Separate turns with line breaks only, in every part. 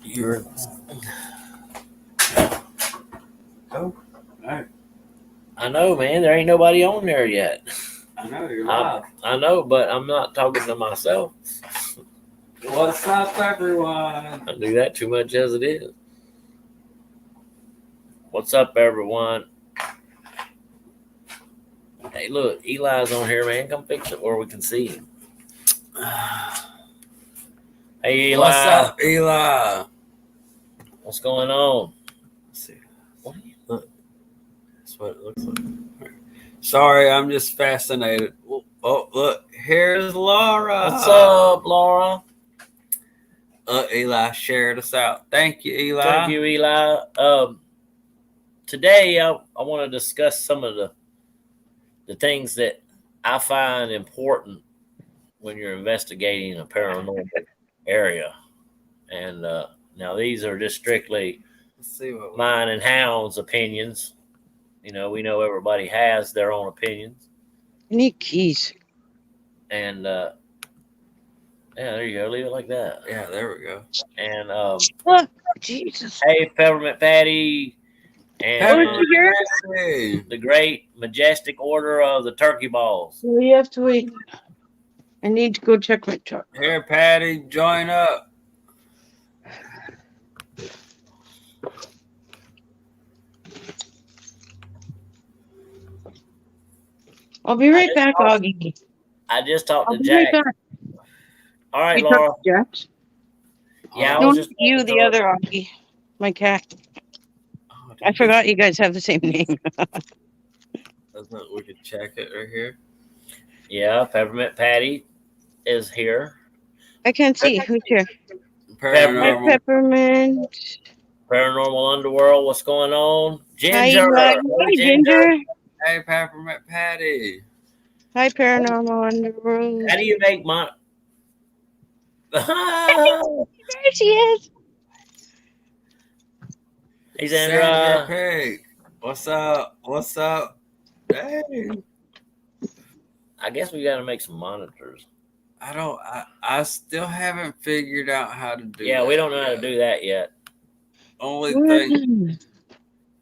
You're. Oh, all right.
I know, man. There ain't nobody on there yet.
I know you're live.
I know, but I'm not talking to myself.
What's up, everyone?
I do that too much as it is. What's up, everyone? Hey, look, Eli's on here, man. Come fix it where we can see him. Hey, Eli.
What's up, Eli?
What's going on?
Let's see.
What are you?
Look. That's what it looks like. Sorry, I'm just fascinated. Oh, look. Here's Laura.
What's up, Laura?
Eli shared us out. Thank you, Eli.
Thank you, Eli. Today, I want to discuss some of the things that I find important when you're investigating a paranormal area. And now these are just strictly mine and Hound's opinions. You know, we know everybody has their own opinions.
I need keys.
And yeah, there you go. Leave it like that.
Yeah, there we go.
And
What? Jesus.
hey, Peppermint Patty. And the great majestic order of the turkey balls.
Well, you have to wait. I need to go check my truck.
Here, Patty, join up.
I'll be right back, Augie.
I just talked to
Jack.
Right all right, Laura.
Jack?
Yeah,
Don't you, the other Augie, my cat. I forgot you guys have the same name.
We could check it right here.
Yeah, Peppermint Patty is here.
I can't see. Who's here?
Paranormal.
Peppermint.
Paranormal Underworld. What's going on? Ginger.
Hi, Ginger.
Hey, Peppermint Patty.
Hi, Paranormal Underworld.
How do you make my...
There she is.
Hey, Sandra.
Pig. What's up? What's up? Hey.
I guess we got to make some monitors.
I still haven't figured out how to do that.
Yeah, we don't know how to do that yet.
Only thing.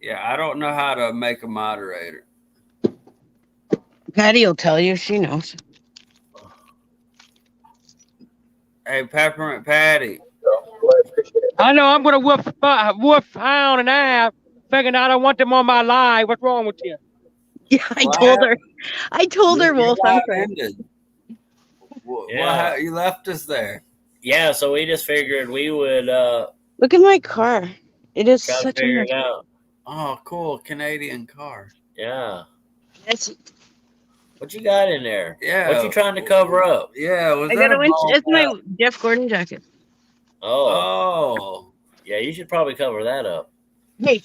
Yeah, I don't know how to make a moderator.
Patty will tell you. She knows.
Hey, Peppermint Patty.
I know I'm gonna whoop Hound and half, thinking I don't want them on my live. What's wrong with you?
Yeah, I told her, Wolf. I'm sorry.
Yeah, you left us there.
Yeah, so we just figured we would
look at my car. It is such
a it out.
Oh, cool, Canadian car.
Yeah.
That's
what you got in there?
Yeah.
What you trying to cover up?
Yeah,
it's my Jeff Gordon jacket.
Oh. Yeah, you should probably cover that up.
Hey,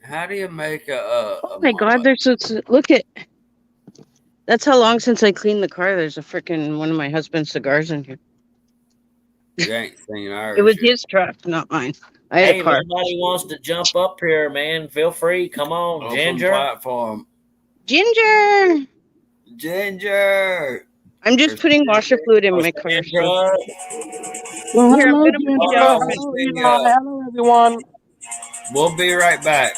how do you make a
oh my God, there's look at. That's how long since I cleaned the car. There's a freaking one of my husband's cigars in here.
You ain't seen ours.
It was his truck, not mine. I had a car.
If anybody wants to jump up here, man, feel free. Come on,
Open
Ginger.
Platform.
Ginger. I'm just putting washer fluid in my car.
Well, hello, everyone.
We'll be right back.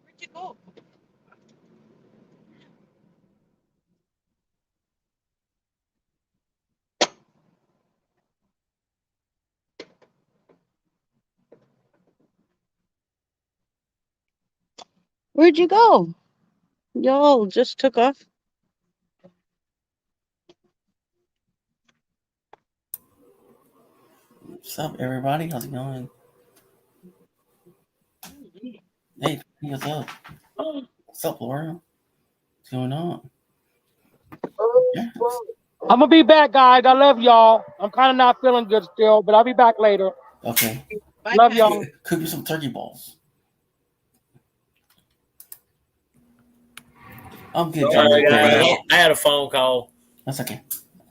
Where'd you go? Where'd you go? Y'all just took off.
What's up, everybody? How's it going? Hey, what's up? What's up, Laura? What's going on?
Yes. I'm gonna be back, guys. I love y'all. I'm kind of not feeling good still, but I'll be back later.
Okay.
Bye, love y'all.
Cook you some turkey balls. I'm good,
I had a phone call.
That's okay.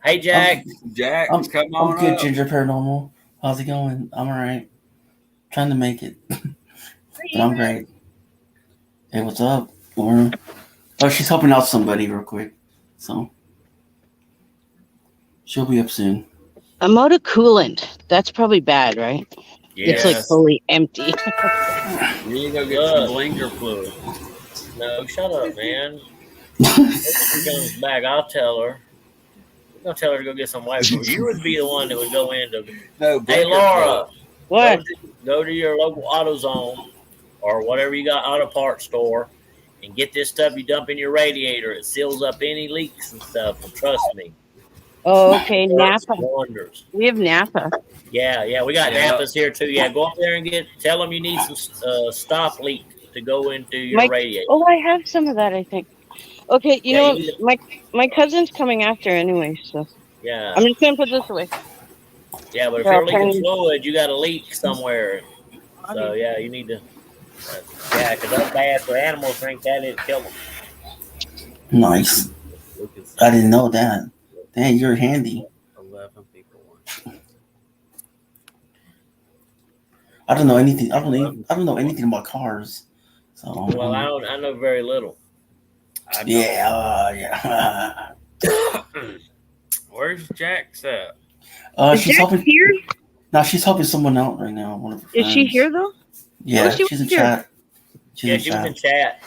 Hey, Jack.
Come on.
I'm good, Ginger Paranormal. How's it going? I'm all right. Trying to make it. But I'm great. Hey, what's up, Laura? Oh, she's helping out somebody real quick. So she'll be up soon.
I'm out of coolant. That's probably bad, right? It's like
Yes.
fully empty.
You need to go get some blinker fluid.
No, shut up, man. If she comes back, I'll tell her. I'm gonna tell her to go get some white food. You would be the one that would go into.
No,
Hey,
blinker
Laura,
What?
go to your local AutoZone or whatever you got auto parts store and get this stuff you dump in your radiator. It seals up any leaks and stuff. And trust me,
Oh, okay,
works
Napa.
wonders.
We have Napa.
Yeah, we got
Yeah.
Napas here too. Yeah, go up there and tell them you need some stop leak to go into your radiator.
Oh, I have some of that, I think. Okay, you
Yeah,
know,
you
my cousin's coming after anyway, so
Yeah,
I'm just gonna put this away.
yeah, but if
Yeah,
you're
I'll
leaking
turn-
fluid, you got a leak somewhere. So yeah, you need to. Yeah, because that's bad for animals. Drink that, it kill them.
Nice. I didn't know that. Dang, you're handy.
11 people.
I don't know anything. I don't know anything about cars. So
Well, I know very little.
I know.
yeah.
Where's Jax at?
Is
She's
Jack
helping.
here?
No, she's helping someone out right now. One of her friends.
Is she here though?
Yeah,
Oh, she
she's in
was here.
chat.
Yeah, she was in chat.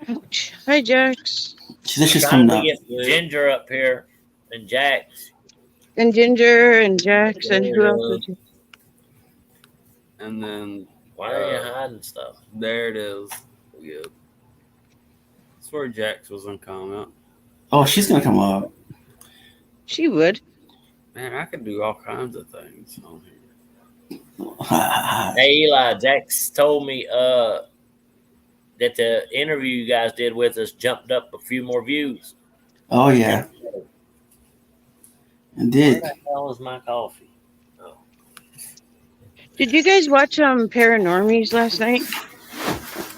Ouch. Hi, Jax.
She's
Trying
coming
to
up.
get Ginger up here and Jax.
And Ginger and Jax and who else is here?
And then
Why are you hiding stuff?
there it is. Good. That's where Jax was in comment.
Oh, she's gonna come up.
She would.
Man, I could do all kinds of things on here.
Hey Eli, Jax told me that the interview you guys did with us jumped up a few more views.
Oh yeah, it did.
Where the hell is my coffee? Oh.
Did you guys watch Paranormies last night?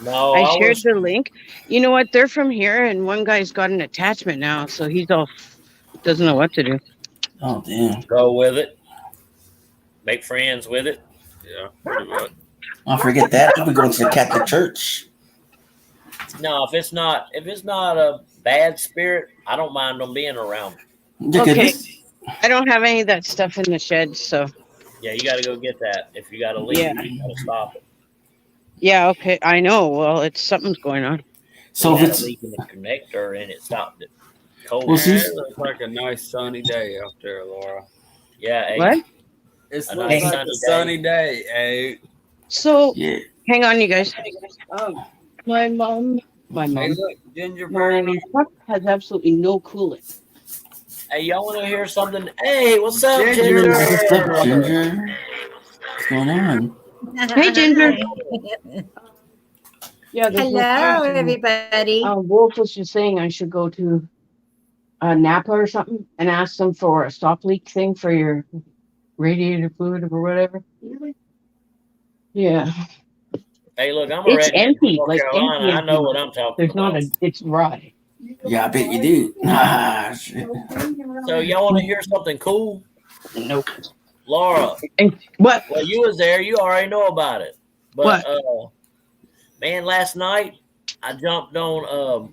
No,
I shared the link. You know what? They're from here, and one guy's got an attachment now, so he's all doesn't know what to do.
Oh damn.
Go with it. Make friends with it.
Yeah, pretty much.
I forget that. I'll be going to the Catholic Church.
No, if it's not a bad spirit, I don't mind them being around.
Yeah,
Okay. I don't have any of that stuff in the shed, so
Yeah, you got to go get that. If you got to leave,
Yeah.
you got to stop it.
yeah, okay. I know. Well, it's something's going on.
So
We
if
had a
it's
leak in the connector and it stopped it. Cold.
Well,
Man,
see-
it looks like a nice sunny day out there, Laura.
Yeah. Hey,
What?
It
A
looks
nice
like
sunny
a sunny day, eh?
So
yeah,
hang on, you guys. My mom
Hey, look, Ginger
my
Burn.
truck has absolutely no coolant.
Hey, y'all want to hear something? Hey, what's up,
Ginger?
Ginger?
what's up, Ginger? What's going on?
Hey, Ginger. Yeah, there's no
Hello,
coolant.
everybody.
Wolf was just saying I should go to Napa or something and ask them for a stop leak thing for your radiator fluid or whatever. Yeah,
Hey, look, I'm a
it's
redneck from
empty,
North
like
Carolina.
empty.
I know what I'm talking
There's
about.
not a. It's dry.
Yeah, I bet you do. Ah, shit.
So y'all want to hear something cool?
Nope.
Laura,
And what?
well, you was there. You already know about it. But man, last night I jumped on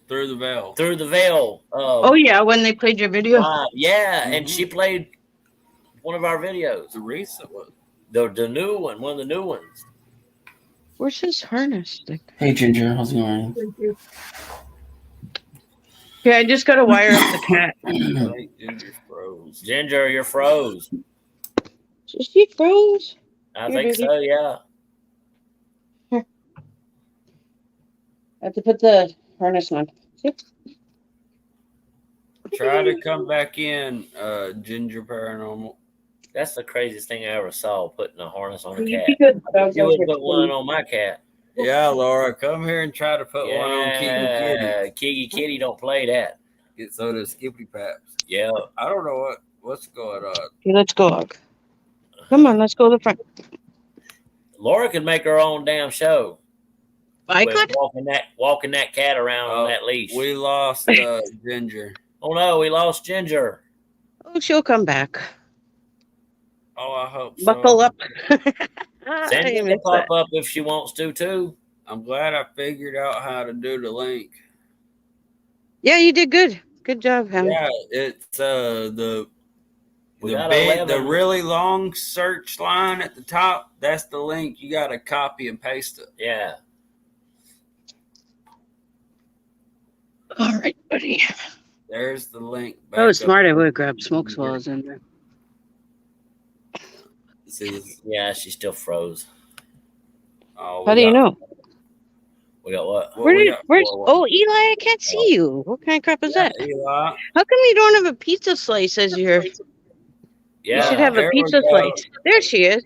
Through the veil.
Through the Veil.
Oh yeah, when they played your video.
Live. Yeah, and she played one of our videos.
The recent one.
The new one, one of the new ones.
Where's his harness?
Hey, Ginger, how's it going?
Yeah, I just gotta wire up the cat.
I think Ginger's froze.
Ginger, you're froze.
Is she froze?
I
Here,
think
baby.
so, yeah.
I have to put the harness on. See?
Try to come back in, Ginger Paranormal.
That's the craziest thing I ever saw, putting a harness on a
You
cat.
be good.
You would put one on my cat.
Yeah, Laura, come here and try to put one on Kiki Kitty.
Yeah, Kiki Kitty don't play that.
Get so does Skippy Paps.
Yeah.
I don't know what's going on.
Okay, let's go, Og. Come on, let's go to the front.
Laura could make her own damn show.
I
with
could.
walking that cat around on that leash.
We lost Ginger.
Oh no, we lost Ginger.
Oh, she'll come back.
Oh, I hope so.
Buckle up.
Sandy
I
can
miss
pop
that.
up if she wants to too.
I'm glad I figured out how to do the link.
Yeah, you did good. Good job, Hound.
Yeah, it's
We
the
got
big, the
11.
really long search line at the top. That's the link. You got to copy and paste it.
Yeah.
All right, buddy.
There's the link.
That was
Back up.
smart. I would have grabbed smokes while I was in there.
See,
Yeah, she still froze.
oh,
How do you know?
We got what?
Well, we got
Where's?
4.
Oh, Eli, I can't see you. What kind of crap is that?
Eli.
How come you don't have a pizza slice as your?
Yeah.
You should have a
There we
pizza
go.
slice. There she is.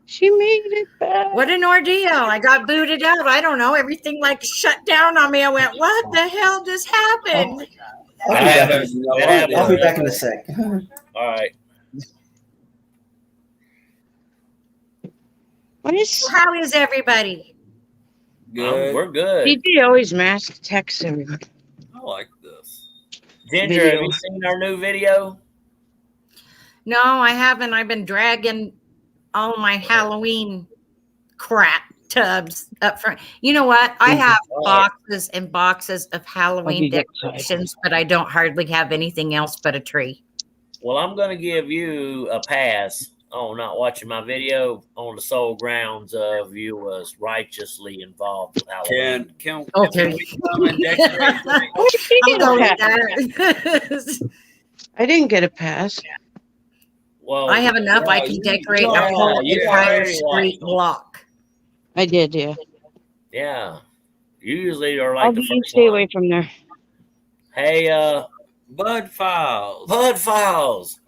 She made it back.
What an ordeal. I got booted out. I don't know. Everything like shut down on me. I went, what the hell just happened?
I'll be
That
back.
happens. That happens.
I'll be back in a sec.
All right.
What is?
How is everybody?
Good.
We're good.
DJ always mask text everyone.
I like this.
Ginger,
Video.
have you seen our new video?
No, I haven't. I've been dragging all my Halloween crap tubs up front. You know what? I have boxes and boxes of Halloween decorations, but I don't hardly have anything else but a tree.
Well, I'm going to give you a pass on not watching my video on the sole grounds of you was righteously involved with Halloween.
Can
Okay.
we come and decorate?
Oh, she
I'll
did
go
a
with
pass.
that.
I didn't get a pass.
Well,
I have enough. I can decorate a whole entire street block.
I did, yeah.
Yeah. You usually are like
I'll
the
be
first
stay
one.
away from there.
Hey,
Bud Files.
Bud Files.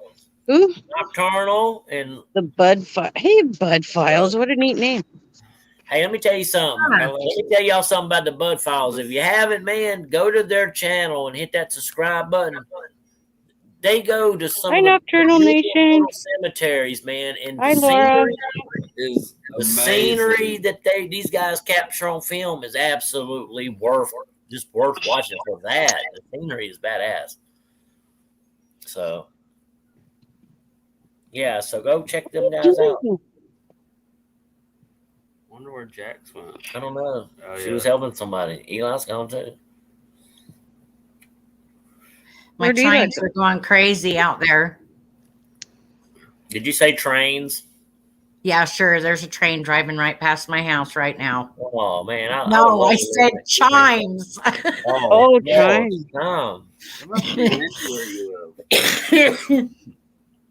Who?
Nocturnal and
The Bud Files. Hey, Bud Files. What a neat name.
hey, let me tell you something.
Huh.
Let me tell y'all something about the Bud Files. If you haven't, man, go to their channel and hit that subscribe button. They go to some
Hi,
of the
Nocturnal
beautiful
Nation.
little cemeteries, man, and
Hi,
the
Laura.
scenery,
Is
the
amazing.
scenery that these guys capture on film is absolutely worth watching for that. The scenery is badass. So, yeah, so go check them guys out.
Wonder where Jax went.
I don't know.
Oh,
She
yeah.
was helping somebody. Eli's gone too.
My
Where do you
trains
like
are going crazy out there.
Did you say trains?
Yeah, sure. There's a train driving right past my house right now.
Oh man,
No,
would love
I
to
said
live
chimes.
Oh,
chimes.
It must be windy where you live.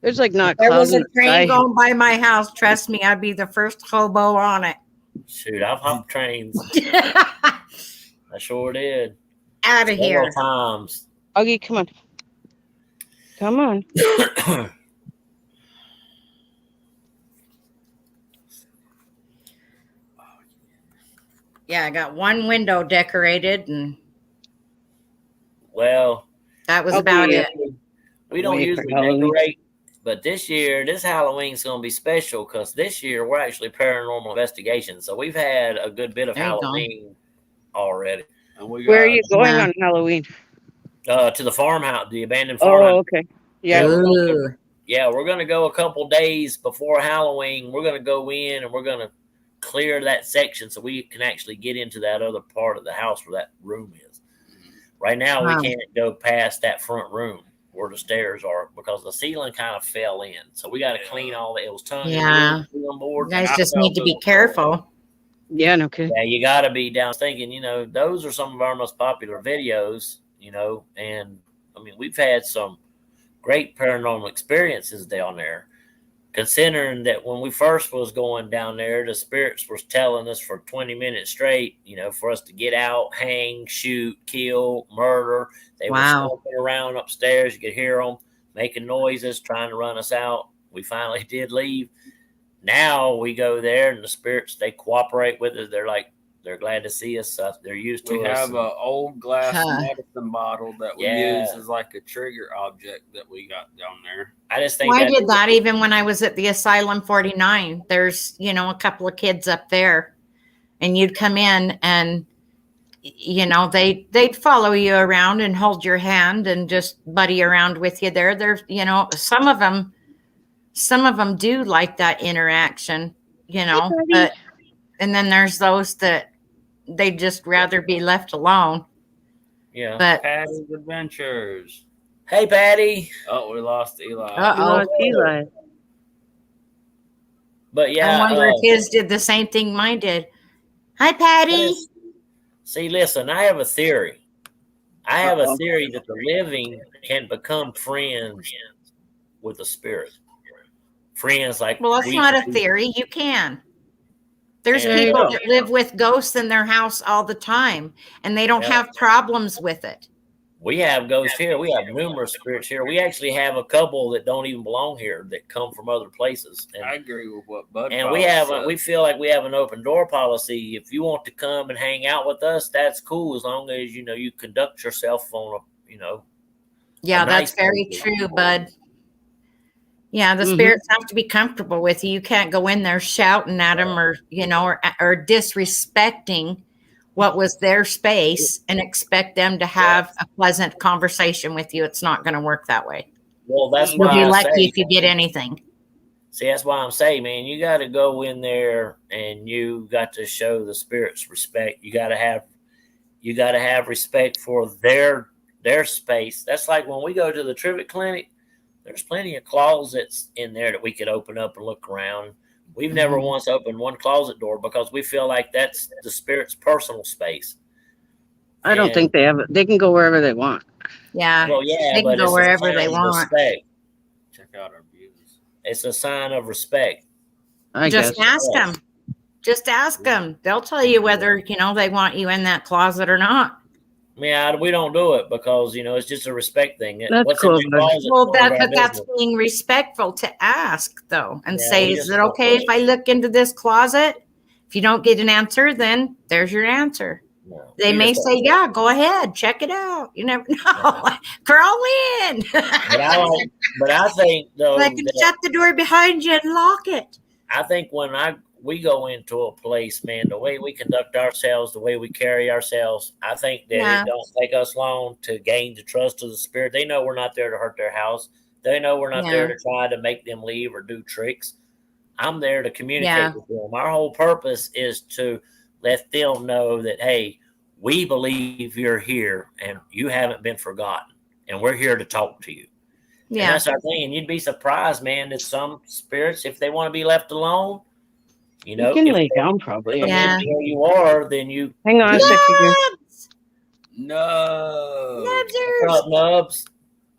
There's like not
There was
clouds in
a
the
train
sky.
going by my house. Trust me, I'd be the first hobo on it.
Shoot, I've hopped trains.
Out
I sure did.
of here.
Several times.
Augie, come on. Come on.
Yeah, I got one window decorated, and
Well,
that was
Okay.
about it.
we don't
Wait for
usually
Halloween.
decorate, but this Halloween's going to be special because this year we're actually paranormal investigation. So we've had a good bit of
There you go.
Halloween already.
And we
Where are
got
you going
Yeah.
on Halloween?
To the farmhouse, the abandoned farmhouse.
Oh, okay. Yeah.
Ooh.
Yeah, we're going to go a couple days before Halloween. We're going to go in and we're going to clear that section so we can actually get into that other part of the house where that room is. Right now,
Wow.
we can't go past that front room where the stairs are because the ceiling kind of fell in. So we got to clean all the, it was tongue
Yeah.
ceiling
You
board.
guys just need to be careful.
Yeah, no kidding.
Yeah, you got to be down thinking, those are some of our most popular videos, and I mean, we've had some great paranormal experiences down there. Considering that when we first was going down there, the spirits was telling us for 20 minutes straight, for us to get out, hang, shoot, kill, murder. They
Wow.
were stomping around upstairs. You could hear them making noises, trying to run us out. We finally did leave. Now we go there and the spirits, they cooperate with us. They're glad to see us. They're used to
we
us.
have an old glass
Huh.
medicine bottle that we
Yeah.
use as like a trigger object that we got down there.
I just think
Well, I
that
did that even when I was at the Asylum 49. There's, a couple of kids up there, and you'd come in and, they'd follow you around and hold your hand and just buddy around with you there. There's, some of them some of them do like that interaction, you know,
buddy.
but and then there's those that they'd just rather be left alone.
Yeah.
But
Patty's Adventures.
Hey, Patty.
Oh, we lost Eli.
uh-oh.
Eli.
But yeah,
I wonder if his did the same thing mine did. Hi, Patty.
see, listen, I have a theory. I have a theory that the living can become friends with the spirit. Friends like
Well, that's
we
not a
can be.
theory. You can. There's
Yeah.
people that live with ghosts in their house all the time, and they don't
Yeah.
have problems with it.
We have ghosts here. We have numerous spirits here. We actually have a couple that don't even belong here that come from other places.
I agree with what Bud.
And
said.
we feel like we have an open door policy. If you want to come and hang out with us, that's cool, as long as you conduct yourself on a
Yeah,
a
that's
nice
very
basis.
true, Bud. Yeah, the spirits have to be comfortable with you. You can't go in there shouting at them or disrespecting what was their space and expect them to have a pleasant conversation with you. It's not going to work that way.
Well, that's
You'll
why
be
I
lucky
say,
if you get anything.
see, that's why I'm saying, man, you got to go in there and you got to show the spirits respect. You got to have respect for their space. That's like when we go to the Trivet Clinic. There's plenty of closets in there that we could open up and look around. We've never once opened one closet door because we feel like that's the spirit's personal space.
I don't think they have it. They can go wherever they want.
Yeah.
Well, yeah,
They can
but
go
it's
wherever
a sign
they
of
want.
respect.
Check out our views.
It's a sign of respect.
I
Just
guess.
ask them. Just ask them. They'll tell you whether, they want you in that closet or not.
Yeah, we don't do it because it's just a respect thing.
That's
What's
cool,
in your
bud.
closet?
Well,
none of our
that's
business.
being respectful to ask, though, and
Yeah,
say,
we
is
just
it
don't
okay
do
if I look into this closet? If you don't get an answer, then there's your answer.
No,
They
we
may
just
say,
don't.
yeah, go ahead, check it out. You never know. Crawl in.
But I think though
I can
that
shut the door behind you and lock it.
I think when we go into a place, man, the way we conduct ourselves, the way we carry ourselves, I think that
Yeah.
it don't take us long to gain the trust of the spirit. They know we're not there to hurt their house. They know we're not there to try to make them leave or do tricks. I'm there to communicate with them. Our whole purpose is to let them know that, hey, we believe you're here and you haven't been forgotten, and we're here to talk to you. And
Yeah.
that's our thing. And you'd be surprised, man, that some spirits, if they want to be left alone,
You can lay down probably.
Yeah.
where you are, then you
Hang on a second here.
No.
what's
Nubsers.
up, Nubs.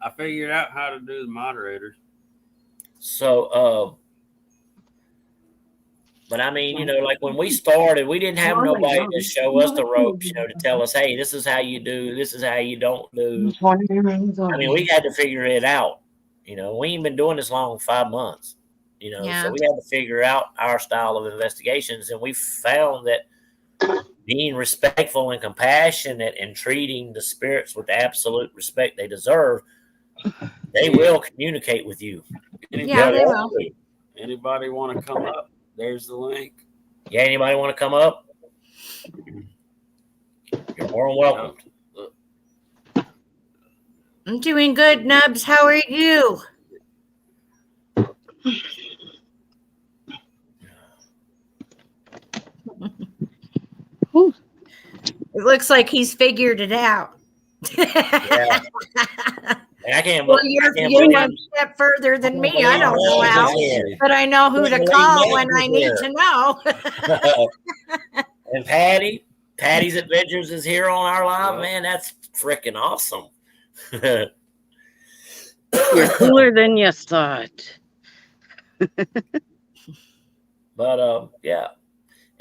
I figured out how to do the moderators.
So, but I mean, like when we started, we didn't have nobody to show us the ropes, to tell us, hey, this is how you do, this is how you don't do. I mean, we had to figure it out. We ain't been doing this long, 5 months.
Yeah.
So we had to figure out our style of investigations, and we found that being respectful and compassionate and treating the spirits with the absolute respect they deserve, they will communicate with you.
Yeah, they will.
Anybody want to come up? There's the link.
Yeah, anybody want to come up? You're more than welcome.
I'm doing good, Nubs. How are you? It looks like he's figured it out.
Yeah. I can't
Well,
believe
you're one step further than me. I don't know how, but I know who to call when I need to know.
And Patty's Adventures is here on our live. Man, that's freaking awesome.
You're cooler than you thought.
But yeah.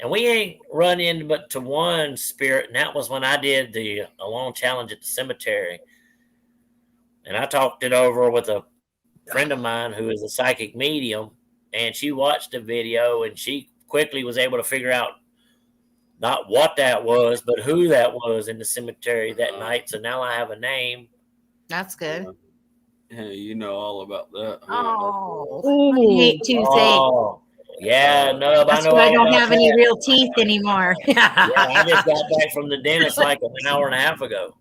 And we ain't run in but to one spirit, and that was when I did the Alone Challenge at the cemetery. And I talked it over with a friend of mine who is a psychic medium, and she watched the video, and she quickly was able to figure out not what that was, but who that was in the cemetery that night. So now I have a name.
That's good.
Hey, you know all about that.
Oh, I hate toothache.
Oh, yeah, Nub,
That's
I know.
why I
all
don't
about
have any
that.
real teeth anymore.
Yeah, I just got back from the dentist like an hour and a half ago.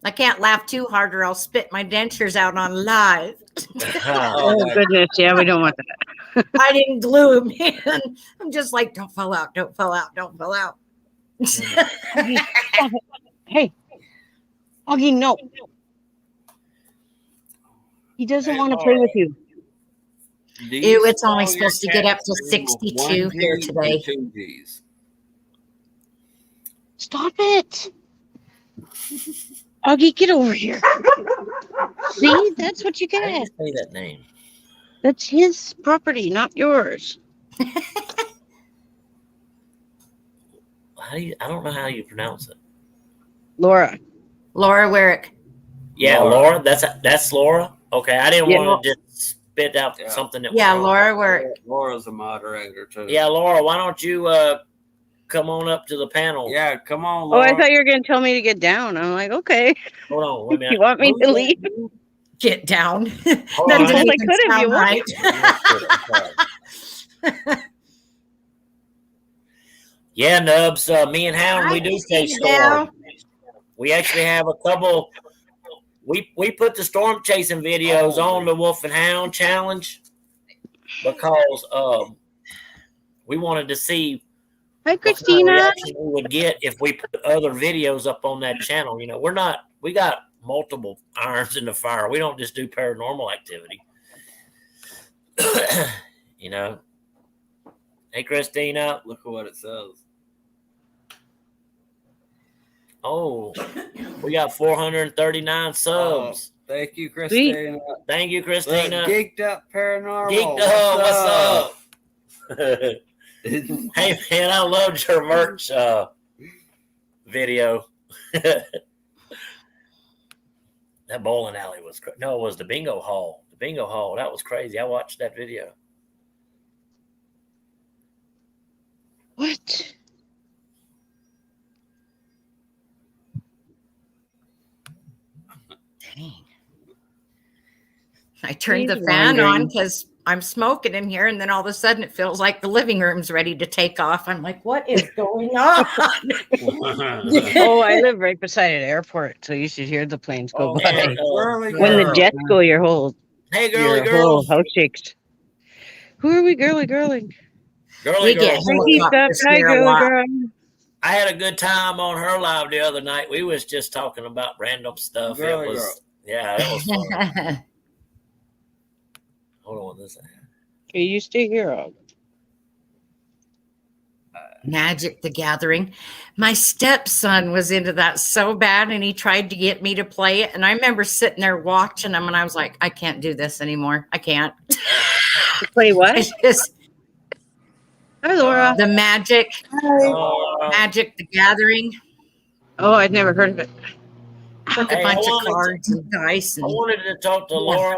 I can't laugh too hard or I'll spit my dentures out on live.
Oh goodness, yeah, we don't want that.
I didn't glue them in. I'm just like, don't fall out, don't fall out, don't fall out.
Augie, stop it. Hey, Augie, no. He doesn't want to play with you.
Ew, it's only supposed to get up to 62 here today.
Stop it. Augie, get over here. See, that's what you
How do you
get.
say that name?
That's his property, not yours.
I don't know how you pronounce it.
Laura.
Laura Werrick.
Yeah, Laura. That's Laura. Okay, I didn't
Yeah.
want to just spit out something that.
Yeah,
was
Laura Werrick.
Laura's a moderator too.
Yeah, Laura. Why don't you come on up to the panel?
Yeah, come on,
Oh,
Laura.
I thought you were going to tell me to get down. I'm like, okay.
Hold on, wait a minute.
You want me to leave?
Get down.
Hold
That
on,
didn't
I
even
could if you
sound
want.
right.
Yeah, Nubs. Me and Hound, we do chase storm. We actually have a couple. We put the storm chasing videos on the Wolf and Hound challenge because we wanted to see
Hi,
what kind of
Christina.
reaction we would get if we put other videos up on that channel. You know, we got multiple irons in the fire. We don't just do paranormal activity. You know. Hey, Christina.
Look at what it says.
Oh, we got 439 subs.
Thank you, Christina.
Thank you, Christina.
Look, Geeked Up Paranormal.
Geeked Up, what's up? Hey, man, I loved your merch video. That bowling alley was crazy. No, it was the bingo hall. The bingo hall. That was crazy. I watched that video.
What?
Dang. I turned the fan on because I'm smoking in here, and then all of a sudden it feels like the living room's ready to take off. I'm like, what is going on?
Oh, I live right beside an airport, so you should hear the planes go by.
Girly
When the
girl.
jets go, your whole
Hey, girly
your whole
girls.
house shakes. Who are we girly girling?
Girly
We get
girls.
helicopters
Hi,
here a
girly
lot.
girl.
I had a good time on her live the other night. We was just talking about random stuff.
Girly
It was,
girl.
yeah, it was fun. Hold on, this.
Okay, you stay here. Og.
Magic the Gathering. My stepson was into that so bad, and he tried to get me to play it. And I remember sitting there watching him, and I was like, I can't do this anymore. I can't.
Play what?
It's just
Hi, Laura.
the Magic
Oh,
the Gathering.
Oh, I'd never heard of it.
Took a
Hey, I
bunch of
wanted to-
cards and dice.
I
And
wanted to talk to
Yeah.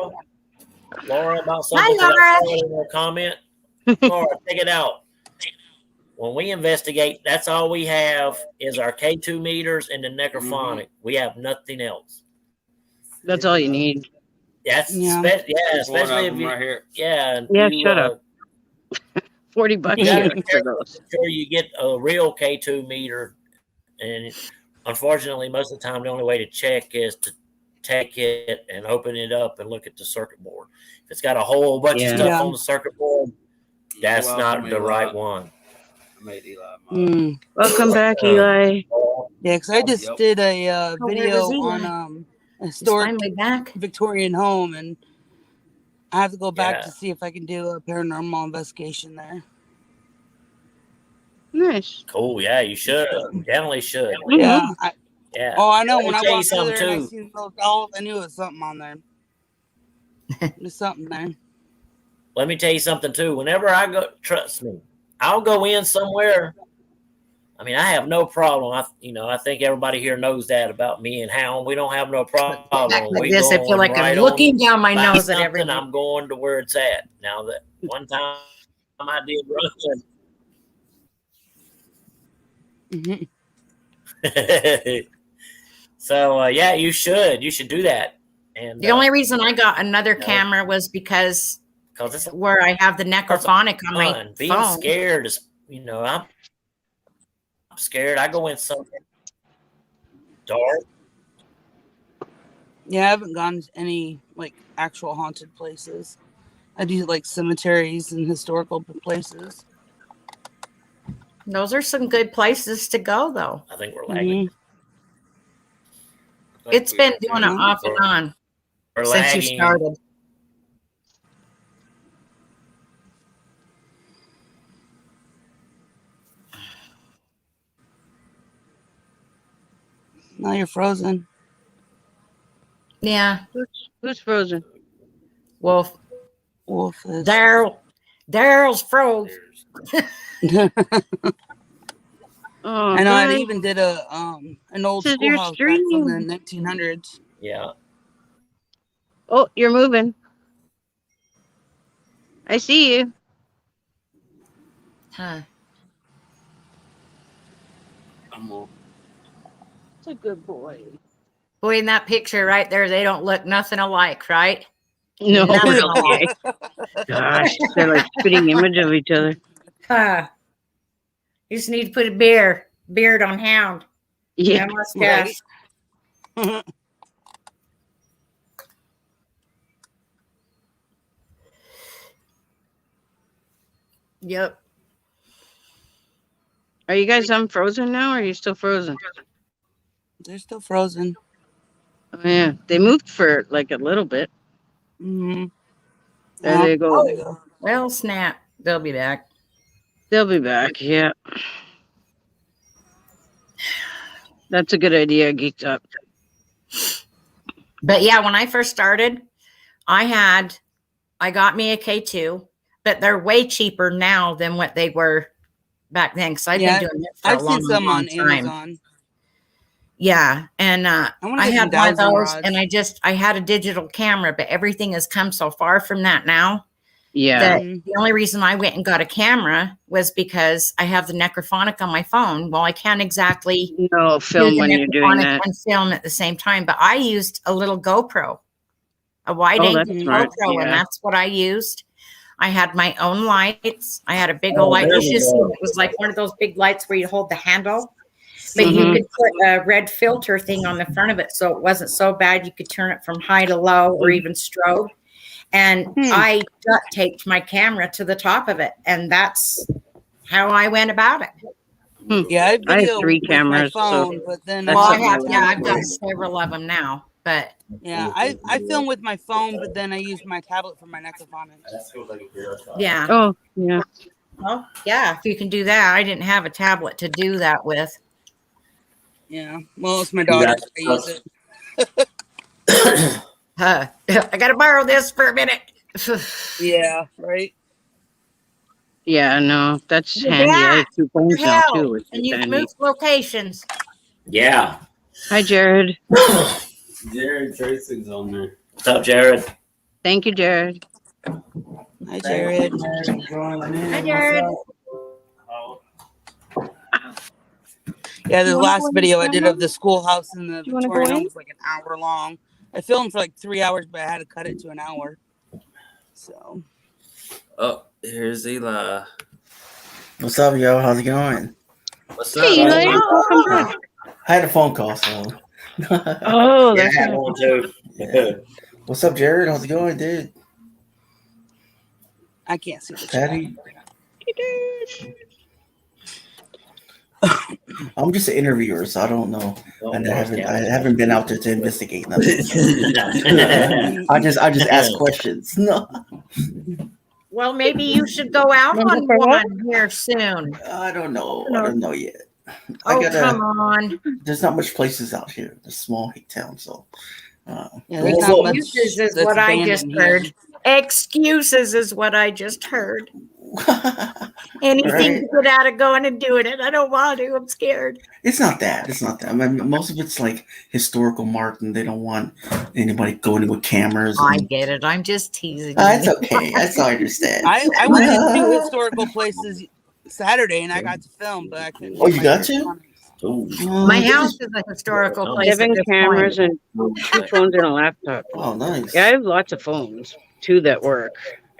Laura about something.
Hi,
that I
Laura.
saw in her comment. Laura, check it out. When we investigate, that's all we have is our K2 meters and the necrophonic. We have nothing else.
That's all you need.
That's
Yeah.
yeah,
There's one
especially
of
if
them
you,
right here.
yeah. and
Yeah,
you,
shut up. $40
Yeah.
for those.
Sure, you get a real K2 meter, and unfortunately, most of the time, the only way to check is to take it and open it up and look at the circuit board. If it's got a whole bunch
Yeah.
of stuff
Yeah.
on the circuit board, that's
You're
not
welcome,
the
Eli.
right one.
I made Eli mine.
Mm.
Welcome back, Eli.
Yeah, because I just
Yep.
did a
where
video
was Eli?
on a
he's
historic
finally back.
Victorian home, and I have to go back
Yeah.
to see if I can do a paranormal investigation there.
Nice.
Cool. Yeah, you should. You definitely should.
Yeah.
Yeah.
I know
Let me
when I
tell you
walked through there and I
something,
seen those dolls, I knew it was something on there. There's something there.
Let me tell you something too. Whenever I go, trust me, I'll go in somewhere. I mean, I have no problem. I think everybody here knows that about me and Hound. We don't have no problem.
Back like
We
this, I feel
going
like
right
I'm looking
on
down my
by
nose at
something,
everything.
I'm going to where it's at. Now that one time I did run.
Mhm.
So yeah, you should do that. And
The only reason I got another camera was because
it's
where I have the necrophonic on my
fun. Being
phone.
scared is, I'm scared. I go in somewhere dark.
Yeah, I haven't gone to any like actual haunted places. I do like cemeteries and historical places.
Those are some good places to go, though.
I think we're lagging.
It's been doing it off and on
We're
since you
lagging.
started.
Now you're frozen.
Yeah.
Who's frozen?
Wolf.
Wolf is.
Daryl's froze.
Oh,
I know. I
hi.
even did an old
This is your
schoolhouse back from the
stream.
1900s.
Yeah.
Oh, you're moving. I see you.
Huh.
It's a good boy.
Boy, in that picture right there, they don't look nothing alike, right?
No,
Nothing
okay. Gosh, they're like spitting image of each other.
Huh. You just need to put a beard on Hound.
Yeah.
And mustache.
Right.
Yep.
Are you guys unfrozen now, or are you still frozen?
They're still frozen.
Oh, yeah, they moved for like a little bit.
Mm-hmm.
There they go.
There they go.
Well, snap. They'll be back.
They'll be back. Yeah. That's a good idea, Geeked Up.
But yeah, when I first started, I got me a K2, but they're way cheaper now than what they were back then. Because I've been doing it for
I've
a long,
seen some
long
on
time.
Amazon.
Yeah, and I had one of
dowsing
those,
rods.
and I had a digital camera, but everything has come so far from that now.
Yeah.
That the only reason I went and got a camera was because I have the necrophonic on my phone. Well, I can't exactly
film
do the
when you're doing
necrophonic
that.
and film at the same time. But I used a little GoPro, a wide angle
that's smart.
GoPro, and
Yeah.
that's what I used. I had my own lights. I had a big old light. You should see it. It was like one of those big lights where you hold the handle, but you could put a red filter thing on the front of it, so it wasn't so bad. You could turn it from high to low or even strobe. And I duct taped my camera to the top of it, and that's how I went about it.
Yeah,
I have 3 cameras,
my phone,
so
but then
Well, I've got
tablet.
several of them now, but
Yeah, I film with my phone, but then I use my tablet for my necrophonics.
yeah.
Oh, yeah.
Well, yeah, if you can do that. I didn't have a tablet to do that with.
Yeah, well, it's my daughter's. I use it.
I got to borrow this for a minute.
Yeah, right.
Yeah, no, that's
You're
handy. I
back.
have 2 phones now
Hell,
too, which
and
is
you've
handy.
moved locations.
Yeah.
Hi, Jared.
Jared Tracy's on there.
What's up, Jared?
Thank you, Jared.
Hi, Jared.
Hi, Jared.
Yeah, the
You wanna
last
go in,
video I did
Grandma?
of the schoolhouse in the
You wanna go
Victorian
in?
was like an hour long. I filmed for like 3 hours, but I had to cut it to an hour. So.
Oh, here's Eli.
What's up, yo? How's it going?
What's
Hey,
up?
Eli, welcome back.
I had a phone call, so.
Oh,
Yeah,
that's
I had one too.
Yeah. What's up, Jared? How's it going, dude?
I can't see the chat.
Patty? I'm just an interviewer, so I don't know, and I haven't been out there to investigate nothing. I just ask questions. No,
Well, maybe you should go out on one here soon.
I don't know. I don't know yet.
Come on.
There's not much places out here. It's a small town, so.
Yeah, there's not much
Excuses is
that's
what I just
abandoned
heard.
here.
Excuses is what I just heard. Anything
Right.
to get out of going and doing it. I don't want to. I'm scared.
It's not that. It's not that. I mean, most of it's like historical marked, and they don't want anybody going in with cameras.
I
And,
get it. I'm just teasing.
it's okay. That's I understand.
I went to 2 historical places Saturday and I got to film, but I couldn't.
Oh,
get
you
my
got to?
necrophonics.
My house is a historical place.
7
at this
cameras
point.
and 2 phones and a laptop.
Oh, nice.
Yeah, I have lots of phones, 2 that work.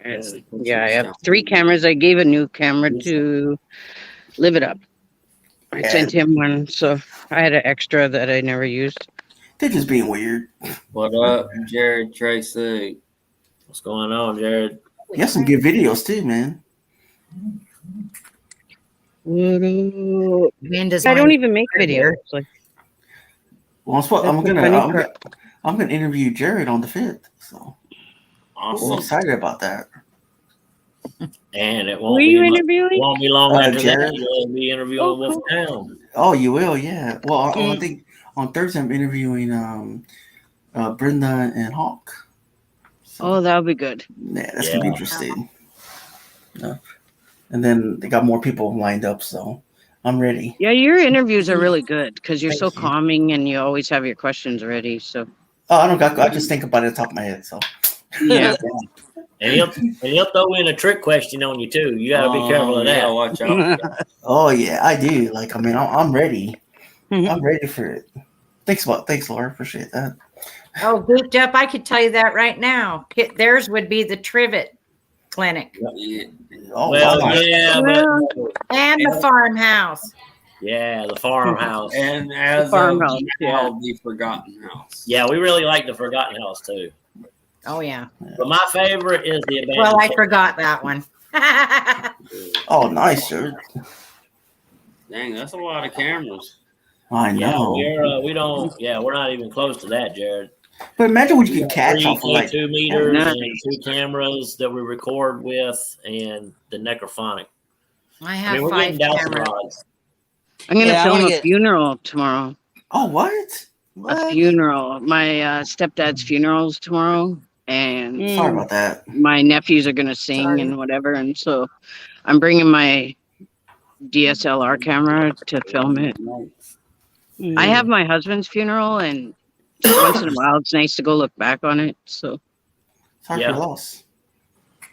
And yeah, I have 3 cameras. I gave a new camera to Live It Up. I sent him one, so I had an extra that I never used.
They're just being weird.
What up, Jared Tracy?
What's going on, Jared?
You have some good videos too, man.
Amanda's
I don't
line
even make
right
videos.
here.
Like,
Well, I'm
That's the
gonna
funny part.
I'm gonna interview Jared on the 5th, so I'm
Awesome.
excited about that.
And it
were
won't
you
be
interviewing?
won't be long after
Jared?
that. You'll be interviewing
Oh,
with
cool.
Hound.
Oh, you will, yeah. Well, I think on Thursday I'm interviewing Brenda and Hawk. So,
Oh, that'll be good.
yeah, that's gonna be interesting. And then they got more people lined up, so I'm ready.
Yeah, your interviews are really good because you're
Thank
so
you.
calming and you always have your questions ready. So
Oh, I just think about it on top of my head. So
yeah,
And he'll throw in a trick question on you too. You gotta be careful of
Yeah,
that.
watch out.
oh yeah, I do. Like, I mean, I'm ready. I'm ready for it. Thanks, Laura. Appreciate that.
Oh, gooped up. I could tell you that right now. Theirs would be the Trivet Clinic
Oh,
Well,
wow.
yeah,
Well,
and the farmhouse.
yeah, the farmhouse.
And as
farmhouse,
of now, the Forgotten House.
Yeah, we really like the Forgotten House too.
Oh, yeah.
But my favorite is the abandoned.
Well, I forgot that one.
Oh, nice, sir.
Dang, that's a lot of cameras.
I
Yeah,
know.
we don't. Yeah, we're not even close to that, Jared.
But imagine what you
We
can
got
catch
3
off of like.
K2 meters
Nice.
and 2 cameras that we record with, and the necrophonic.
I
I
have
mean, we're
5
getting dousing
cameras.
rods.
I'm gonna
Yeah, I
film
wanna
a
get-
funeral tomorrow.
Oh, what?
A funeral. My stepdad's funeral's tomorrow, and
Sorry about that.
my nephews are gonna sing
Sorry.
and whatever, and so I'm bringing my DSLR camera to film it. I have my husband's funeral, and once in a while it's nice to go look back on it. So,
Sorry
Yeah.
for your loss.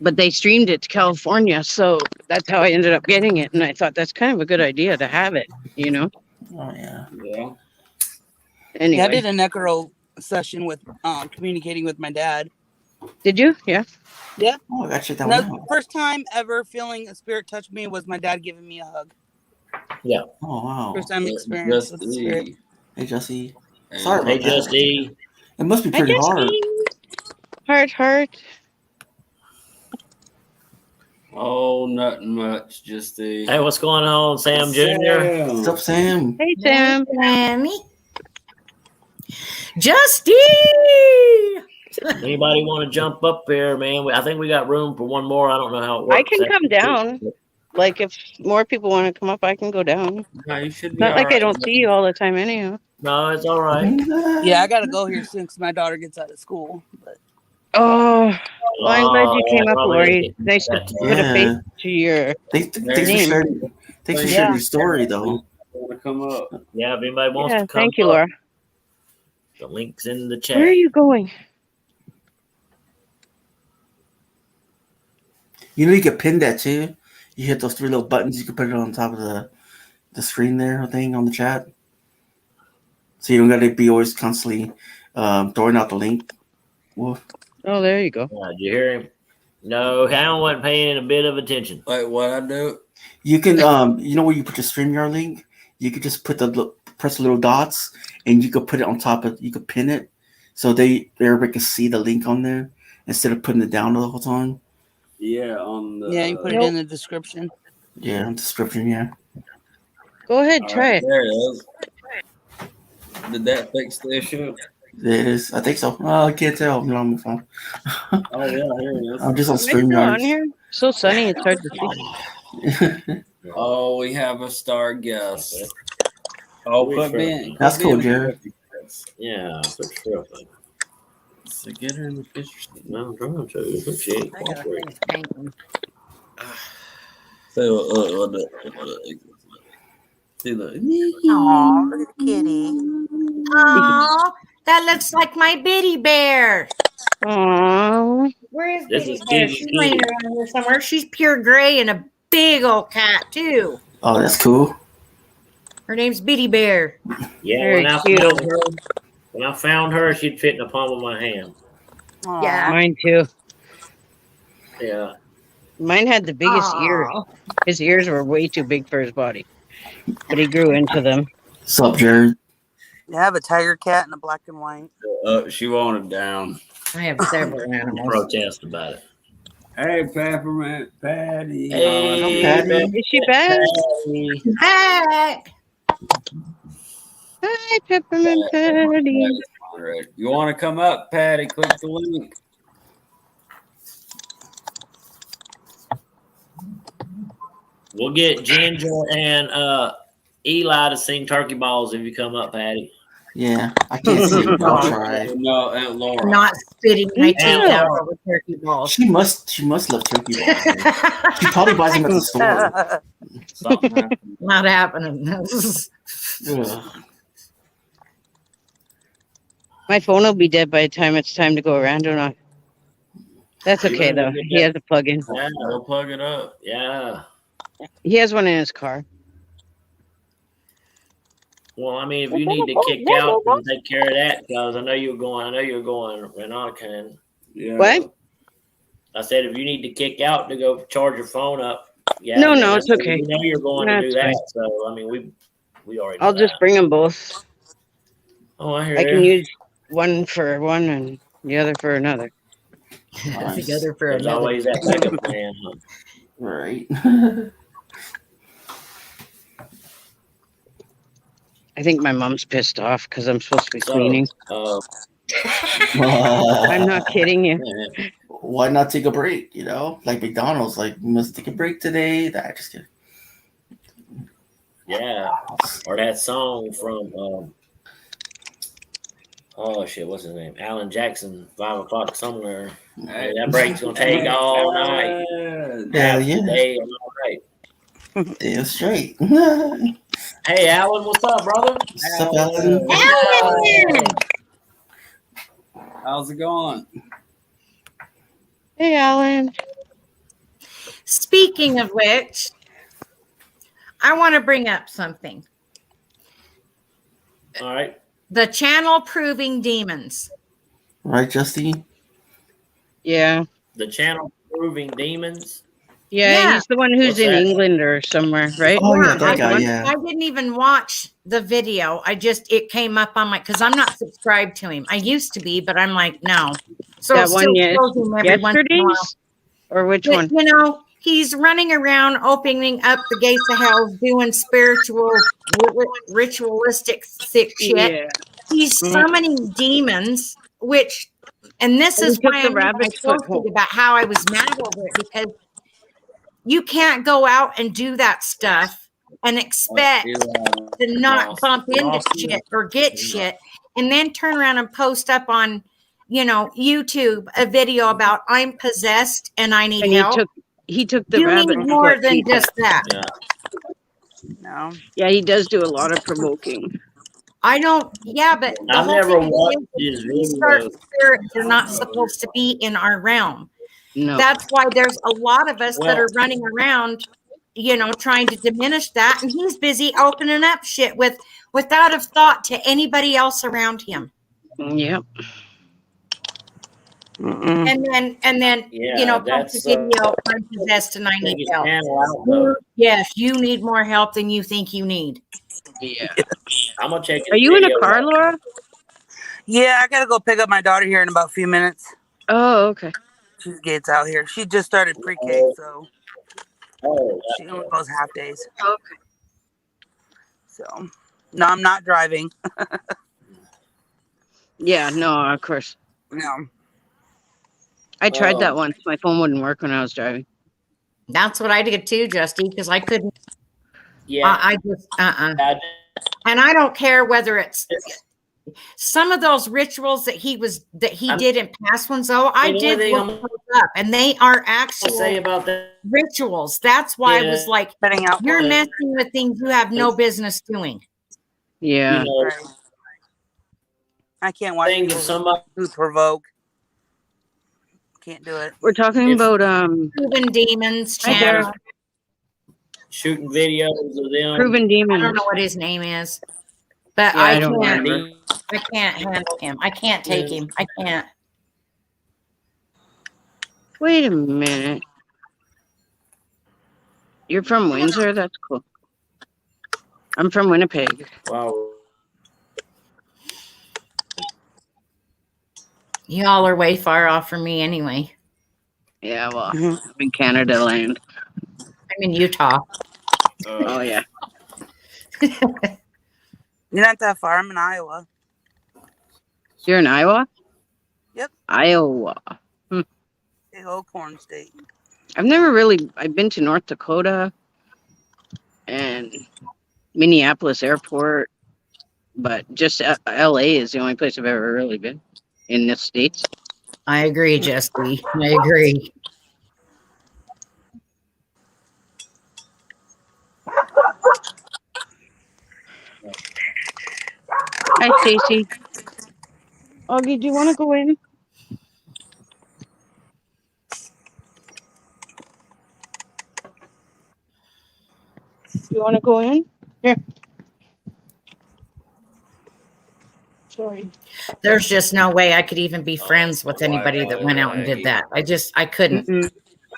but they streamed it to California, so that's how I ended up getting it. And I thought that's kind of a good idea to have it, you know.
Oh yeah.
Yeah.
Anyway,
Yeah, I did a necro session with communicating with my dad.
did you? Yeah.
Oh, I got you that
No,
one out.
first time ever feeling a spirit touch me was my dad giving me a hug.
Oh wow.
First time
Yeah,
experience
just
with the spirit.
the-
Hey Jesse.
and-
Sorry
Hey,
about that.
Just E.
It must be
I
pretty
just
hard.
heart.
Oh, nothing much. Just the.
Hey, what's going on, Sam Jr.?
What's up, Sam?
Hey Sam.
Sammy. Justy.
Anybody want to jump up there, man? I think we got room for one more. I don't know how it works.
I can come down. Like if more people want to come up, I can go down.
No, you should be
Not like I
alright.
don't see you all the time anyhow.
No, it's all right.
Yeah, I gotta go here soon because my daughter gets out of school. But
Oh, well, I'm glad you came up,
probably
Lori.
is.
Nice to put a
Yeah.
face to your.
Thanks for
Name.
sharing. Thanks for
Yeah.
sharing your story, though.
Want to come up?
Yeah, if anybody wants
Yeah,
to come
thank you,
up,
Laura.
the link's in the
Where are
chat.
you going?
You know, you could pin that too. You hit those 3 little buttons. You can put it on top of the screen there, thing on the chat. So you don't got to be always constantly throwing out the link. Well,
Oh, there you go.
Did you hear him? No, Hound wasn't paying a bit of attention.
Like what I do?
you can, you know, where you put your StreamYard link. You could just put press the little dots, and you could put it on top of. You could pin it, so everybody can see the link on there instead of putting it down the whole time.
Yeah, on the.
yeah, you put it in the description.
Yeah, description. Yeah.
Go ahead,
All
try
right,
it.
there it is. Did that fix the issue?
There it is. I think so. Oh, I can't tell. I'm on my phone.
Oh yeah, here it is.
I'm just on
Am I still on
StreamYard.
here? So sunny, it's hard to see.
Oh, we have a star guest. Oh, put me in.
That's
put me
cool,
in.
Jared.
Yeah, for sure.
So get her in the picture.
No, I'm trying to. She ain't
I gotta
cooperating.
finish painting.
So, see, look.
Aw, look at the kitty.
Oh, that looks like my bitty bear.
Aww.
Where is
This
Bitty
is
Bear?
Kitty
She's laying
Kitty.
around here somewhere. She's pure gray and a big old cat too.
Oh, that's cool.
Her name's Bitty Bear.
Yeah,
Very cute.
when I found her, she'd fit in the palm of my hand.
Aw.
Yeah.
Mine too.
Yeah.
Mine had the biggest ears.
Aw.
His ears were way too big for his body, but he grew into them.
What's up, Jared?
I have a tiger cat and a black and white.
She wanted down.
I have several animals.
Protest about it.
Hey, Peppermint Patty.
Hey,
Patty.
Is she back?
Patty.
Hey,
Hi, Peppermint Patty.
You want to come up, Patty? Click the link.
We'll get Ginger and Eli to sing Turkey Balls if you come up, Patty.
Yeah, I can't see it, but I'll try.
No, and Laura.
not spitting my teeth
Yeah.
out over turkey balls.
She must love turkey balls. She probably buys them at the store.
Something happened.
Not happening.
Ugh.
My phone will be dead by the time it's time to go around or not. That's
You
okay
better
though.
get
He has a plug-in.
Yeah, we'll plug it up. Yeah.
He has one in his car.
Well, I mean, if you need to kick out and take care of that, because I know you're going, Renault.
Yeah.
What?
I said, if you need to kick out to go charge your phone up, yeah.
No,
man,
no,
I
it's
know-
okay.
We know you're going to do
That's
that.
fine.
So, I mean, we already know
I'll just
that.
bring them both.
Oh, I hear
I can
you.
use one for one and the other for another.
Nice.
Together for
There's
another.
always that backup plan. Huh?
Right.
I think my mom's pissed off because I'm supposed to be
So,
cleaning. I'm not kidding you.
Why not take a break? You know, like McDonald's, like you must take a break today. That just kidding.
Yeah. Or that song from oh shit, what's his name? Alan Jackson, 5 o'clock somewhere. Hey, that break's gonna take all night.
Hell
Half
yeah.
the day and all night.
Damn straight.
Hey Alan, what's up, brother?
What's up, Alan?
Alan!
How's it going?
Hey, Alan.
Speaking of which, I want to bring up something.
All right.
The channel Proving Demons.
Right, Justy?
Yeah.
The channel Proving Demons.
Yeah, he's the one who's
What's
in
that?
England or somewhere, right?
Oh, yeah, that
I
guy,
didn't-
yeah.
I didn't even watch the video. It came up on my, because I'm not subscribed to him. I used to be, but I'm like, no. So
That
it
one
still shows him every once in a while.
yesterday's? Or which
But,
one?
you know, he's running around opening up the gates of hell, doing spiritual, ritualistic, sick shit.
Yeah.
He's summoning demons, which, and this
And
is
he took
why
the
I
rabbit's foot
posted
home.
about how I was mad over it, because you can't go out and do that stuff and expect to not bump into shit or get shit, and then turn around and post up on, YouTube a video about I'm possessed and I need
And
help.
he took the
You
rabbit
need more
foot
than
people.
just that.
Yeah.
No.
Yeah, he does do a lot of provoking.
I don't. Yeah, but the
I've
whole
never
thing
watched
is
his
these
videos.
dark spirits are not supposed to be in our realm.
No.
That's why there's a lot of us that
Well-
are running around, trying to diminish that, and he's busy opening up shit without a thought to anybody else around him.
Yep.
Mm-mm.
And then
Yeah,
post
that's
a video, I'm possessed and I need
biggest
help.
channel out though.
Yes, you need more help than you think you need.
Yeah.
I'm gonna check his
Are you in a
video
car,
out.
Laura?
Yeah, I gotta go pick up my daughter here in about a few minutes.
Oh, okay.
She's gates out here. She just started pre-K, so
Oh,
she only goes half days.
Okay.
So, no, I'm not driving.
Yeah, no, of course.
No.
I tried that once. My phone wouldn't work when I was driving.
That's what I did too, Justy, because I couldn't.
yeah.
I just
I
and I don't care whether it's some of those rituals that he did in past ones. Though I
the only
did
thing
look
I'm
those up, and they are
gonna
actual
say about that.
rituals. That's why I
Yeah.
was like,
Setting out
you're
for
messing with things you have no business doing.
Yeah.
You know,
Right. I can't watch
thing
people
if somebody
who provoke. Can't do it.
We're talking
If-
about
Proven Demons
Hi,
channel.
Dara.
shooting videos of them.
Proven
I
Demons.
don't know what his name is, but
Yeah, I don't
can't.
remember.
I can't handle him. I can't take him. I can't.
Wait a minute. You're from Windsor? That's cool. I'm from Winnipeg.
Wow.
Y'all are way far off from me anyway.
Yeah, well,
Mhm.
I'm in Canada land.
I'm in Utah.
Oh yeah.
You're not that far. I'm in Iowa.
You're in Iowa?
Yep.
Iowa.
Big old corn state.
I've been to North Dakota and Minneapolis Airport, but just LA is the only place I've ever really been in the States.
I agree, Jesse. I agree.
Hi, Stacy. Augie, do you want to go in? You want to go in? Here. Sorry.
There's just no way I could even be friends with anybody that went out and did that. I couldn't.
Mm-mm.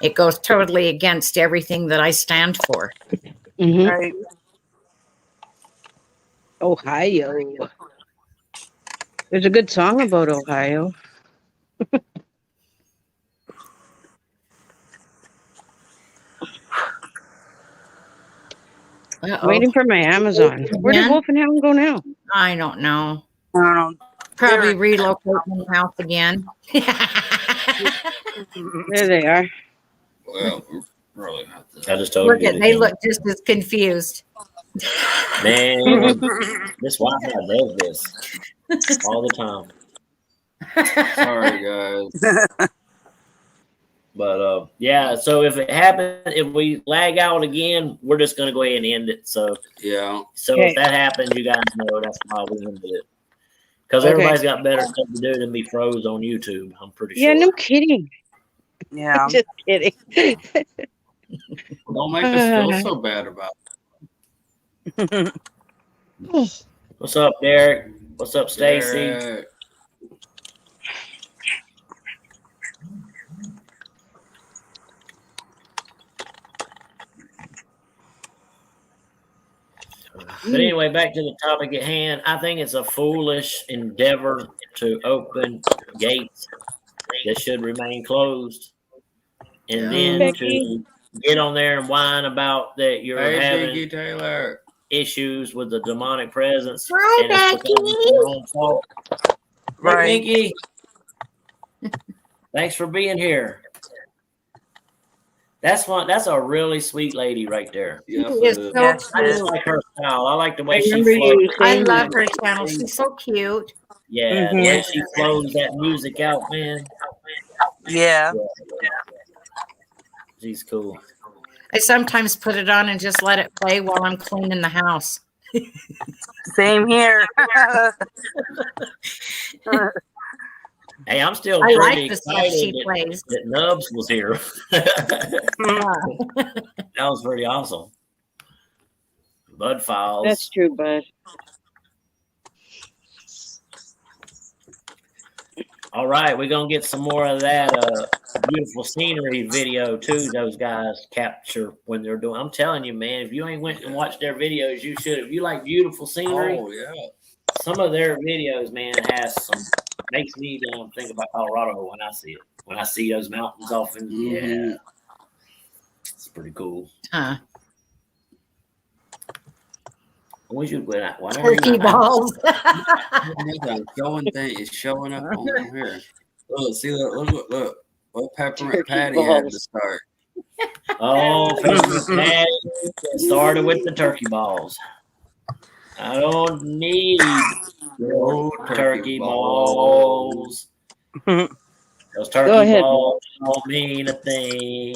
It goes totally against everything that I stand for.
Mm-hmm.
Right.
Ohio. There's a good song about Ohio.
Uh-oh.
Waiting for my Amazon. Where did
Again?
Wolf and Hound go now?
I don't know.
I don't know.
Probably relocate my house again.
There they are.
Well, really not that.
I just told
Look
you.
at they look just as confused.
Man, this Wi-Fi does this all the time.
Sorry, guys.
But yeah, so if it happens, if we lag out again, we're just gonna go ahead and end it. So
Yeah.
if that happens, you guys know that's why we ended it. Because
Okay.
everybody's got better stuff to do than be froze on YouTube. I'm pretty
Yeah,
sure.
no kidding.
Yeah.
Just kidding.
Don't make us feel so bad about it.
What's up, Derek? What's up, Stacy?
Derek.
But anyway, back to the topic at hand. I think it's a foolish endeavor to open gates that should remain closed, and then
Becky.
to get on there and whine about that you're
Hey,
having
Dinky Taylor.
issues with the demonic presence.
Hi,
and it's because it's your own fault.
Right.
Hey, Minky. Thanks for being here. That's a really sweet lady right there.
Yes,
She is
it is.
so
Yes,
I just
cute.
like her style. I like the way
I
she
remember
flows.
you
I
saying
love
that.
her channel. She's so cute.
Yeah, the way she flows that music out, man.
Yeah.
She's cool.
I sometimes put it on and just let it play while I'm cleaning the house.
Same here.
Hey, I'm still
I
pretty
like the stuff
excited
she plays.
that Nubs was here. That was pretty awesome. Bud Files.
That's true, bud.
All right, we're gonna get some more of that beautiful scenery video too. Those guys capture when they're doing. I'm telling you, man, if you ain't went and watched their videos, you should. If you like beautiful scenery,
Oh, yeah.
some of their videos, man, has some makes me think about Colorado when I see it. When I see those mountains off in yeah, it's pretty cool.
Huh.
We should win that one.
Turkey balls.
Showing thing is showing up on here. Look, see, look. What peppermint
Turkey
patty had to
balls.
start.
Oh, Patty started with the turkey balls. I don't need no turkey balls. Those turkey balls don't mean a thing.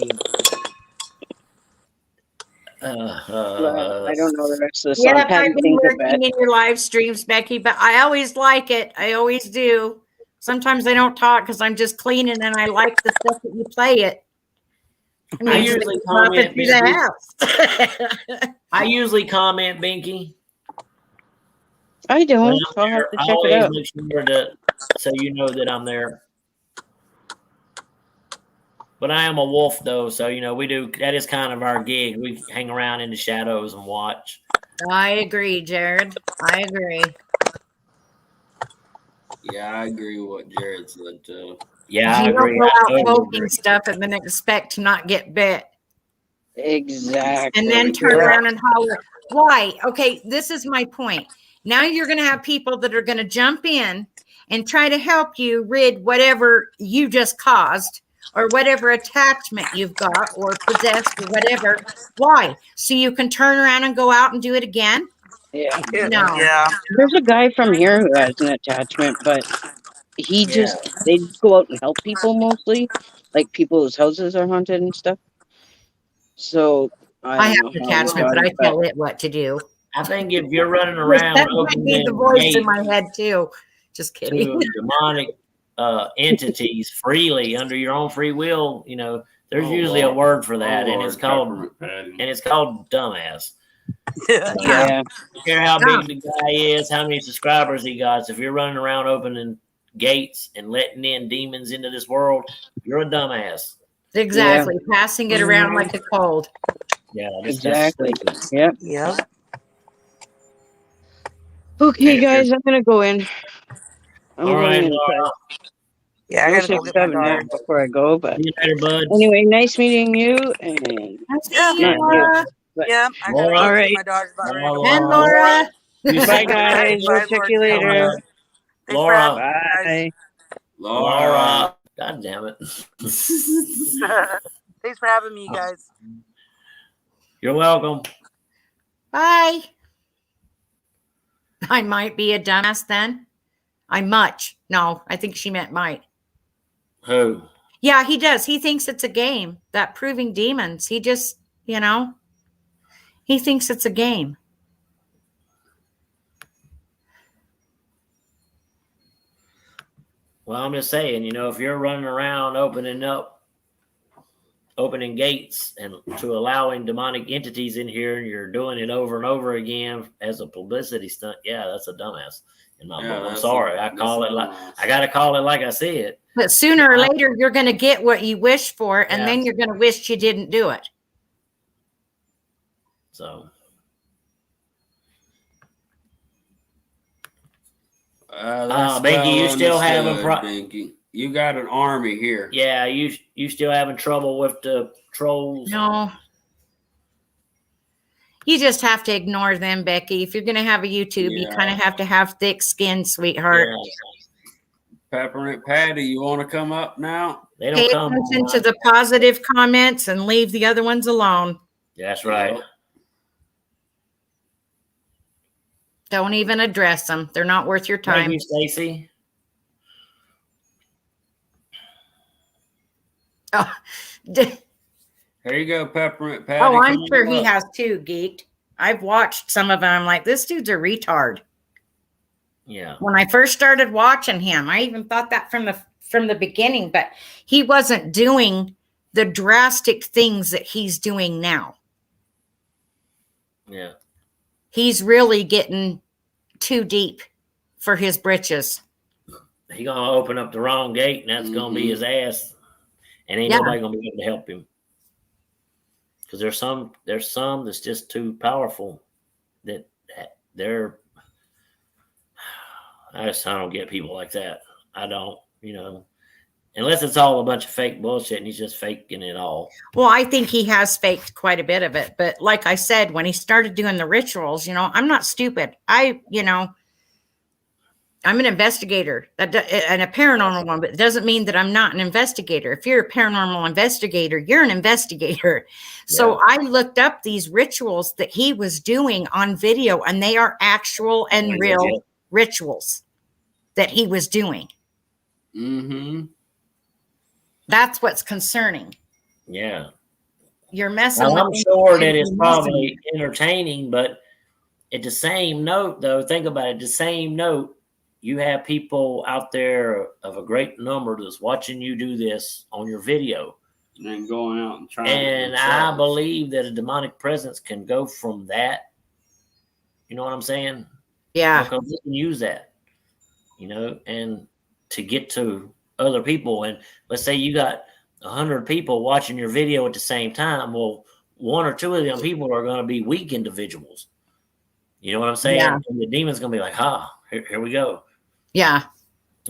I don't know the rest of the song.
Yeah,
Patty
I've been
thinks of
working in your live streams, Becky, but I always like it. I always do. Sometimes I don't talk because I'm just cleaning and I like the stuff that you play it.
I usually comment
through the house.
I usually comment, Binky.
I don't. I'll have to check it out.
Make sure that so you know that I'm there. But I am a wolf, though, so we do. That is kind of our gig. We hang around in the shadows and watch.
I agree, Jared. I agree.
Yeah, I agree with what Jared said too.
Yeah, I
You don't
agree.
go
I
out
totally
poking
agree.
stuff and then expect to not get bit.
Exactly.
And then turn
Yeah.
around and holler. Why? Okay, this is my point. Now you're going to have people that are going to jump in and try to help you rid whatever you just caused or whatever attachment you've got or possessed or whatever. Why? So you can turn around and go out and do it again?
Yeah.
No.
Yeah.
There's a guy from here who has an attachment, but he
Yeah.
they go out and help people mostly, like people whose houses are haunted and stuff. So I
I
don't
have
know
an
how he
attachment,
got
but I
it, but
tell it what to do.
I think if you're running
That
around
might be the
opening
voice in
gates
my head too. Just kidding.
to demonic entities freely under your own free will, there's usually a word for that, and it's called dumbass.
Yeah.
Yeah.
yeah,
I don't care how
Yeah.
big the guy is, how many subscribers he got. If you're running around opening gates and letting in demons into this world, you're a dumbass.
Exactly. Passing it around like a cold.
Yeah,
exactly.
That's
Yep.
Yep.
Okay, guys, I'm gonna go in. I'm
all
going
right,
in.
Laura.
Yeah, I
No
gotta go
six,
get my
7 now
dog.
before I go. But
See you later, buds.
anyway, nice meeting you. And
I see
Yeah.
you,
not you.
Laura.
But
Yeah, I gotta
Laura.
go
all
get
right.
my dog's about ready to
And
bark.
Laura.
You
Bye,
say
guys. We'll
Bye,
check
Lord
you
Sam.
later.
Thanks for having
Laura.
me, guys.
Bye.
Laura. God damn it.
Thanks for having me, guys.
You're welcome.
Bye. I might be a dumbass then. No, I think she meant might.
Who?
Yeah, he does. He thinks it's a game, that proving demons. He just, he thinks it's a game.
Well, I'm just saying, if you're running around opening gates and to allowing demonic entities in here, and you're doing it over and over again as a publicity stunt, yeah, that's a dumbass. In my book. I'm sorry. I gotta call it like I see it.
But sooner or later, you're going to get what you wish for, and
Yeah.
then you're going to wish you didn't do it.
So
That's
Binky, you
well
still having
understood, Binky. You got an army here.
Yeah, you still having trouble with the trolls?
No. You just have to ignore them, Becky. If you're going to have a YouTube, you kind of have to have thick skin, sweetheart.
Yeah.
Peppermint Patty, you want to come up now?
They
Pay
don't come.
attention to the positive comments and leave the other ones alone.
That's right.
Yep.
Don't even address them. They're not worth your time.
Thank you, Stacy.
Oh,
Here you go, Peppermint Patty.
oh, I'm
Come
sure
on
he
up.
has too, geeked. I've watched some of them. I'm like, this dude's a retard.
Yeah.
When I first started watching him, I even thought that from the beginning, but he wasn't doing the drastic things that he's doing now.
Yeah.
He's really getting too deep for his britches.
He gonna open up the wrong gate, and that's gonna be his ass, and ain't nobody gonna be able to help him. Because there's some that's just too powerful that they're. I don't get people like that. I don't, unless it's all a bunch of fake bullshit and he's just faking it all.
Well, I think he has faked quite a bit of it. But like I said, when he started doing the rituals, I'm not stupid. I'm an investigator and a paranormal one, but it doesn't mean that I'm not an investigator. If you're a paranormal investigator, you're an investigator. So I looked up these rituals that he was doing on video, and they are actual and real rituals that he was doing.
Mm-hmm.
That's what's concerning.
Yeah.
You're messing
Now,
with
I'm sure that it's
messing.
probably entertaining, but at the same note, though, think about it. The same note, you have people out there of a great number that's watching you do this on your video.
And going out and trying.
And I believe that a demonic presence can go from that. You know what I'm saying?
Yeah.
Because they can use that, and to get to other people. And let's say you got 100 people watching your video at the same time. Well, one or two of them people are going to be weak individuals. You know what I'm saying?
Yeah.
And the demon's going to be like, here we go.
Yeah.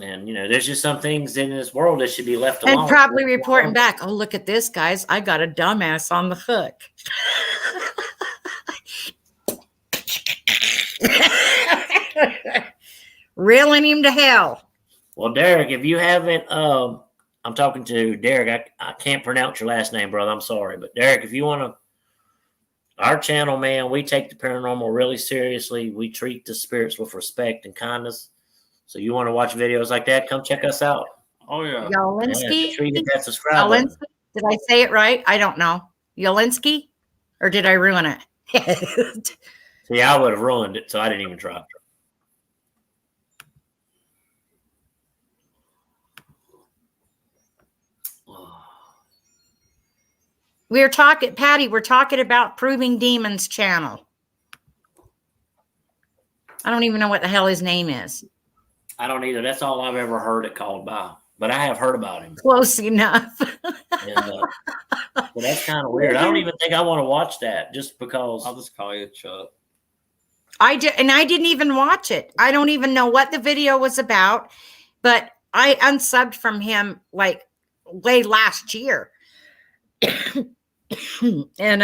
And there's just some things in this world that should be left alone.
And probably reporting back, oh, look at this, guys. I got a dumbass on the hook. Reeling him to hell.
Well, Derek, if you haven't, I'm talking to Derek. I can't pronounce your last name, brother. I'm sorry. But Derek, if you want to, our channel, man, we take the paranormal really seriously. We treat the spirits with respect and kindness. So you want to watch videos like that, come check us out.
Oh, yeah.
Yolinsky?
Treat that subscribe button.
Yolinsky? Did I say it right? I don't know. Yolinsky? Or did I ruin it?
See, I would have ruined it, so I didn't even try.
We're talking, Patty, we're talking about Proving Demons channel. I don't even know what the hell his name is.
I don't either. That's all I've ever heard it called by. But I have heard about him.
Close enough.
And, but that's kind of weird. I don't even think I want to watch that just because.
I'll just call you Chuck.
I didn't even watch it. I don't even know what the video was about, but I unsubbed from him like way last year. and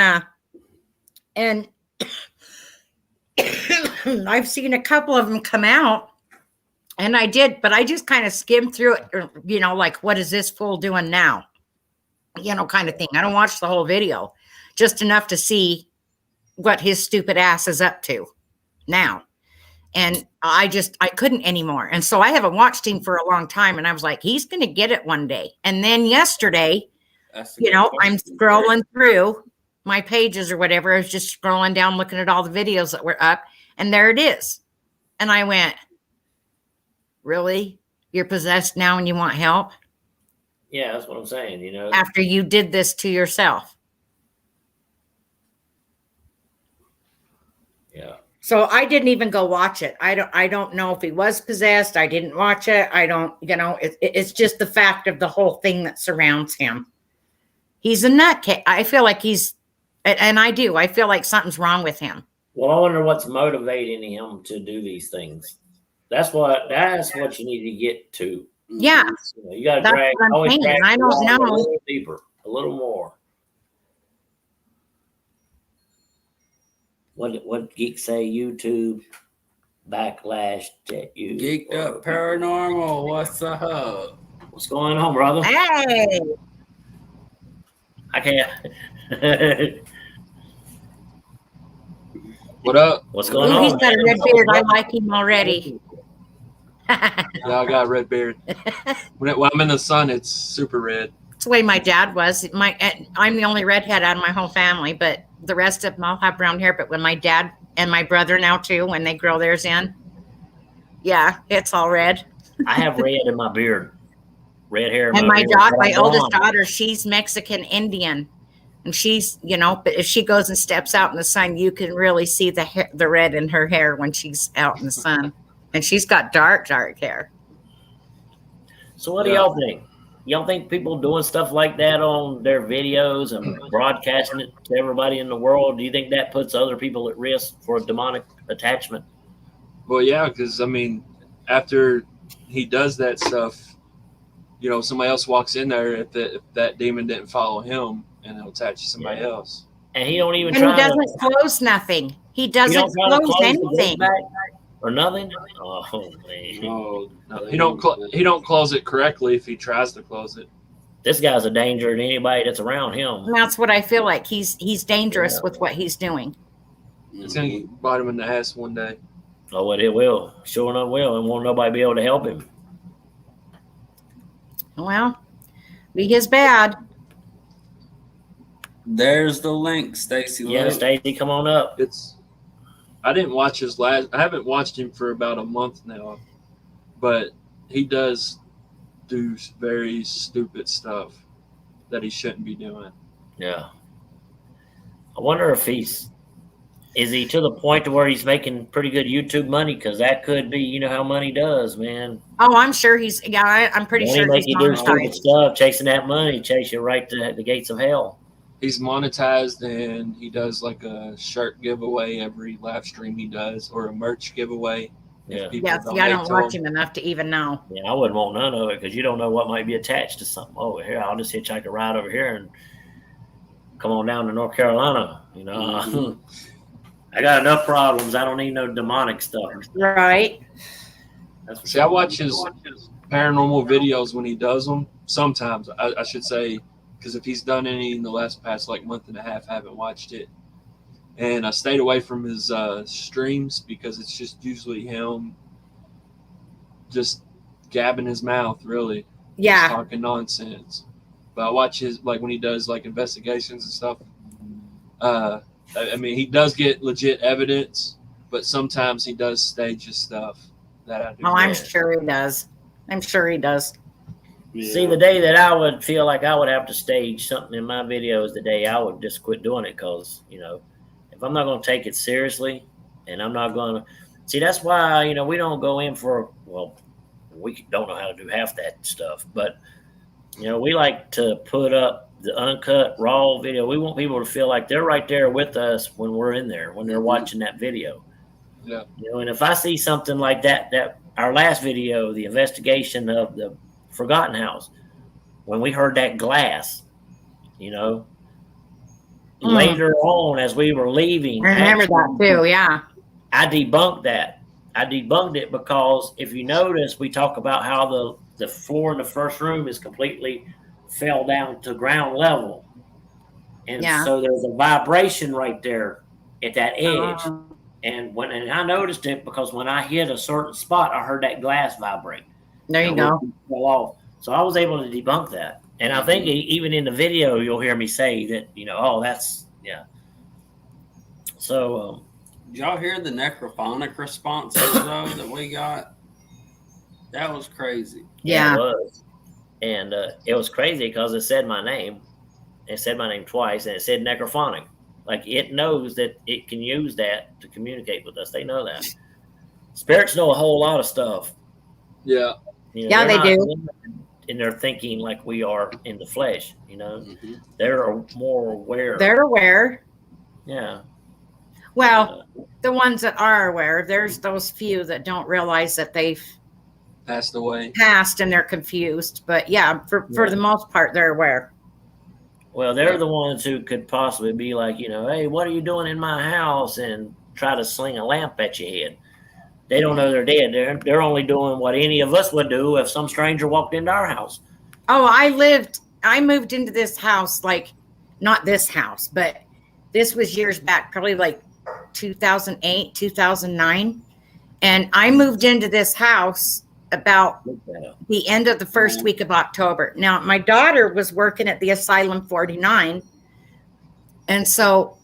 I've seen a couple of them come out, and I did, but I just kind of skimmed through it, like, what is this fool doing now? Kind of thing. I don't watch the whole video, just enough to see what his stupid ass is up to now. And I couldn't anymore. And so I haven't watched him for a long time. And I was like, he's going to get it one day. And then yesterday, I'm scrolling through my pages or whatever. I was just scrolling down, looking at all the videos that were up, and there it is. And I went, really? You're possessed now and you want help?
Yeah, that's what I'm saying,
After you did this to yourself.
Yeah.
So I didn't even go watch it. I don't know if he was possessed. I didn't watch it. I don't, it's just the fact of the whole thing that surrounds him. He's a nutcase. I feel like I feel like something's wrong with him.
Well, I wonder what's motivating him to do these things. That's what you need to get to.
Yeah.
You got to drag.
I don't know.
A little deeper, a little more. What geeks say? YouTube backlash at you.
Geeked Up Paranormal. What's up?
What's going on, brother?
Hey.
I can't.
What up?
What's going on?
He's got a red beard. I like him already.
Yeah, I got a red beard. When I'm in the sun, it's super red.
That's the way my dad was. I'm the only redhead out of my whole family, but the rest of them all have brown hair. But when my dad and my brother now too, when they grow theirs in, yeah, it's all red.
I have red in my beard. Red hair.
And my oldest daughter, she's Mexican Indian. And she's, but if she goes and steps out in the sun, you can really see the red in her hair when she's out in the sun. And she's got dark hair.
So what do y'all think? Y'all think people doing stuff like that on their videos and broadcasting it to everybody in the world, do you think that puts other people at risk for a demonic attachment?
Well, yeah, because, after he does that stuff, somebody else walks in there if that demon didn't follow him, and it'll attach to somebody else.
And he don't even
he doesn't close nothing. He doesn't close anything.
Or nothing? Oh, man.
No, he don't close it correctly if he tries to close it.
This guy's a danger to anybody that's around him.
And that's what I feel like. He's dangerous with what he's doing.
It's going to bite him in the ass one day.
Oh, well, it will. Sure enough will. And won't nobody be able to help him.
Well, be his bad.
There's the link, Stacy.
Yeah, Stacy, come on up.
I didn't watch I haven't watched him for about a month now, but he does do very stupid stuff that he shouldn't be doing.
Yeah. I wonder if is he to the point to where he's making pretty good YouTube money? Because that could be, how money does, man.
Oh, I'm sure I'm pretty sure he's
you do stupid stuff, chasing that money, chase you right to the gates of hell.
He's monetized, and he does like a shirt giveaway every live stream he does, or a merch giveaway.
Yeah.
If people
Yeah, see, I don't watch him enough to even know.
Yeah, I wouldn't want none of it because you don't know what might be attached to something over here. I'll just hitchhike a ride over here and come on down to North Carolina. You know,
Mhm.
I got enough problems. I don't need no demonic stuff.
Right.
That's for
See, I
sure.
watch his paranormal videos when he does them. Sometimes I should say, because if he's done any in the past like month and a half, I haven't watched it. And I stayed away from his streams because it's just usually him just gabbing his mouth, really, just
Yeah.
talking nonsense. But I watch his like when he does like investigations and stuff. I mean, he does get legit evidence, but sometimes he does stage his stuff that I do.
Oh, I'm
not.
sure he does. I'm sure he does.
See, the day that I would feel like I would have to stage something in my video is the day I would just quit doing it because, you know, if I'm not going to take it seriously and I'm not going to see, that's why, you know, we don't go in for, well, we don't know how to do half that stuff, but, you know, we like to put up the uncut raw video. We want people to feel like they're right there with us when we're in there, when they're watching that video.
Yeah.
You know, and if I see something like that our last video, the investigation of the Forgotten House, when we heard that glass, you know, later on as we were leaving,
I remember that too. Yeah.
I debunked that. I debunked it because if you notice, we talk about how the floor in the first room is completely fell down to ground level. And
Yeah.
so there's a vibration right there at that edge. And I noticed it because when I hit a certain spot, I heard that glass vibrate.
There you go.
Fell off. So I was able to debunk that. And I think even in the video, you'll hear me say that, you know, oh, that's, yeah. So,
did y'all hear the necrophonic responses though that we got? That was crazy.
Yeah.
It was. And it was crazy because it said my name. It said my name twice, and it said necrophonic. Like, it knows that it can use that to communicate with us. They know that. Spirits know a whole lot of stuff.
Yeah.
You know,
Yeah, they do.
And they're thinking like we are in the flesh, you know. They're more aware.
They're aware.
Yeah.
Well, the ones that are aware, there's those few that don't realize that they've
passed away,
and they're confused. But yeah, for the most part, they're aware.
Well, they're the ones who could possibly be like, you know, hey, what are you doing in my house? And try to sling a lamp at your head. They don't know they're dead. They're only doing what any of us would do if some stranger walked into our house.
Oh, I moved into this house, like, not this house, but this was years back, probably like 2008, 2009. And I moved into this house about the end of the first week of October. Now, my daughter was working at the Asylum 49. And so,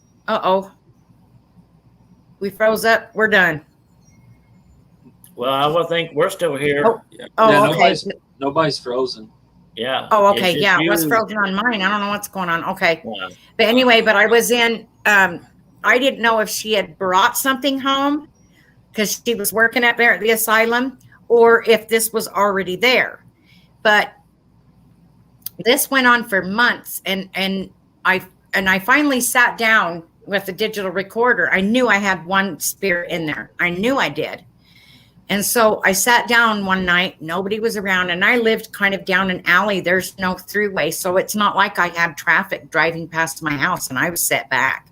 we froze up. We're done.
Well, I would think we're still here.
Okay.
Nobody's frozen.
Yeah.
Oh, okay. Yeah. What's frozen on mine? I don't know what's going on. Okay. Yeah. But anyway, I was in, I didn't know if she had brought something home because she was working up there at the asylum, or if this was already there. But this went on for months, and I finally sat down with the digital recorder. I knew I had one spirit in there. I knew I did. And so I sat down one night, nobody was around, and I lived kind of down an alley. There's no throughway, so it's not like I had traffic driving past my house, and I was set back.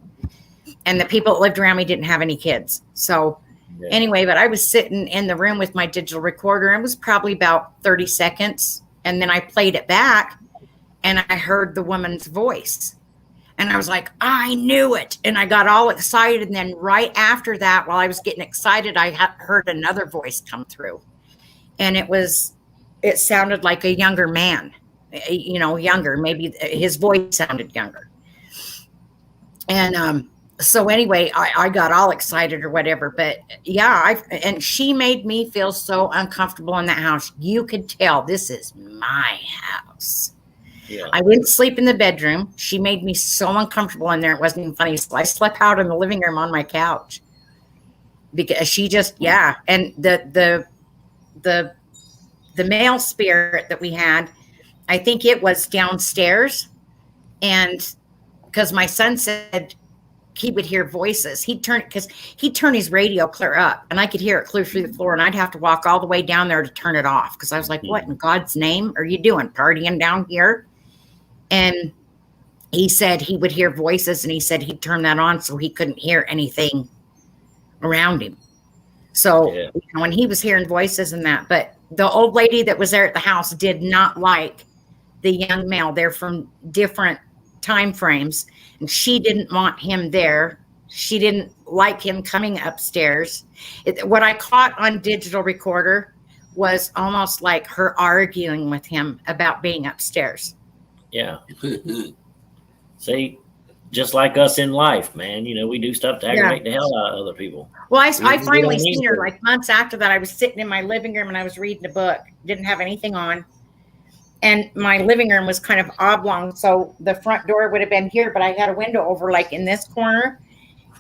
And the people that lived around me didn't have any kids. So anyway, but I was sitting in the room with my digital recorder. It was probably about 30 seconds. And then I played it back, and I heard the woman's voice. And I was like, I knew it. And I got all excited. And then right after that, while I was getting excited, I heard another voice come through. And it sounded like a younger man, you know, younger. Maybe his voice sounded younger. And so anyway, I got all excited or whatever. But yeah, and she made me feel so uncomfortable in that house. You could tell this is my house. Yeah. I wouldn't sleep in the bedroom. She made me so uncomfortable in there. It wasn't even funny. So I slept out in the living room on my couch because she just, yeah. And the male spirit that we had, I think it was downstairs. And because my son said he would hear voices. He'd turn his radio clear up, and I could hear it clear through the floor, and I'd have to walk all the way down there to turn it off because I was like, "What in God's name are you doing, partying down here?" And he said he would hear voices, and he said he'd turn that on so he couldn't hear anything around him. So when he was hearing voices and that, but the old lady that was there at the house did not like the young male. They're from different time frames, and she didn't want him there. She didn't like him coming upstairs. What I caught on digital recorder was almost like her arguing with him about being upstairs.
Yeah. See, just like us in life, man. You know, we do stuff to aggravate the hell out of other people.
Well, I finally seen her like months after that. I was sitting in my living room and I was reading a book. Didn't have anything on. And my living room was kind of oblong, so the front door would have been here, but I had a window over like in this corner.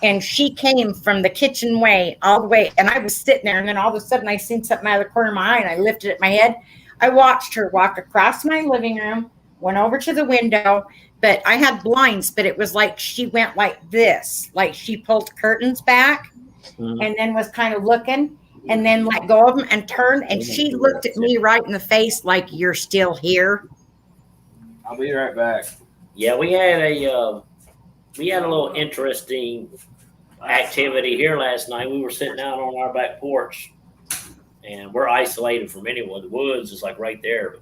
And she came from the kitchen way all the way, and I was sitting there, and then all of a sudden I seen something out of the corner of my eye, and I lifted my head. I watched her walk across my living room, went over to the window, but I had blinds, but it was like she went like this, like she pulled the curtains back and then was kind of looking. And then let go of him and turned, and she looked at me right in the face like, "You're still here."
I'll be right back.
Yeah, we had a little interesting activity here last night. We were sitting out on our back porch, and we're isolated from anyone. The woods is like right there.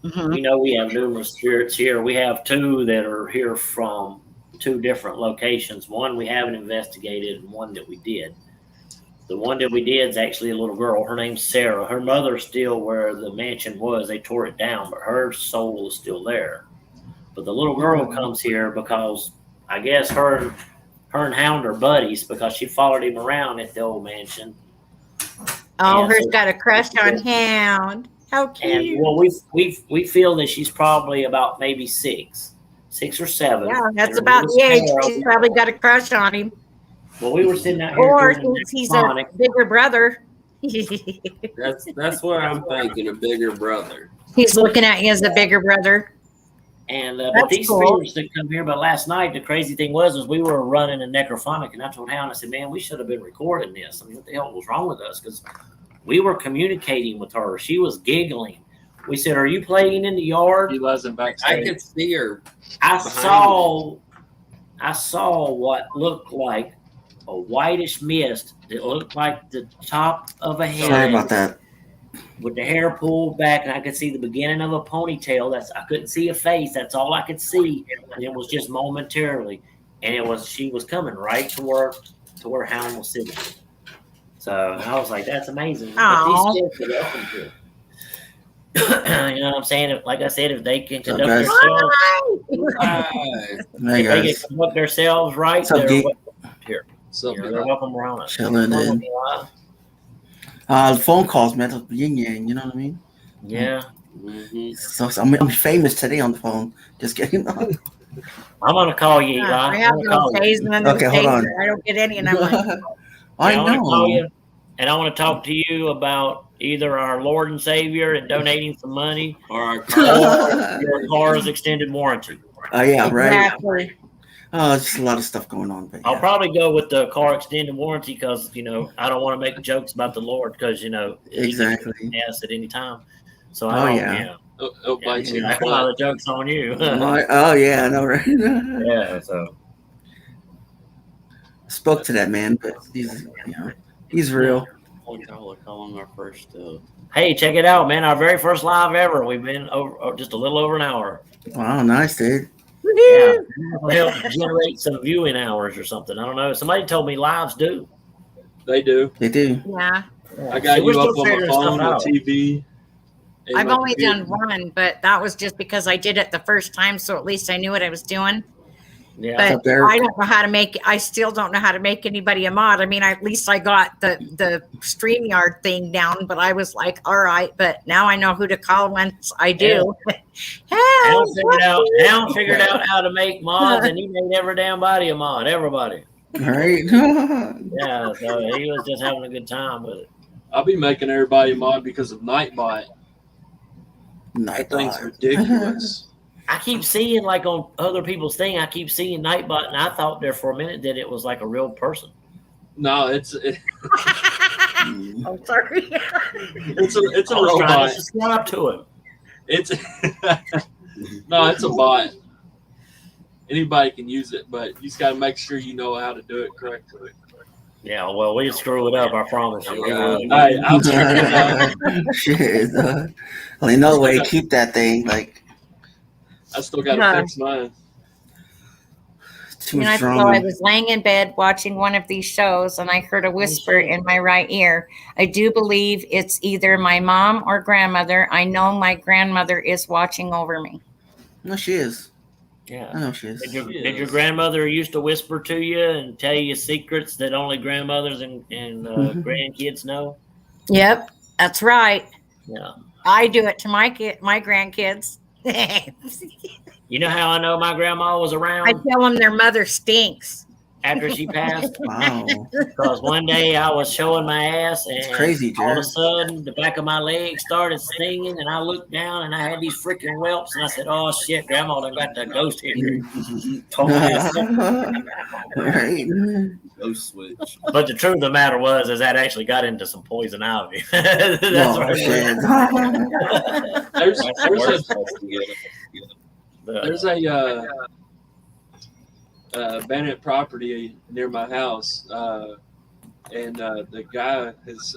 We know we have numerous spirits here. We have two that are here from two different locations. One we haven't investigated, and one that we did. The one that we did is actually a little girl. Her name's Sarah. Her mother's still where the mansion was. They tore it down, but her soul is still there. But the little girl comes here because I guess her and Hound are buddies because she followed him around at the old mansion.
Oh, her's got a crush on Hound. How cute.
And well, we feel that she's probably about maybe 6 or 7.
Yeah, that's about the age. She's probably got a crush on him.
Well, we were sitting out here.
Or since he's a bigger brother.
That's what I'm thinking, a bigger brother.
He's looking at you as a bigger brother.
And but these spirits that come here, but last night the crazy thing was we were running a necrophonic, and I told Hound, I said, "Man, we should have been recording this. I mean, what the hell was wrong with us?" Because we were communicating with her. She was giggling. We said, "Are you playing in the yard?"
He wasn't backstage.
I could see her.
I saw what looked like a whitish mist that looked like the top of a head.
Sorry about that.
With the hair pulled back, and I could see the beginning of a ponytail. I couldn't see a face. That's all I could see, and it was just momentarily. And she was coming right to where Hound was sitting. So I was like, "That's amazing." But these kids are open to it. You know what I'm saying? Like I said, if they can conduct themselves, they can conduct themselves right, they're here. So they're welcome around us.
Chilling in. Phone calls, man. Yin yang, you know what I mean?
Yeah.
So I'm famous today on the phone. Just kidding.
I'm gonna call you, Eli.
I have no phase, and then
okay, hold on.
I don't get any, and I'm like,
I know.
Call you, and I want to talk to you about either our Lord and Savior and donating some money, or your car's extended warranty.
Oh yeah, right.
Exactly.
Oh, it's just a lot of stuff going on. But
I'll probably go with the car extended warranty because I don't want to make jokes about the Lord because
exactly
he can ask at any time. So
bite you.
A lot of jokes on you.
Oh yeah, I know, right?
Yeah, so
spoke to that man, but he's real.
Calling our first.
Hey, check it out, man! Our very first live ever. We've been over just a little over an hour.
Wow, nice, dude.
Yeah, it'll help generate some viewing hours or something. I don't know. Somebody told me lives do.
They do.
They do.
Yeah.
I got you up on my phone, the TV.
I've only done one, but that was just because I did it the first time, so at least I knew what I was doing.
Yeah.
But I don't know how to make. I still don't know how to make anybody a mod. I mean, at least I got the StreamYard thing down, but I was like, all right. But now I know who to call once I do.
Hound figured out how to make mods, and he made every damn body a mod. Everybody.
All right.
Yeah. So he was just having a good time with it.
I'll be making everybody a mod because of Nightbot.
Nightbot.
That thing's ridiculous.
I keep seeing like on other people's thing. I keep seeing Nightbot, and I thought there for a minute that it was like a real person.
No,
I'm sorry.
it's a
I was trying
robot.
to subscribe to him.
It's no, it's a bot. Anybody can use it, but you just got to make sure you know how to do it correctly.
Yeah, well, we screw it up. I promise you.
I'll check it out.
Shit. Only no way. Keep that thing like
I still got to fix mine.
too
You know,
much
I
drama.
was laying in bed watching one of these shows and I heard a whisper in my right ear. I do believe it's either my mom or grandmother. I know my grandmother is watching over me.
No, she is.
Yeah.
I know she is.
Did your grandmother used to whisper to you and tell you secrets that only grandmothers and grandkids know?
Yep, that's right.
Yeah.
I do it to my grandkids.
You know how I know my grandma was
I
around
tell them their mother stinks.
after she passed?
Wow.
Because one day I was showing my ass, and
crazy,
all of a
Jared.
sudden the back of my leg started stinging, and I looked down and I had these freaking whelps, and I said, "Oh shit, Grandma done got the ghost here."
Right.
Ghost switch.
But the truth of the matter was, is that actually got into some poison ivy. That's
No,
right.
shit.
There's a abandoned property near my house, and the guy is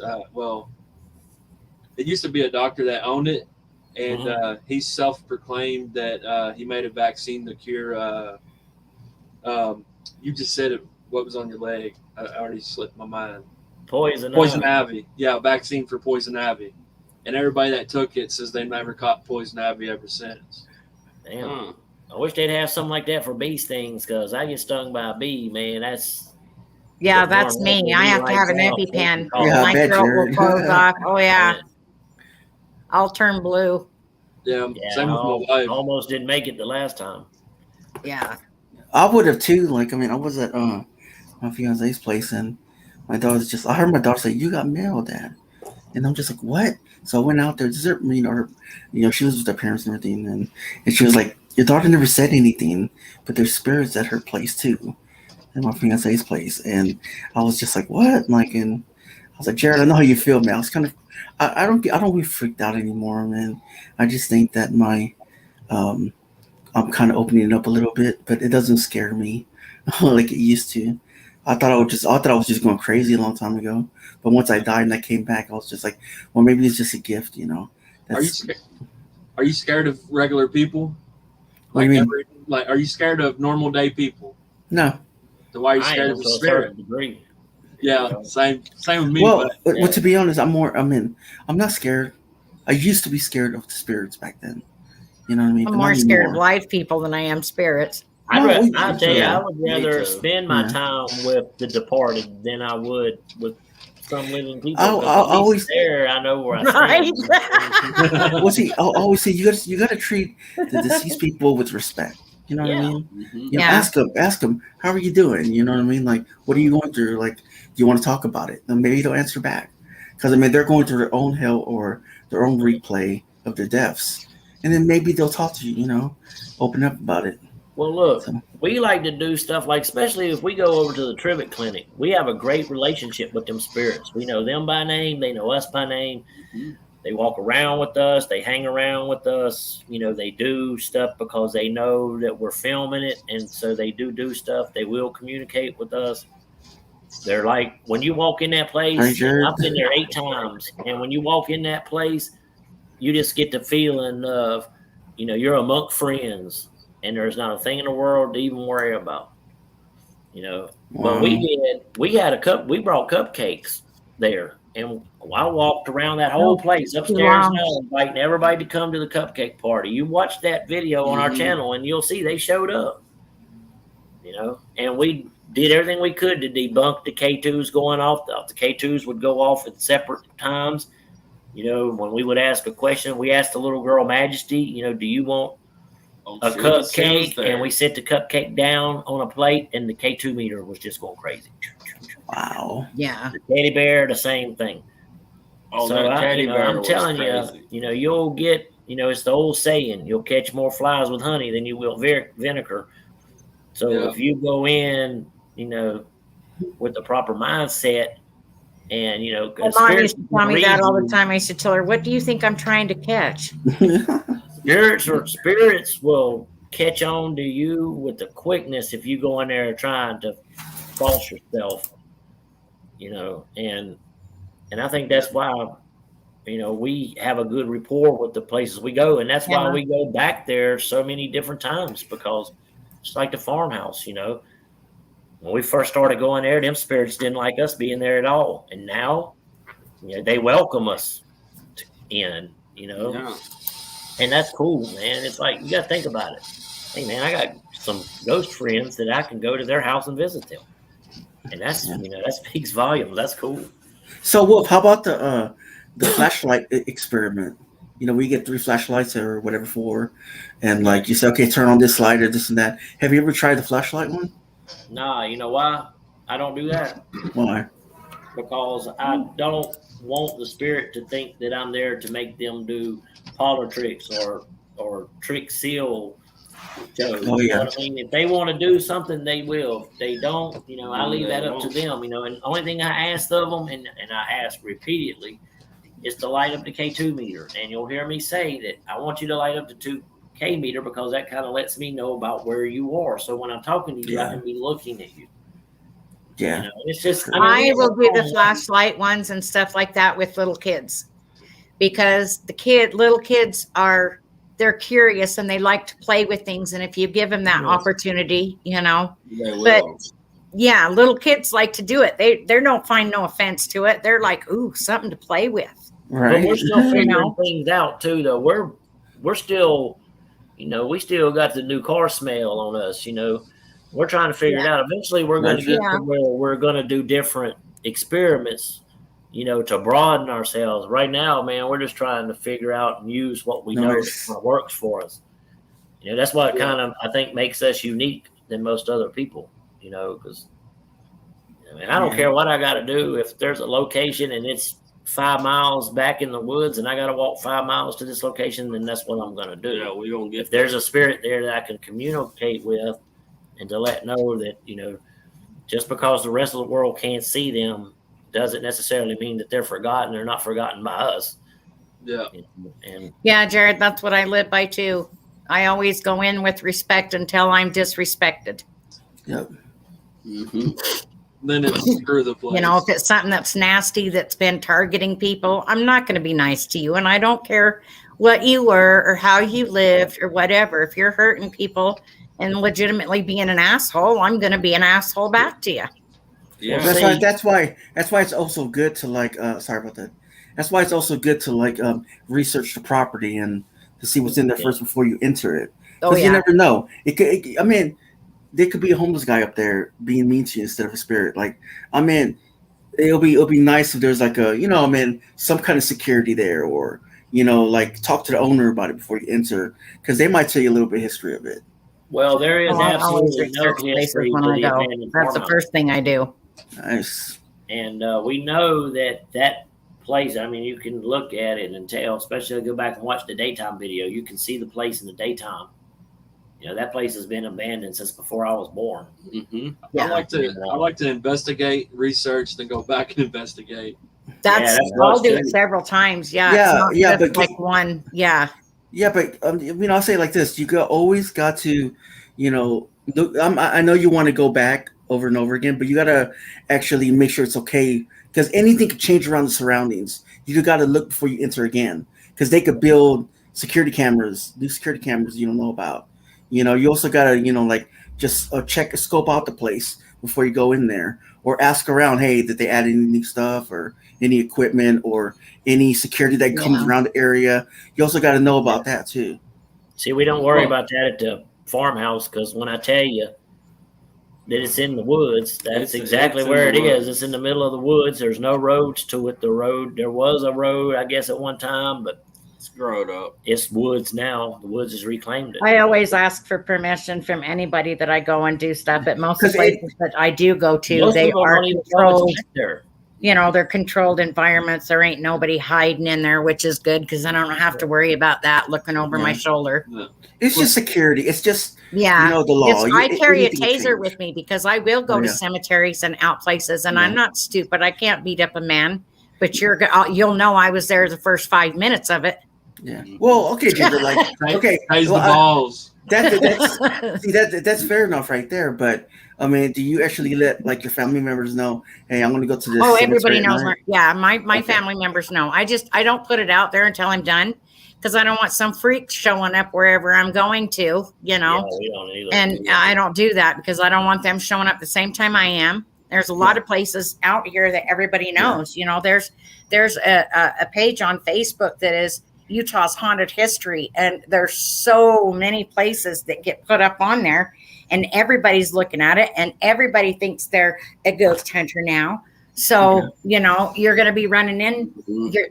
it used to be a doctor that owned it, and he self-proclaimed that he made a vaccine to cure. You just said it. What was on your leg? I already slipped my mind.
Poison
ivy. Yeah, vaccine for poison ivy, and everybody that took it says they never caught poison ivy ever since.
Damn. I wish they'd have something like that for bee stings, because I get stung by a bee, man. That's
me. I have to have an EpiPen.
Yeah, I
My
bet
throat
you.
will close off. Oh yeah, I'll turn blue.
Yeah, same with
I
my wife.
almost didn't make it the last time.
Yeah.
I would have too. Like, I mean, I was at my fiance's place, and my daughter's just. I heard my daughter say, "You got mail, Dad," and I'm just like, "What?" So I went out there. She was with her parents and everything, and she was like, "Your daughter never said anything, but there's spirits at her place too, at my fiance's place." And I was just like, "What?" And I was like, "Jared, I know how you feel, man." I was kind of, I don't be freaked out anymore, man. I just think that I'm kind of opening it up a little bit, but it doesn't scare me like it used to. I thought I was just going crazy a long time ago. But once I died and I came back, I was just like, well, maybe it's just a gift,
Are you scared of regular people?
What do you mean?
Are you scared of normal day people?
No.
So why are you
I
scared
am
of a
to a
spirit?
certain degree.
Yeah, same with me.
Well,
but
to be honest, I'm not scared. I used to be scared of the spirits back then. You know what I mean?
I'm
But
more
not
scared of
anymore.
live people than I am spirits.
I'll tell you, I would
Me
rather
too.
spend my
Yeah.
time with the departed than I would with some living people.
I'll
'cause at least
always-
there, I know where I
Right.
stand.
Well, see, I'll always say you got to treat the deceased people with respect. You know what I
Yeah.
mean?
Mhm.
You know,
Yeah.
ask them, how are you doing? You know what I mean? Like, what are you going through? Like, do you want to talk about it? And maybe they'll answer back. Because, I mean, they're going through their own hell or their own replay of their deaths. And then maybe they'll talk to you, open up about it.
Well, look,
So-
we like to do stuff like, especially if we go over to the Trivet Clinic, we have a great relationship with them spirits. We know them by name, they know us by name.
Mhm.
They walk around with us, they hang around with us. They do stuff because they know that we're filming it, and so they do stuff. They will communicate with us. They're like, when you walk in that place,
Right, Jared?
I've been there 8 times, and when you walk in that place, you just get the feeling of, you're among friends, and there's not a thing in the world to even worry about. But we brought cupcakes there, and I walked around that whole place upstairs now, inviting everybody to come to the cupcake party. You watch that video on our channel, and you'll see they showed up. And we did everything we could to debunk the K2s going off. The K2s would go off at separate times. When we would ask a question, we asked the little girl Majesty, do you want a cupcake? And we set the cupcake down on a plate, and the K2 meter was just going crazy.
Wow.
Yeah.
The teddy bear, the same thing.
Oh,
So
that teddy bear
I'm
was
telling
crazy.
you, you'll get, it's the old saying, you'll catch more flies with honey than you will vinegar. So
Yeah.
if you go in, with the proper mindset, and
My mom used to tell me that all the time. I used to tell her, "What do you think I'm trying to catch?"
Spirits will catch on to you with the quickness if you go in there trying to false yourself, and I think that's why we have a good rapport with the places we go, and that's why
Yeah.
we go back there so many different times, because it's like the farmhouse. When we first started going there, them spirits didn't like us being there at all, and now they welcome us in.
Yeah.
And that's cool, man. It's like, you got to think about it. Hey, man, I got some ghost friends that I can go to their house and visit them, and that's that speaks volumes. That's cool.
So, Wolf, how about the flashlight experiment? We get 3 flashlights or whatever, 4, and like you say, okay, turn on this light or this and that. Have you ever tried the flashlight one?
Nah, you know why I don't do that?
Why?
Because I don't want the spirit to think that I'm there to make them do parlor tricks or trick seal shows.
Oh,
You know
yeah.
what I mean? If they want to do something, they will. If they don't, I leave that up to them. And the only thing I ask of them, and I ask repeatedly, is to light up the K2 meter. And you'll hear me say that I want you to light up the 2K meter, because that kind of lets me know about where you are. So when I'm talking to you, I can be looking at you.
Yeah.
It's just,
I will do the flashlight ones and stuff like that with little kids, because little kids they're curious and they like to play with things. And if you give them that opportunity,
They will.
but yeah, little kids like to do it. They don't find no offense to it. They're like, ooh, something to play with.
Right.
But we're still figuring things out too, though. We're still, we still got the new car smell on us. We're trying to figure it out. Eventually, we're going to get to where we're going to do different experiments, to broaden ourselves. Right now, man, we're just trying to figure out and use what we know that works for us. That's what kind of, I think, makes us unique than most other people. Because I don't care what I got to do. If there's a location and it's 5 miles back in the woods and I got to walk 5 miles to this location, then that's what I'm going to do.
Yeah, we gonna get.
If there's a spirit there that I can communicate with, and to let know that, just because the rest of the world can't see them doesn't necessarily mean that they're forgotten. They're not forgotten by us.
Yeah.
And
yeah, Jared, that's what I live by too. I always go in with respect until I'm disrespected.
Yep.
Mm-hmm.
Then it's screw the place.
If it's something that's nasty that's been targeting people, I'm not going to be nice to you. And I don't care what you were or how you lived or whatever. If you're hurting people and legitimately being an asshole, I'm going to be an asshole back to you.
Yeah.
That's why it's also good to sorry about that. That's why it's also good to research the property and to see what's in there first before you enter it. Because you never know. There could be a homeless guy up there being mean to you instead of a spirit. It'll be nice if there's some kind of security there, or talk to the owner about it before you enter, because they might tell you a little bit of history of it.
Well, there is
I always
absolutely no
research places
history
when
to
I
the
go.
abandoned
That's the
farmhouse.
first thing I do.
Nice.
And we know that place, you can look at it and tell, especially go back and watch the daytime video. You can see the place in the daytime. That place has been abandoned since before I was born.
Mm-hmm.
Yeah.
I like to investigate, research, then go back and investigate.
I'll do it several times. Yeah. It's not just like one. Yeah.
Yeah, but I'll say it like this: always got to, look. I know you want to go back over and over again, but you got to actually make sure it's okay, because anything could change around the surroundings. You got to look before you enter again, because they could build new security cameras you don't know about. You also got to just scope out the place before you go in there, or ask around. Hey, did they add any new stuff or any equipment or any security that comes around the area? You also got to know about that too.
See, we don't worry about that at the farmhouse, because when I tell you that it's in the woods, that's exactly where it is. It's in the middle of the woods. There's no roads to it. There was a road, I guess, at one time, but
it's grown up.
It's woods now. The woods has reclaimed it.
I always ask for permission from anybody that I go and do stuff. At most of the places that I do go to, they are controlled. you know, they're controlled environments. There ain't nobody hiding in there, which is good because then I don't have to worry about that looking over my shoulder.
It's just security. It's just
Yeah,
the law.
I carry a
Anything will
taser
change.
with me because I will go to cemeteries and out places, and I'm not stupid. I can't beat up a man, but you'll know I was there the first 5 minutes of it.
Yeah. Well, okay, Ginger. Like, okay,
Pays the balls.
That's fair enough right there. But I mean, do you actually let like your family members know? Hey, I'm going to go to this.
Oh, everybody
cemetery
knows.
at night?
Yeah, my family members know. I don't put it out there until I'm done because I don't want some freak showing up wherever I'm going to. You know,
Yeah, we don't either.
and I don't do that because I don't want them showing up the same time I am. There's a lot of places out here that everybody knows. You know, there's a page on Facebook that is Utah's haunted history, and there's so many places that get put up on there, and everybody's looking at it, and everybody thinks they're a ghost hunter now. So you know you're going to be running in,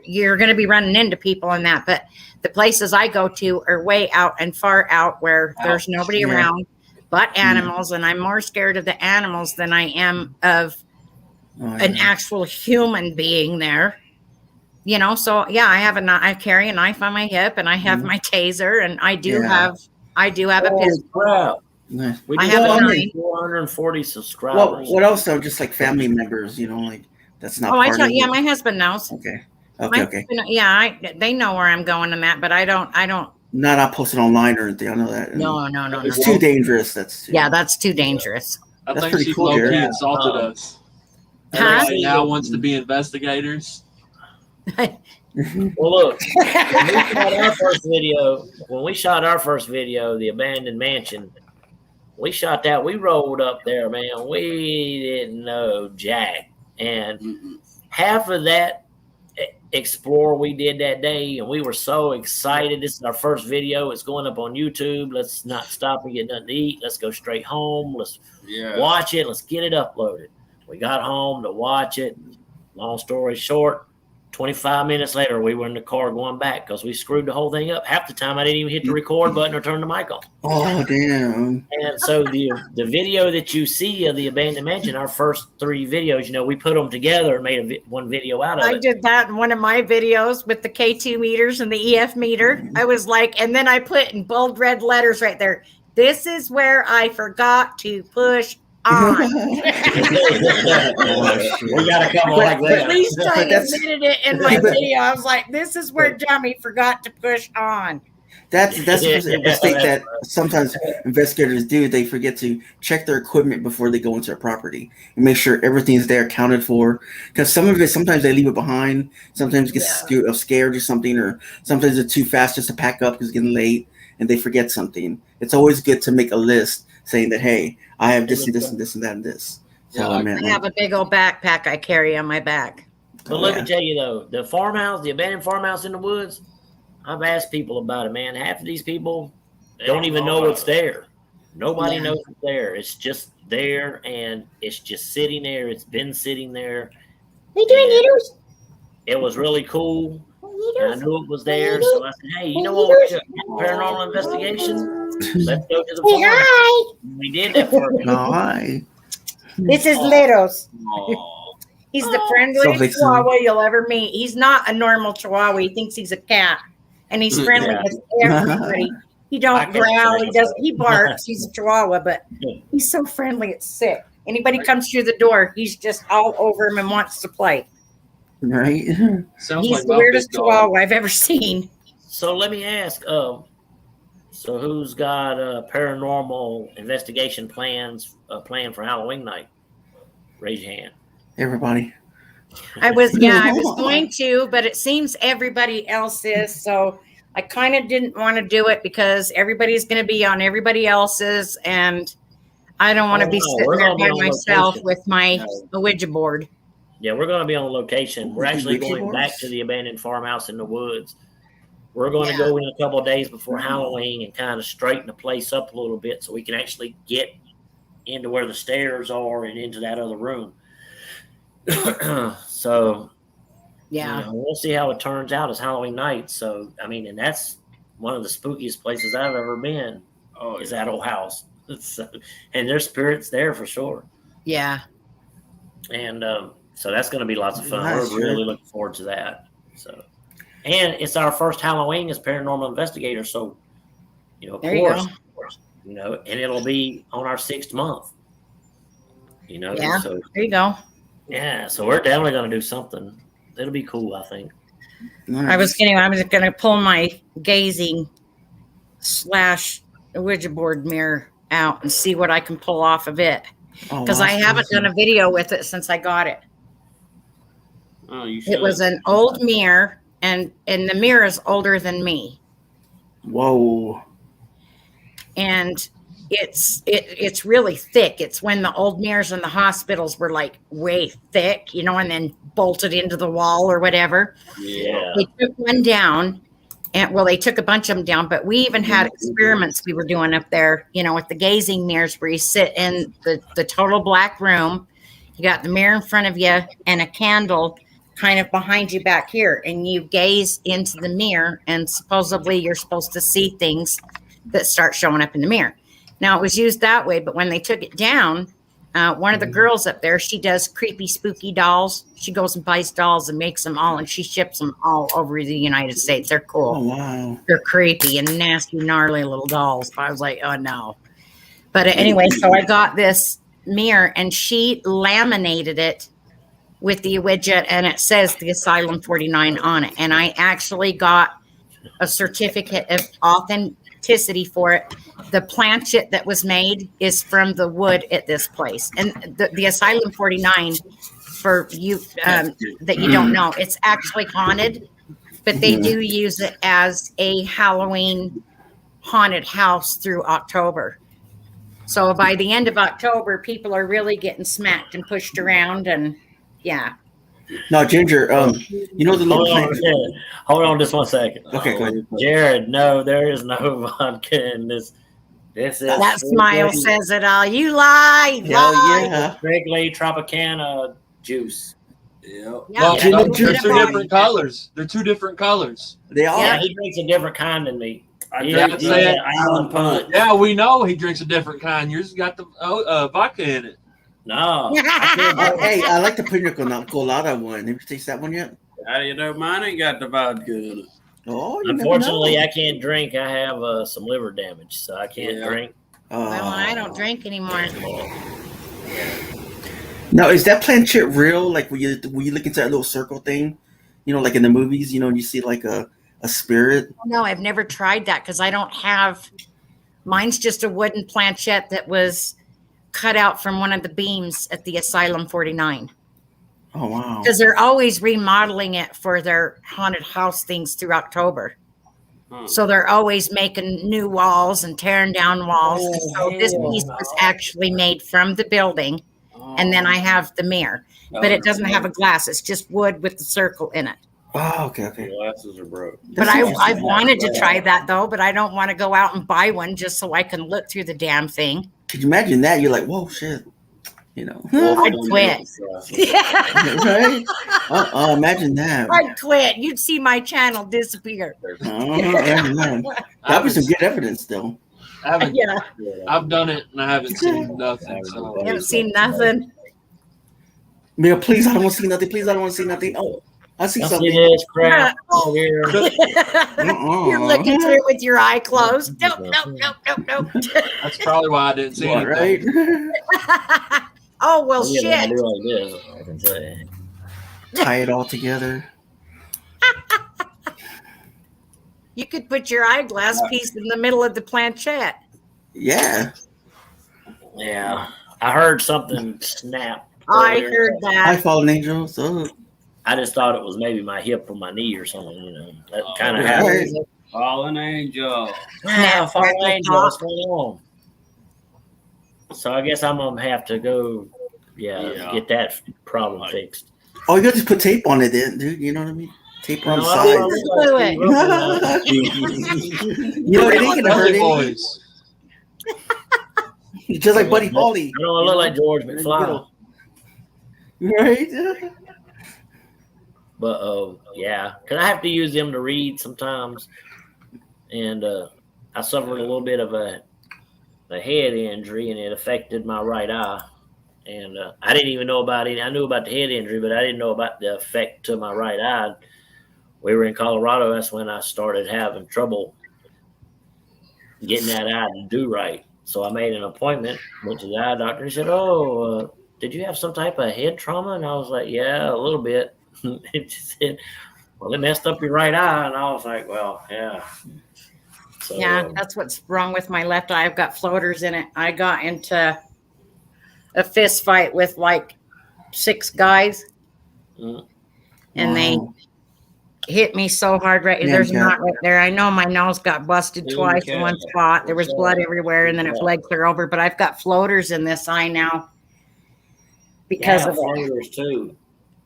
you're going to be running into people in that. But the places I go to are way out and far out where there's nobody around but animals, and I'm more scared of the animals than I am of an actual human being there. You know, so yeah, I carry a knife on my hip, and I have my taser, and I do have a pistol.
Crap.
Nice.
I have a
440 subscribers.
What else though? Just like family members, like that's not.
I tell you, my husband knows.
Okay.
They know where I'm going and that, but I don't.
Not posted online or anything. I know that.
No.
It's too dangerous. That's
too dangerous.
I
That's
think
pretty
she
cool,
low-key
Jared.
insulted us.
Huh?
Everybody now wants to be investigators.
Well, look, when we shot our first video, the abandoned mansion, we shot that. We rolled up there, man. We didn't know jack, and half of that explore we did that day, and we were so excited. This is our first video. It's going up on YouTube. Let's not stop and get nothing to eat. Let's go straight home. Let's watch it. Let's get it uploaded. We got home to watch it. Long story short, 25 minutes later, we were in the car going back because we screwed the whole thing up. Half the time, I didn't even hit the record button or turn the mic on.
Oh, damn.
And so the video that you see of the abandoned mansion, our first 3 videos, we put them together and made one video out of it.
I did that in one of my videos with the K2 meters and the EF meter. I was like, and then I put in bold red letters right there, this is where I forgot to push on.
We got a couple like that.
At least I admitted it in my video. I was like, this is where Dummy forgot to push on.
That's a mistake that sometimes investigators do. They forget to check their equipment before they go into a property and make sure everything's there accounted for. Because some of it, sometimes they leave it behind. Sometimes it gets scared or something, or sometimes they're too fast just to pack up because it's getting late and they forget something. It's always good to make a list saying that, hey, I have this and this and this and that and this. So
I have a big old backpack I carry on my back.
But let me tell you though, the farmhouse, the abandoned farmhouse in the woods, I've asked people about it, man. Half of these people don't even know it's there. Nobody knows it's there. It's just there, and it's just sitting there. It's been sitting there.
They doing eaters?
It was really cool. And I knew it was there, so I said, "Hey, you know what? We're doing paranormal investigation. Let's go to the farm." We did that first.
Hi.
This is Littles. He's the friendliest Chihuahua you'll ever meet. He's not a normal Chihuahua. He thinks he's a cat, and he's friendly with everybody. He don't growl. He barks. He's a Chihuahua, but he's so friendly. It's sick. Anybody comes through the door, he's just all over him and wants to play.
Right.
He's the weirdest Chihuahua I've ever seen.
So let me ask, so who's got paranormal investigation plans planned for Halloween night? Raise your hand.
Everybody.
I was going to, but it seems everybody else is. So I kind of didn't want to do it because everybody's going to be on everybody else's, and I don't want to be sitting there by myself with my Ouija board.
Yeah, we're going to be on location. We're actually going back to the abandoned farmhouse in the woods. We're going to go in a couple of days before Halloween and kind of straighten the place up a little bit so we can actually get into where the stairs are and into that other room. So, we'll see how it turns out. It's Halloween night. So, I mean, and that's one of the spookiest places I've ever been is that old house. So, and there's spirits there for sure.
Yeah.
And So that's going to be lots of fun.
Nice,
We're really looking forward to that. So, and it's our first Halloween as paranormal investigators. So, of
There you
course,
go.
and it'll be on our 6th month.
Yeah.
So
There you go.
yeah, so we're definitely going to do something. It'll be cool, I think.
I was gonna pull my gazing / Ouija board mirror out and see what I can pull off of it, because I haven't done a video with it since I got it.
Oh, you should.
It was an old mirror, and the mirror is older than me.
Whoa.
And it's really thick. It's when the old mirrors in the hospitals were like way thick, and then bolted into the wall or whatever.
Yeah.
They took one down, and they took a bunch of them down, but we even had experiments we were doing up there, with the gazing mirrors, where you sit in the total black room. You got the mirror in front of you and a candle kind of behind you back here, and you gaze into the mirror, and supposedly you're supposed to see things that start showing up in the mirror. Now, it was used that way, but when they took it down, one of the girls up there, she does creepy, spooky dolls. She goes and buys dolls and makes them all, and she ships them all over the United States. They're cool.
Oh, wow.
They're creepy and nasty, gnarly little dolls. I was like, oh, no. But anyway, so I got this mirror, and she laminated it with the Ouija, and it says the Asylum 49 on it. And I actually got a certificate of authenticity for it. The planchette that was made is from the wood at this place. And the Asylum 49, for you that you don't know, it's actually haunted, but they do use it as a Halloween haunted house through October. So by the end of October, people are really getting smacked and pushed around, and yeah.
Now, Ginger, you know the little plant.
Hold on just 1 second.
Okay, go ahead.
Jared, no, there is no vodka in this. This is
That smile says it all. You lied.
Hell
lied.
yeah.
Wrigley Tropicana juice.
Yeah.
Well,
Gin and
they're
juice.
2 different colors. They're 2 different colors.
They are.
Yeah, he drinks a different kind than me.
I
He
drink
drinks
the
Island Punch.
Yeah, we know he drinks a different kind. Yours got the vodka in it.
No. I can't drink-
Hey, I like the pina colada one. Have you tasted that one yet?
How do you know mine ain't got the vodka in it?
Oh, you
Unfortunately,
never
I can't drink. I have some liver damage, so I can't
Yeah.
drink.
know.
Well, I don't drink anymore.
Now, is that planchette real? Like, when you look into that little circle thing, like in the movies, you see like a spirit.
No, I've never tried that because I don't have. Mine's just a wooden planchette that was cut out from one of the beams at the Asylum 49.
Oh, wow.
Because they're always remodeling it for their haunted house things through October. So they're always making new walls and tearing down walls. So this piece was actually made from the building. And then I have the mirror. But it doesn't have a glass. It's just wood with the circle in it.
Oh, okay.
Glasses are broke.
But I've wanted to try that, though. But I don't want to go out and buy one just so I can look through the damn thing.
Could you imagine that? You're like, whoa, shit.
I'd quit.
Right? Imagine that.
I'd quit. You'd see my channel disappear.
That'd be some good evidence, though.
Yeah.
I've done it and I haven't seen nothing. So.
You haven't seen nothing.
Mia, please, I don't want to see nothing. Please, I don't want to see nothing. Oh, I see something.
See this crap over here.
You're looking through it with your eye closed. Nope.
That's probably why I didn't see
What,
anything.
right?
Oh, well,
Yeah,
shit.
I do like this, I can say.
Tie it all together.
You could put your eyeglass piece in the middle of the planchette.
Yeah.
Yeah. I heard something snap.
I
earlier.
heard
Hi,
that.
fallen angels. Oh,
I just thought it was maybe my hip or my knee or something, That kind of
right.
happens.
Fallen angel.
Yeah, fallen
Crackle
angel.
pop.
What's going on? So I guess I'm gonna have to go, get that problem fixed.
Oh, you got to just put tape on it, then, dude. You know what I mean? Tape on the
No,
side.
Glue it.
It ain't gonna hurt
Buddy
any.
boys.
Just like Buddy Holly.
I don't look like George McFly.
Right?
But because I have to use them to read sometimes, and I suffered a little bit of a head injury, and it affected my right eye. And I didn't even know about it. I knew about the head injury, but I didn't know about the effect to my right eye. We were in Colorado. That's when I started having trouble getting that eye to do right. So I made an appointment, went to the eye doctor. He said, "Oh, did you have some type of head trauma?" And I was like, "Yeah, a little bit." He said, "Well, it messed up your right eye." And I was like, "Well, yeah." So,
Yeah, that's what's wrong with my left eye. I've got floaters in it. I got into a fist fight with like 6 guys,
mm,
and they
Wow.
hit me so hard. Right
Damn,
there's a
Cat.
knot right there. I know my nose got busted twice in one spot. There was blood everywhere, and then it bled clear over. But I've got floaters in this eye now because
yeah,
of it.
floaters too.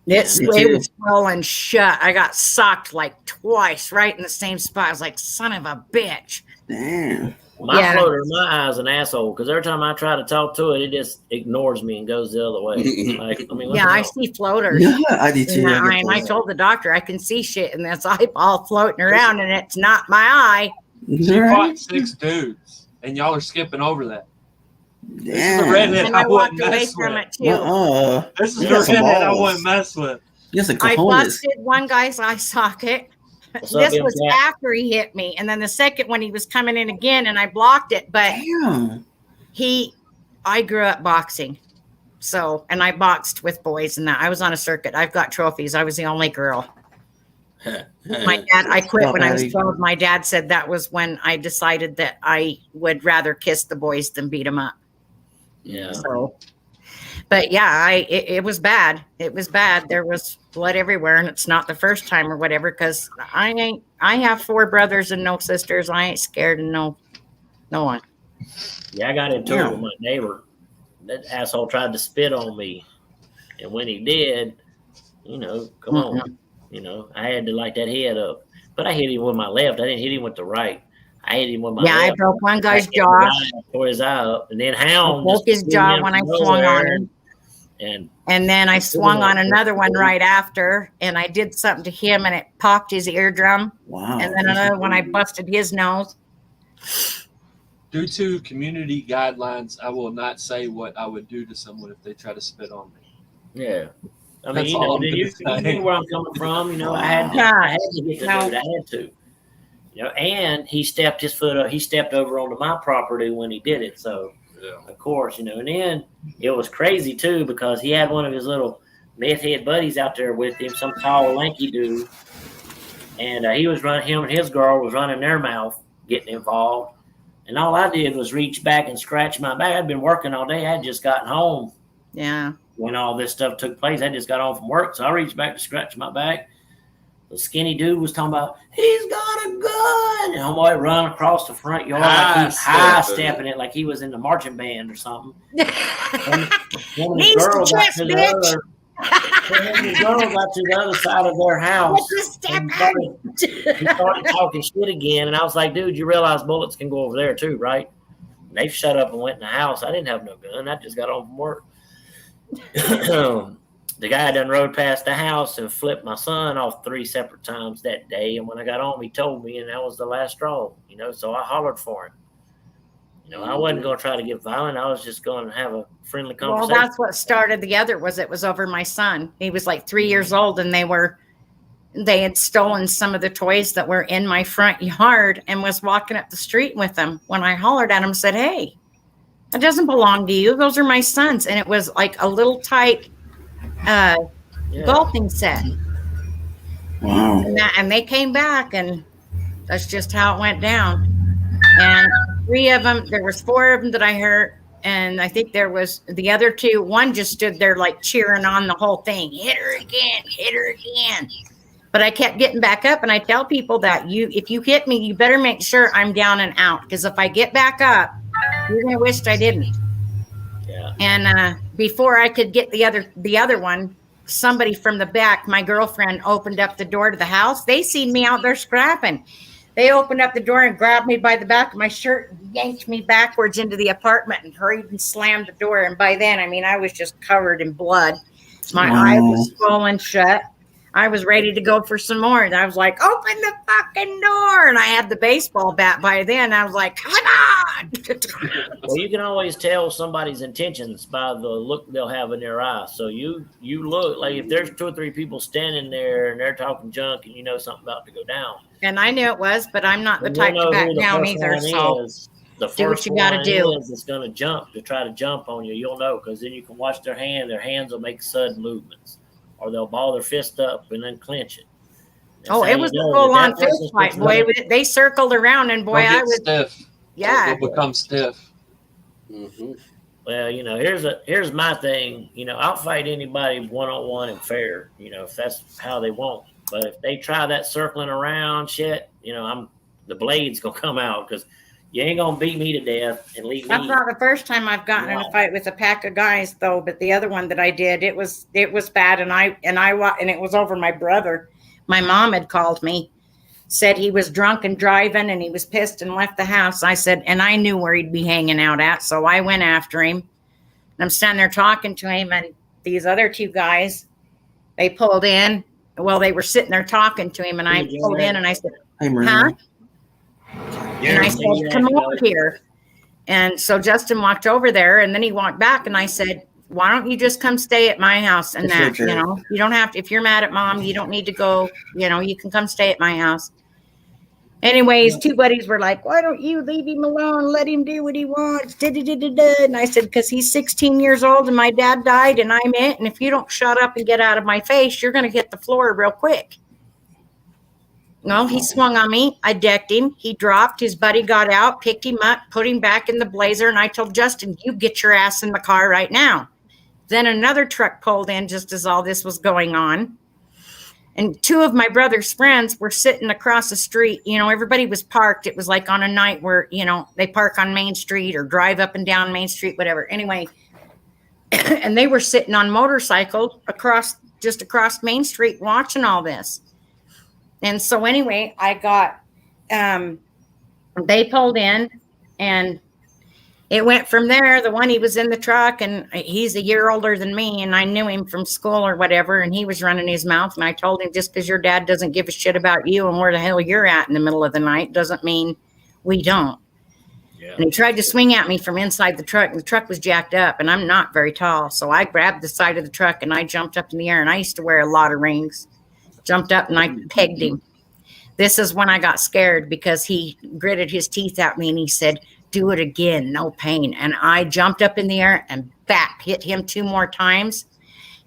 It was swollen shut. I got socked like twice, right in the same spot. I was like, son of a bitch.
Damn.
My floater, my eye's an asshole because every time I try to talk to it, it just ignores me and goes the other way. Like, I mean,
yeah, I see floaters.
Yeah, I do too.
I told the doctor I can see shit in this eyeball floating around, and it's not my eye.
She fought 6 dudes, and y'all are skipping over that. This is the redhead
And
I
I
wouldn't
walked away
mess
from
with.
it too.
This is the redhead I wouldn't mess with.
Yes,
I busted one guy's eye socket.
What's up,
This
young
was
cat?
after he hit me, and then the second one he was coming in again, and I blocked it. But I grew up boxing, and I boxed with boys, and that I was on a circuit. I've got trophies. I was the only girl. My dad, I quit when I was 12. My dad said that was when I decided that I would rather kiss the boys than beat them up.
Yeah.
So, but yeah, it was bad. It was bad. There was blood everywhere, and it's not the first time or whatever. Because I have 4 brothers and no sisters. I ain't scared of no one.
Yeah, I got into it with my neighbor. That asshole tried to spit on me, and when he did, come on, I had to light that head up. But I hit him with my left. I didn't hit him with the right. I hit him with my left.
I broke one guy's jaw.
Tore his eye up, and then Hound
broke his jaw when I swung on him. And then I swung on another one right after, and I did something to him, and it popped his eardrum.
Wow.
And then another one, I busted his nose.
Due to community guidelines, I will not say what I would do to someone if they try to spit on me.
Yeah. I mean,
That's
you
all
know,
I'm
you
gonna say.
know where I'm coming from. I had to get the dude. I had to. And he stepped his foot up. He stepped over onto my property when he did it. So, of course, and then it was crazy too because he had one of his little meth head buddies out there with him, some tall, lanky dude, and he was running. Him and his girl was running their mouth, getting involved. And all I did was reach back and scratch my back. I'd been working all day. I'd just gotten home.
Yeah.
When all this stuff took place, I just got home from work. So I reached back to scratch my back. The skinny dude was talking about, he's got a gun. And homeboy run across the front yard like he was high stepping it like he was in the marching band or something. And when the girl got to the other side of their house, he started talking shit again. And I was like, dude, you realize bullets can go over there too, right? And they shut up and went in the house. I didn't have no gun. I just got home from work. The guy done rode past the house and flipped my son off 3 separate times that day. And when I got home, he told me, and that was the last straw, so I hollered for him. I wasn't going to try to get violent. I was just going to have a friendly conversation.
Well, that's what started the other it was over my son. He was like 3 years old, and they had stolen some of the toys that were in my front yard and was walking up the street with them. When I hollered at him, said, hey, that doesn't belong to you. Those are my sons. And it was like a little tight golfing set.
Wow.
And they came back, and that's just how it went down. And 3 of them, there was 4 of them that I hurt. And I think there was the other 2. One just stood there like cheering on the whole thing. Hit her again, hit her again. But I kept getting back up, and I tell people that if you hit me, you better make sure I'm down and out. Because if I get back up, you're going to wish I didn't.
Yeah.
And before I could get the other one, somebody from the back, my girlfriend, opened up the door to the house. They seen me out there scrapping. They opened up the door and grabbed me by the back of my shirt and yanked me backwards into the apartment and hurried and slammed the door. And by then, I was just covered in blood. My eye was swollen shut. I was ready to go for some more. And I was like, open the fucking door. And I had the baseball bat by then. I was like, come on.
Well, you can always tell somebody's intentions by the look they'll have in their eyes. So you look like if there's 2 or 3 people standing there and they're talking junk and you know something about to go down.
And I knew it was, but I'm not the
And
type
you'll
to
know
back
who the
down
first
either.
one
So
is. The
do what
first
you got to
one
do.
is going to jump to try to jump on you. You'll know because then you can watch their hand. Their hands will make sudden movements, or they'll ball their fist up and then clench it.
Oh, it was a full-on fist fight, boy. They circled around, and boy, I was
stiff.
Yeah,
They'll become stiff.
Mm-hmm. Well, you know, here's my thing. You know, I'll fight anybody one-on-one and fair. You know, if that's how they want. But if they try that circling around shit, you know, the blade's gonna come out because you ain't gonna beat me to death and leave me.
That's not the first time I've gotten in a fight with a pack of guys, though. But the other one that I did, it was bad, and it was over my brother. My mom had called me, said he was drunk and driving, and he was pissed and left the house. I said, and I knew where he'd be hanging out at, so I went after him. And I'm standing there talking to him, and these other 2 guys, they pulled in. Well, they were sitting there talking to him, and I pulled in, and I said, huh? And I said, come over here. And so Justin walked over there, and then he walked back, and I said, why don't you just come stay at my house? And that, you know, you don't have to, if you're mad at mom, you don't need to go, you know, you can come stay at my house. Anyways, 2 buddies were like, why don't you leave him alone? Let him do what he wants. And I said, because he's 16 years old and my dad died and I'm it. And if you don't shut up and get out of my face, you're going to hit the floor real quick. No, he swung on me. I decked him. He dropped. His buddy got out, picked him up, put him back in the Blazer. And I told Justin, you get your ass in the car right now. Then another truck pulled in just as all this was going on. And 2 of my brother's friends were sitting across the street. You know, everybody was parked. It was like on a night where, you know, they park on Main Street or drive up and down Main Street, whatever. Anyway, and they were sitting on motorcycles across Main Street watching all this. And so anyway, I got, they pulled in, and it went from there. The one, he was in the truck, and he's a year older than me, and I knew him from school or whatever, and he was running his mouth, and I told him, just because your dad doesn't give a shit about you and where the hell you're at in the middle of the night doesn't mean we don't. Yeah. And he tried to swing at me from inside the truck, and the truck was jacked up, and I'm not very tall, so I grabbed the side of the truck, and I jumped up in the air, and I used to wear a lot of rings. Jumped up, and I pegged him. This is when I got scared because he gritted his teeth at me, and he said, do it again, no pain. And I jumped up in the air and hit him 2 more times.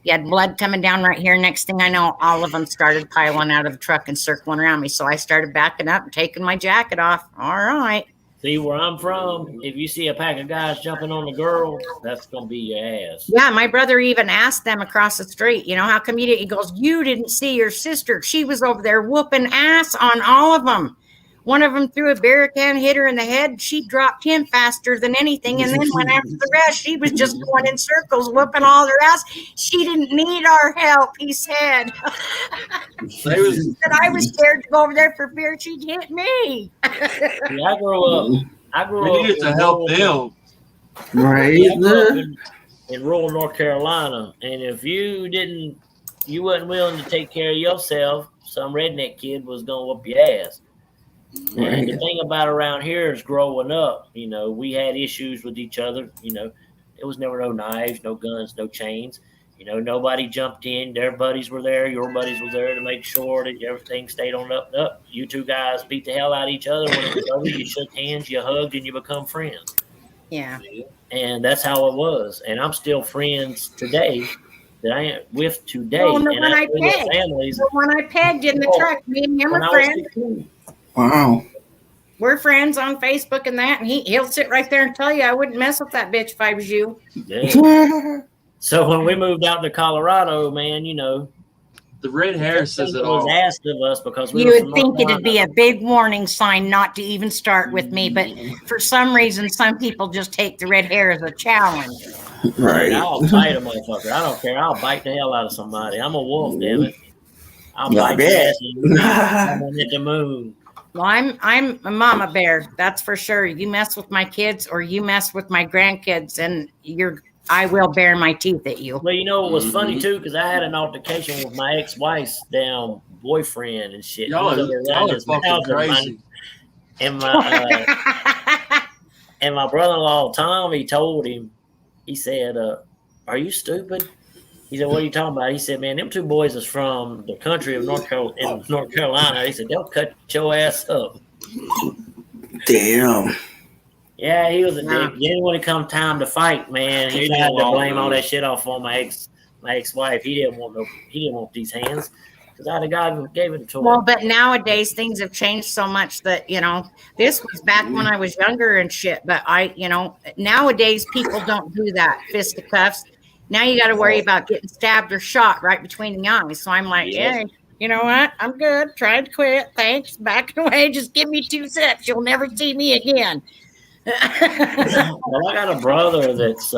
He had blood coming down right here. Next thing I know, all of them started piling out of the truck and circling around me. So I started backing up and taking my jacket off. All right.
See, where I'm from, if you see a pack of guys jumping on the girl, that's going to be your ass.
Yeah, my brother even asked them across the street, you know, how come you didn't? He goes, you didn't see your sister. She was over there whooping ass on all of them. One of them threw a beer can, hit her in the head. She dropped him faster than anything, and then went after the rest. She was just going in circles, whooping all their ass. She didn't need our help, he said. He said, I was scared to go over there for fear she'd hit me.
See, I grew up.
We needed to help them.
Right.
In rural North Carolina, and if you wasn't willing to take care of yourself, some redneck kid was gonna whoop your ass. Right. And the thing about around here is growing up, you know, we had issues with each other. You know, there was never no knives, no guns, no chains. You know, nobody jumped in. Their buddies were there. Your buddies were there to make sure that everything stayed on up and up. You 2 guys beat the hell out of each other. When it was over, you shook hands, you hugged, and you become friends.
Yeah.
And that's how it was. And I'm still friends today that I am with today.
Well,
and
when I pegged in the truck, me and him are friends.
Wow.
We're friends on Facebook and that, and he'll sit right there and tell you I wouldn't mess with that bitch if I was you.
Yeah. So when we moved out to Colorado, man, you know,
the red hair says it all.
Was asked of us because we
you would think it'd be a big warning sign not to even start with me, but for some reason, some people just take the red hair as a challenge.
Right.
I'll bite a motherfucker. I don't care. I'll bite the hell out of somebody. I'm a wolf, damn it. I'll bite the ass and hit the moon.
Well, I'm a mama bear, that's for sure. You mess with my kids or you mess with my grandkids, and you're I will bare my teeth at you.
Well, you know it was funny too, because I had an altercation with my ex-wife's damn boyfriend and shit.
Y'all
He was over around
are
his
fucking
house
crazy.
and my brother-in-law Tom, he told him, he said, "Are you stupid?" He said, "What are you talking about?" He said, "Man, them two boys is from the country of North Carolina." He said, "They'll cut your ass up."
Damn.
Yeah, he was a dick. Then when it come time to fight, man, he tried to blame all that shit off on my ex-wife. He didn't want these hands because I'd have gave it to him.
Well, but nowadays things have changed so much that this was back when I was younger and shit. But nowadays people don't do that fisticuffs. Now you got to worry about getting stabbed or shot right between the eyes. So I'm like, yeah, you know what? I'm good. Tried to quit. Thanks. Backing away. Just give me 2 steps. You'll never see me again.
Well, I got a brother that's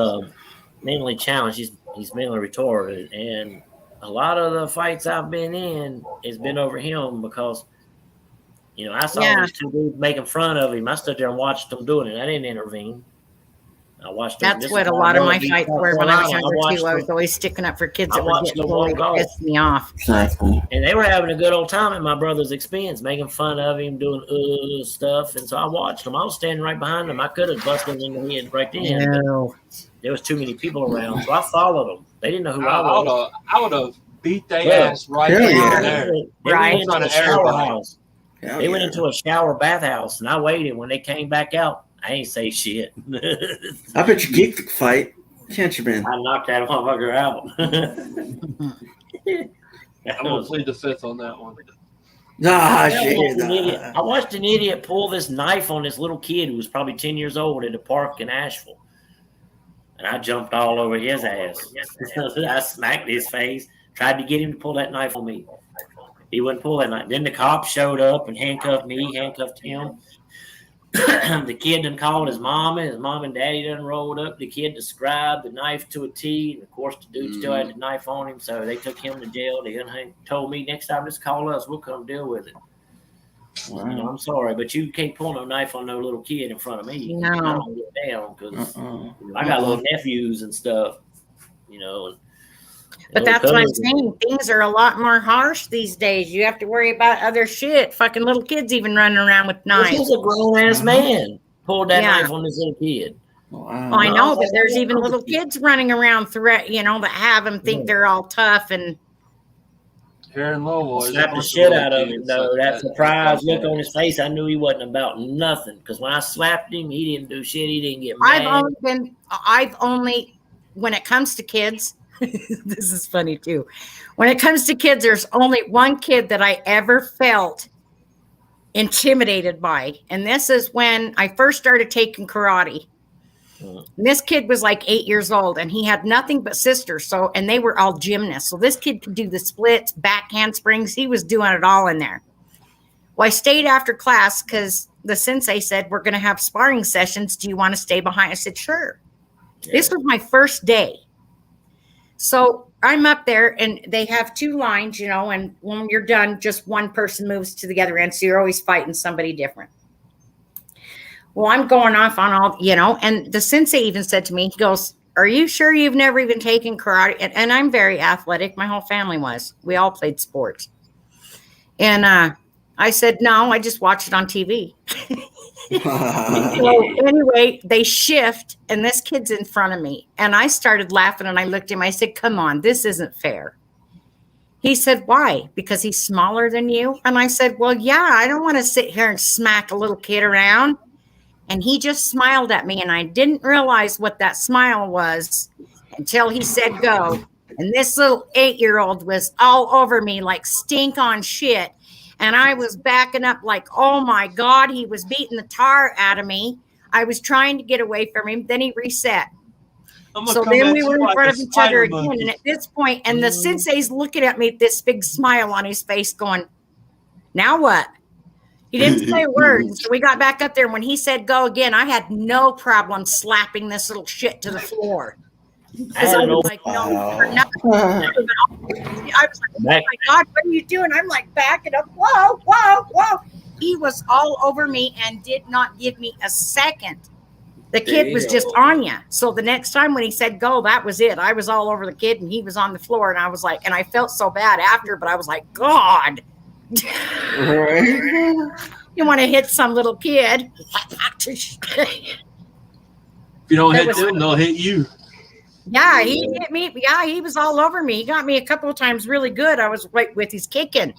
mentally challenged. He's mentally retarded, and a lot of the fights I've been in has been over him because I saw these two dudes making fun of him. I stood there and watched them doing it. I didn't intervene. I watched them.
That's what a lot of my fights were when I was younger too. I was always sticking up for kids that were getting bullied. It pissed me off.
Exactly.
And they were having a good old time at my brother's expense, making fun of him, doing stuff. And so I watched them. I was standing right behind them. I could have busted them in the head right then.
No.
There was too many people around, so I followed them. They didn't know who I was.
I would have beat their ass right there.
They went into a shower house. They went
Yeah.
into a shower bathhouse, and I waited. When they came back out, I ain't say shit.
I bet you geeked the fight, can't you, man?
I knocked that motherfucker out.
I'm gonna plead the fifth on that one.
Nah,
I
shit.
watched an idiot pull this knife on this little kid who was probably 10 years old at a park in Asheville. And I jumped all over his ass. I smacked his face, tried to get him to pull that knife on me. He wouldn't pull that knife. Then the cops showed up and handcuffed me, handcuffed him. The kid done called his mom and daddy done rolled up. The kid described the knife to a T. And of course, the dude still had the knife on him, so they took him to jail. They told me, next time just call us. We'll come deal with it.
Wow.
I'm sorry, but you can't pull no knife on no little kid in front of me.
No.
I don't get down because I got little nephews and stuff,
But that's what I'm saying. Things are a lot more harsh these days. You have to worry about other shit. Fucking little kids even running around with knives.
This is a grown ass man pulled that knife on this little kid.
Wow.
I know, but there's even little kids running around that have them think they're all tough and.
Here in Louisville,
Slapped the shit out of him, though. That surprised look on his face, I knew he wasn't about nothing. Because when I slapped him, he didn't do shit. He didn't get mad.
I've only, when it comes to kids, this is funny too. When it comes to kids, there's only one kid that I ever felt intimidated by. And this is when I first started taking karate. And this kid was like 8 years old and he had nothing but sisters. And they were all gymnasts. So this kid could do the splits, back handsprings. He was doing it all in there. Well, I stayed after class because the sensei said, we're going to have sparring sessions. Do you want to stay behind? I said, sure. Yeah. This was my first day. So I'm up there and they have 2 lines, and when you're done, just one person moves to the other end. So you're always fighting somebody different. Well, I'm going off on all, and the sensei even said to me, he goes, are you sure you've never even taken karate? And I'm very athletic. My whole family was. We all played sports. And I said, no, I just watched it on TV. So anyway, they shift and this kid's in front of me. And I started laughing and I looked at him. I said, come on, this isn't fair. He said, why? Because he's smaller than you? And I said, well, yeah, I don't want to sit here and smack a little kid around. And he just smiled at me, and I didn't realize what that smile was until he said go. And this little 8-year-old was all over me like stink on shit. And I was backing up like, oh, my God, he was beating the tar out of me. I was trying to get away from him. Then he reset. So then we were in front of each other again. And at this point, and the sensei's looking at me with this big smile on his face going, now what? He didn't say a word. So we got back up there. And when he said go again, I had no problem slapping this little shit to the floor. Because I was like, no, for nothing. I was like, oh my God, what are you doing? I'm like backing up. Whoa, whoa, whoa. He was all over me and did not give me a second The kid was just on you. So the next time when he said go, that was it. I was all over the kid and he was on the floor. And I was like, and I felt so bad after, but I was like, God.
Right.
You want to hit some little kid.
If you don't hit them, they'll hit you.
Yeah, he hit me. Yeah, he was all over me. He got me a couple of times really good. I was right with his kicking.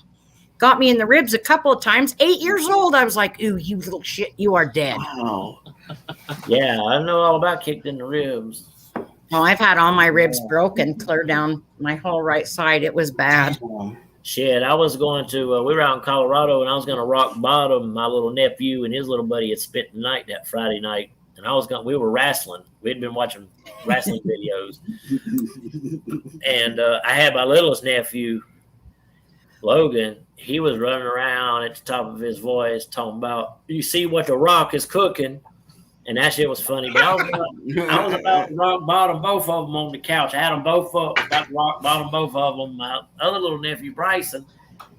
Got me in the ribs a couple of times. 8 years old. I was like, ooh, you little shit, you are dead.
Wow.
Yeah, I know all about kicked in the ribs.
Well, I've had all my ribs broken, clear down my whole right side. It was bad.
Shit, I was going to, we were out in Colorado and I was going to rock bottom my little nephew and his little buddy had spent the night that Friday night. And we were wrestling. We'd been watching wrestling videos. And I had my littlest nephew, Logan. He was running around at the top of his voice talking about, you see what the Rock is cooking. And that shit was funny. But I was about to rock bottom both of them on the couch. I had them both up, about to rock bottom both of them. My other little nephew, Bryson,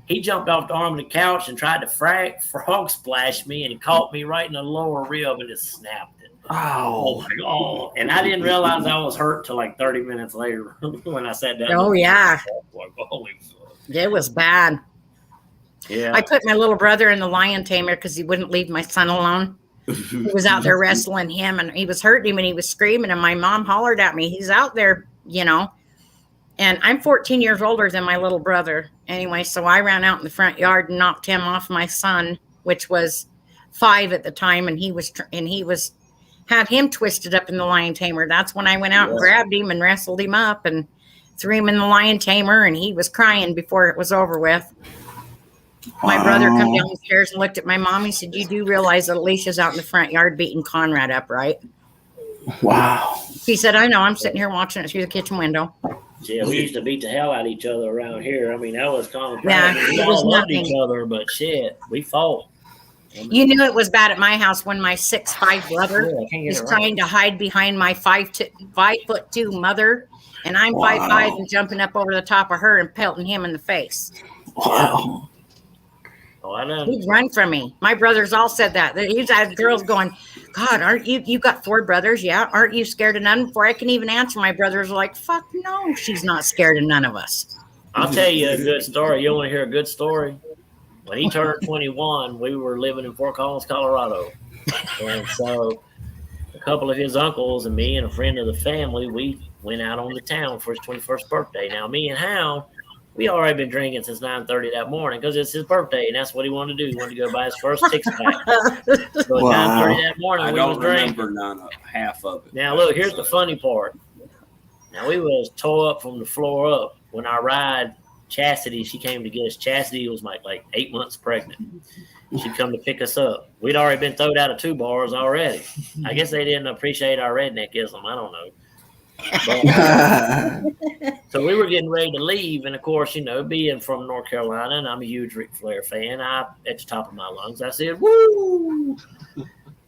he jumped off the arm of the couch and tried to frog splash me, and he caught me right in the lower rib and just snapped it.
Oh
my God. And I didn't realize I was hurt till like 30 minutes later when I sat down.
Oh, yeah.
Like, holy fuck.
It was bad.
Yeah.
I put my little brother in the lion tamer because he wouldn't leave my son alone. He was out there wrestling him and he was hurting him and he was screaming and my mom hollered at me. He's out there, you know, and I'm 14 years older than my little brother. Anyway, so I ran out in the front yard and knocked him off my son, which was 5 at the time. And he was had him twisted up in the lion tamer. That's when I went out and grabbed him and wrestled him up and threw him in the lion tamer. And he was crying before it was over with. My brother come down the stairs and looked at my mom. He said, you do realize that Alicia's out in the front yard beating Conrad up, right?
Wow.
He said, I know. I'm sitting here watching it through the kitchen window.
Yeah, we used to beat the hell out of each other around here. I mean, that was common.
Yeah,
we
it was
all loved
nothing.
each other, but shit, we fought.
You knew it was bad at my house when my 6'5" brother is trying to hide behind my 5'2" mother. And I'm 5'5" and jumping up over the top of her and pelting him in the face.
Wow.
Oh, I know.
He'd run from me. My brothers all said that. He's had girls going, God, aren't you got 4 brothers? Yeah. Aren't you scared of none? Before I can even answer, my brothers are like, fuck no, she's not scared of none of us.
I'll tell you a good story. You want to hear a good story? When he turned 21, we were living in Fort Collins, Colorado. And so a couple of his uncles and me and a friend of the family, we went out on the town for his 21st birthday. Now, me and Hound, we already been drinking since 9:30 that morning because it's his birthday and that's what he wanted to do. He wanted to go buy his first 6-pack. So at 9:30 that morning,
I
we
don't
was drinking.
remember half of it.
Now, look, here's the funny part. Now, we was tore up from the floor up. When I ride Chastity, she came to get us. Chastity was like 8 months pregnant. She come to pick us up. We'd already been thrown out of 2 bars already. I guess they didn't appreciate our redneckism. I don't know. But, so we were getting ready to leave, and of course, you know, being from North Carolina, and I'm a huge Ric Flair fan, at the top of my lungs, I said, woo!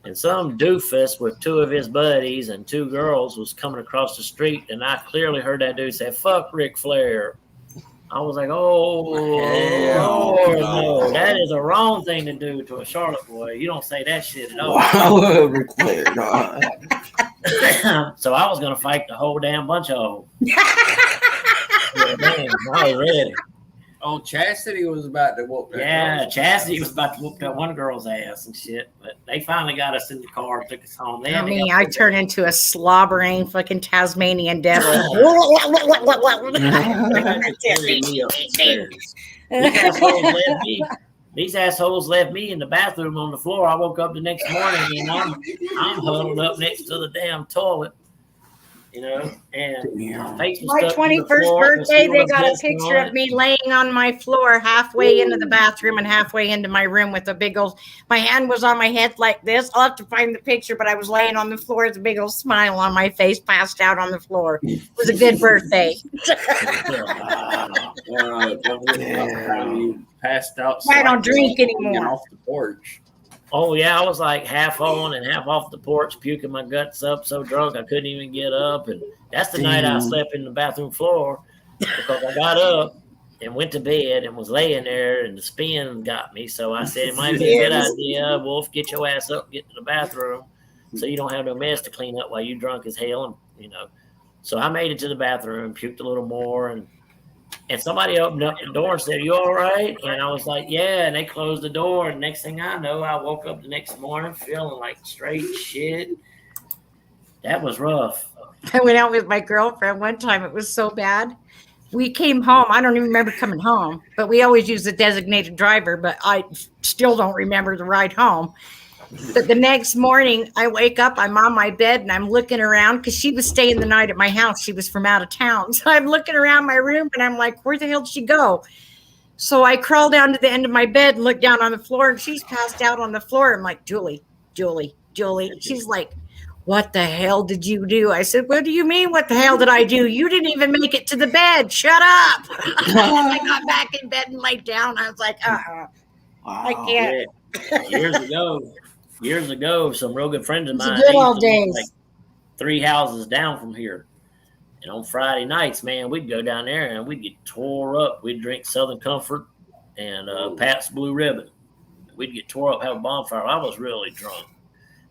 And some doofus with 2 of his buddies and 2 girls was coming across the street, and I clearly heard that dude say, fuck Ric Flair. I was like, no, that is a wrong thing to do to a Charlotte boy. You don't say that shit at all.
Wow, Ric Flair, God.
So I was gonna fight the whole damn bunch of them. Yeah, man, I was ready.
Oh, Chastity was about to whoop that.
Yeah, Chastity was about to whoop that one girl's ass and shit. But they finally got us in the car, took us home.
I turned into a slobbering fucking Tasmanian devil.
These assholes left me in the bathroom on the floor. I woke up the next morning and I'm huddled up next to the damn toilet. You know, and
my 21st birthday, they got a picture of me laying on my floor halfway into the bathroom and halfway into my room with a big old, my hand was on my head like this. I'll have to find the picture, but I was laying on the floor with a big old smile on my face, passed out on the floor. It was a good birthday.
You passed out.
I don't drink anymore.
Off the porch.
Oh, yeah, I was like half on and half off the porch, puking my guts up, so drunk I couldn't even get up. And that's the night I slept in the bathroom floor because I got up and went to bed and was laying there, and the spin got me. So I said, it might be a good idea, Wolf, get your ass up, get to the bathroom. so you don't have no mess to clean up while you drunk as hell, and So I made it to the bathroom, puked a little more, and somebody opened up the door and said, "You all right?" And I was like, "Yeah." And they closed the door, and next thing I know, I woke up the next morning feeling like straight shit. That was rough.
I went out with my girlfriend one time. It was so bad. We came home. I don't even remember coming home, but we always use the designated driver, but I still don't remember the ride home. But the next morning, I wake up, I'm on my bed, and I'm looking around because she was staying the night at my house. She was from out of town. So I'm looking around my room, and I'm like, where the hell did she go? So I crawl down to the end of my bed and look down on the floor, and she's passed out on the floor. I'm like, Julie. She's like, what the hell did you do? I said, what do you mean, what the hell did I do? You didn't even make it to the bed. Shut up. I got back in bed and laid down. I was like,
Wow.
I can't.
Yeah. Years ago, some real good friends of mine,
Good
they
old
used to live
days.
like 3 houses down from here. And on Friday nights, man, we'd go down there and we'd get tore up. We'd drink Southern Comfort and Pat's Blue Ribbon. We'd get tore up, have a bonfire. I was really drunk.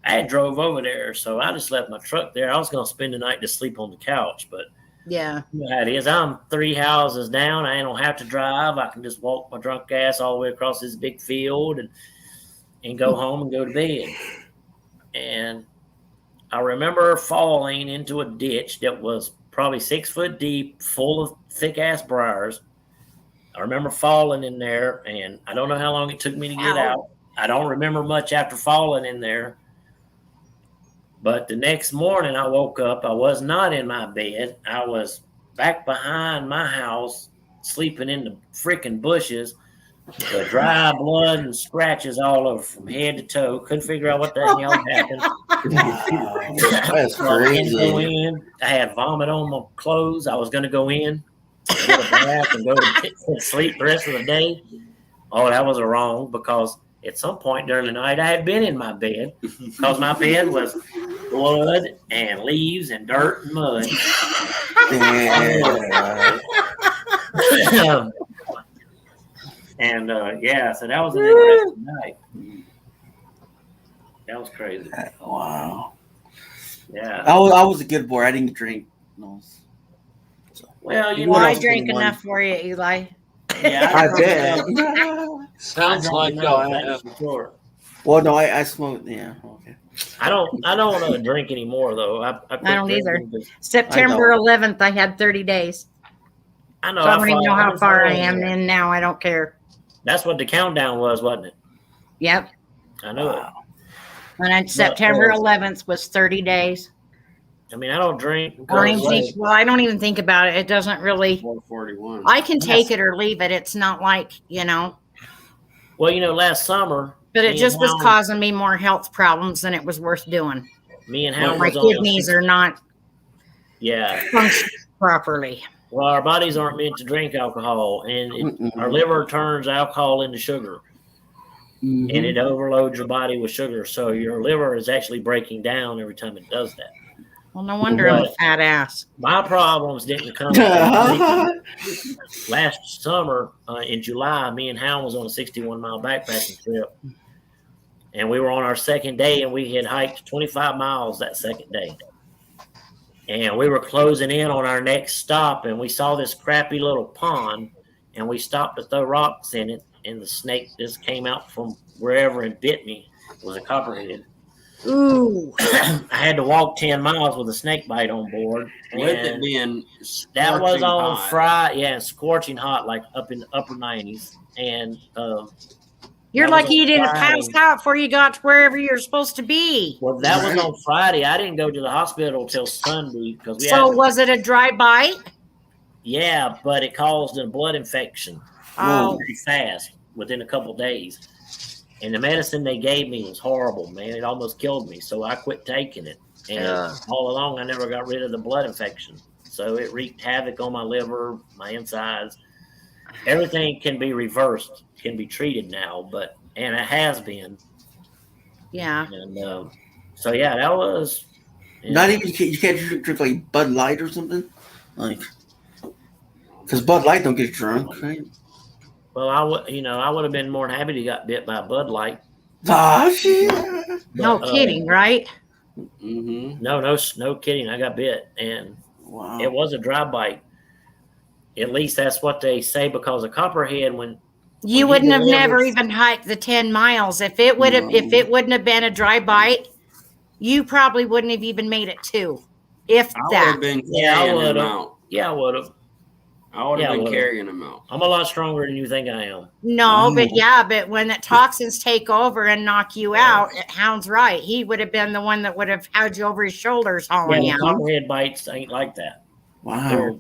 I had drove over there, so I just left my truck there. I was going to spend the night to sleep on the couch, but
Yeah.
you know how it is. I'm 3 houses down. I don't have to drive. I can just walk my drunk ass all the way across this big field and go home and go to bed. And I remember falling into a ditch that was probably 6 foot deep, full of thick ass briars. I remember falling in there, and I don't know how long it took me to get out. I don't remember much after falling in there. But the next morning I woke up, I was not in my bed. I was back behind my house, sleeping in the freaking bushes, the dry blood and scratches all over from head to toe. Couldn't figure out what the hell happened.
That's
So I didn't go
crazy.
in. I had vomit on my clothes. I was going to go in, get a bath, and go to sleep the rest of the day. Oh, that was wrong, because at some point during the night I had been in my bed, because my bed was blood and leaves and dirt and mud.
Yeah.
And yeah, so that was an interesting night. That was crazy.
Wow.
Yeah.
I was a good boy. I didn't drink. No.
Well, you
What
know,
I
else
drank
21?
enough for you, Eli.
yeah,
I
drunk
bet.
enough.
Sounds
I
like
drunk
y'all
enough,
have.
that's for sure.
Well, no, I smoked. Yeah. Okay.
I don't drink anymore though. I
don't either.
because
September 11th, I had 30 days.
I know.
So I don't even know
I've
how
been
far I
following
am
that.
in now. I don't care.
That's what the countdown was, wasn't it?
Yep.
I know it.
And then September 11th was 30 days.
I mean, I don't drink.
I don't even think, well, I don't even think about it. It doesn't really,
141.
I can take it or leave it. It's not like,
Well, last summer,
but it
me
just
and
was
Hound-
causing me more health problems than it was worth doing.
Me and Hound
My
was on.
kidneys are not
Yeah.
functioning properly.
Well, our bodies aren't meant to drink alcohol, and our liver turns alcohol into sugar, and it overloads your body with sugar. So your liver is actually breaking down every time it does that.
Well, no wonder I'm a fat ass.
My problems didn't come last summer in July. Me and Hound was on a 61-mile backpacking trip, and we were on our second day, and we had hiked 25 miles that second day. And we were closing in on our next stop, and we saw this crappy little pond, and we stopped to throw rocks in it, and the snake just came out from wherever and bit me. It was a copperhead.
Ooh.
I had to walk 10 miles with a snake bite on board.
With it being
that was on
hot.
Friday, yeah, scorching hot, like up in the upper 90s. And
You're
that
lucky
was on
you didn't
Friday.
pass out before you got to wherever you're supposed to be.
Well, that was on Friday. I didn't go to the hospital till Sunday because we
So
had,
was it a dry bite?
yeah, but it caused a blood infection pretty fast within a couple days. And the medicine they gave me was horrible, man. It almost killed me. So I quit taking it. And all along, I never got rid of the blood infection. So it wreaked havoc on my liver, my insides. Everything can be reversed, can be treated now, and it has been.
Yeah.
And so, yeah, that was.
Not even you can't drink like Bud Light or something, like because Bud Light don't get you drunk, right?
Well, I would have been more than happy to got bit by a Bud Light.
Ah, shit.
No kidding, right?
Mm-hmm.
No kidding. I got bit, and
Wow.
it was a dry bite. At least that's what they say, because a copperhead, when
You
he
wouldn't have never
delivers-
even hiked the 10 miles if it would have if
No.
it wouldn't have been a dry bite. You probably wouldn't have even made it 2, if
I would
that.
have been
Yeah, I
carrying
would
him
have.
out.
Yeah, I would have.
I would
Yeah, I
have been
would've.
carrying him out.
I'm a lot stronger than you think I am.
No,
Wow.
but but when the toxins take over and knock you out, Hound's right. He would have been the one that would have had you over his shoulders
Yeah,
hauling
the
you.
copperhead bites ain't like that.
Wow.
They're-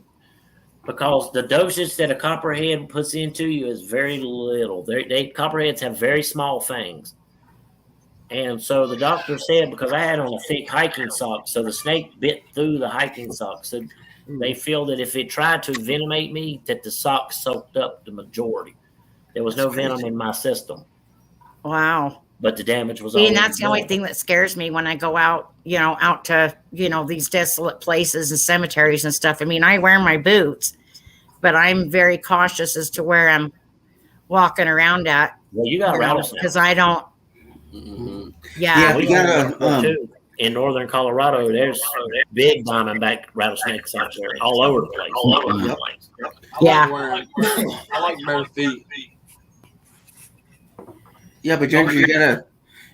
because the dosage that a copperhead puts into you is very little. Copperheads have very small fangs. And so the doctor said, because I had on a thick hiking sock, so the snake bit through the hiking sock. So they feel that if it tried to venomate me, that the sock soaked up the majority. There was no
That's crazy.
venom in my system,
Wow.
but the damage was
See, and
already
that's the only
done.
thing that scares me when I go out, out to, these desolate places and cemeteries and stuff. I mean, I wear my boots, but I'm very cautious as to where I'm walking around at.
Well, you got rattlesnakes.
Because I don't,
Mm-hmm.
Yeah,
We
you gotta,
got one too. In northern Colorado, there's big diamondback rattlesnakes out there all over the place.
Yeah.
I like bare feet.
Yeah, but Ginger, you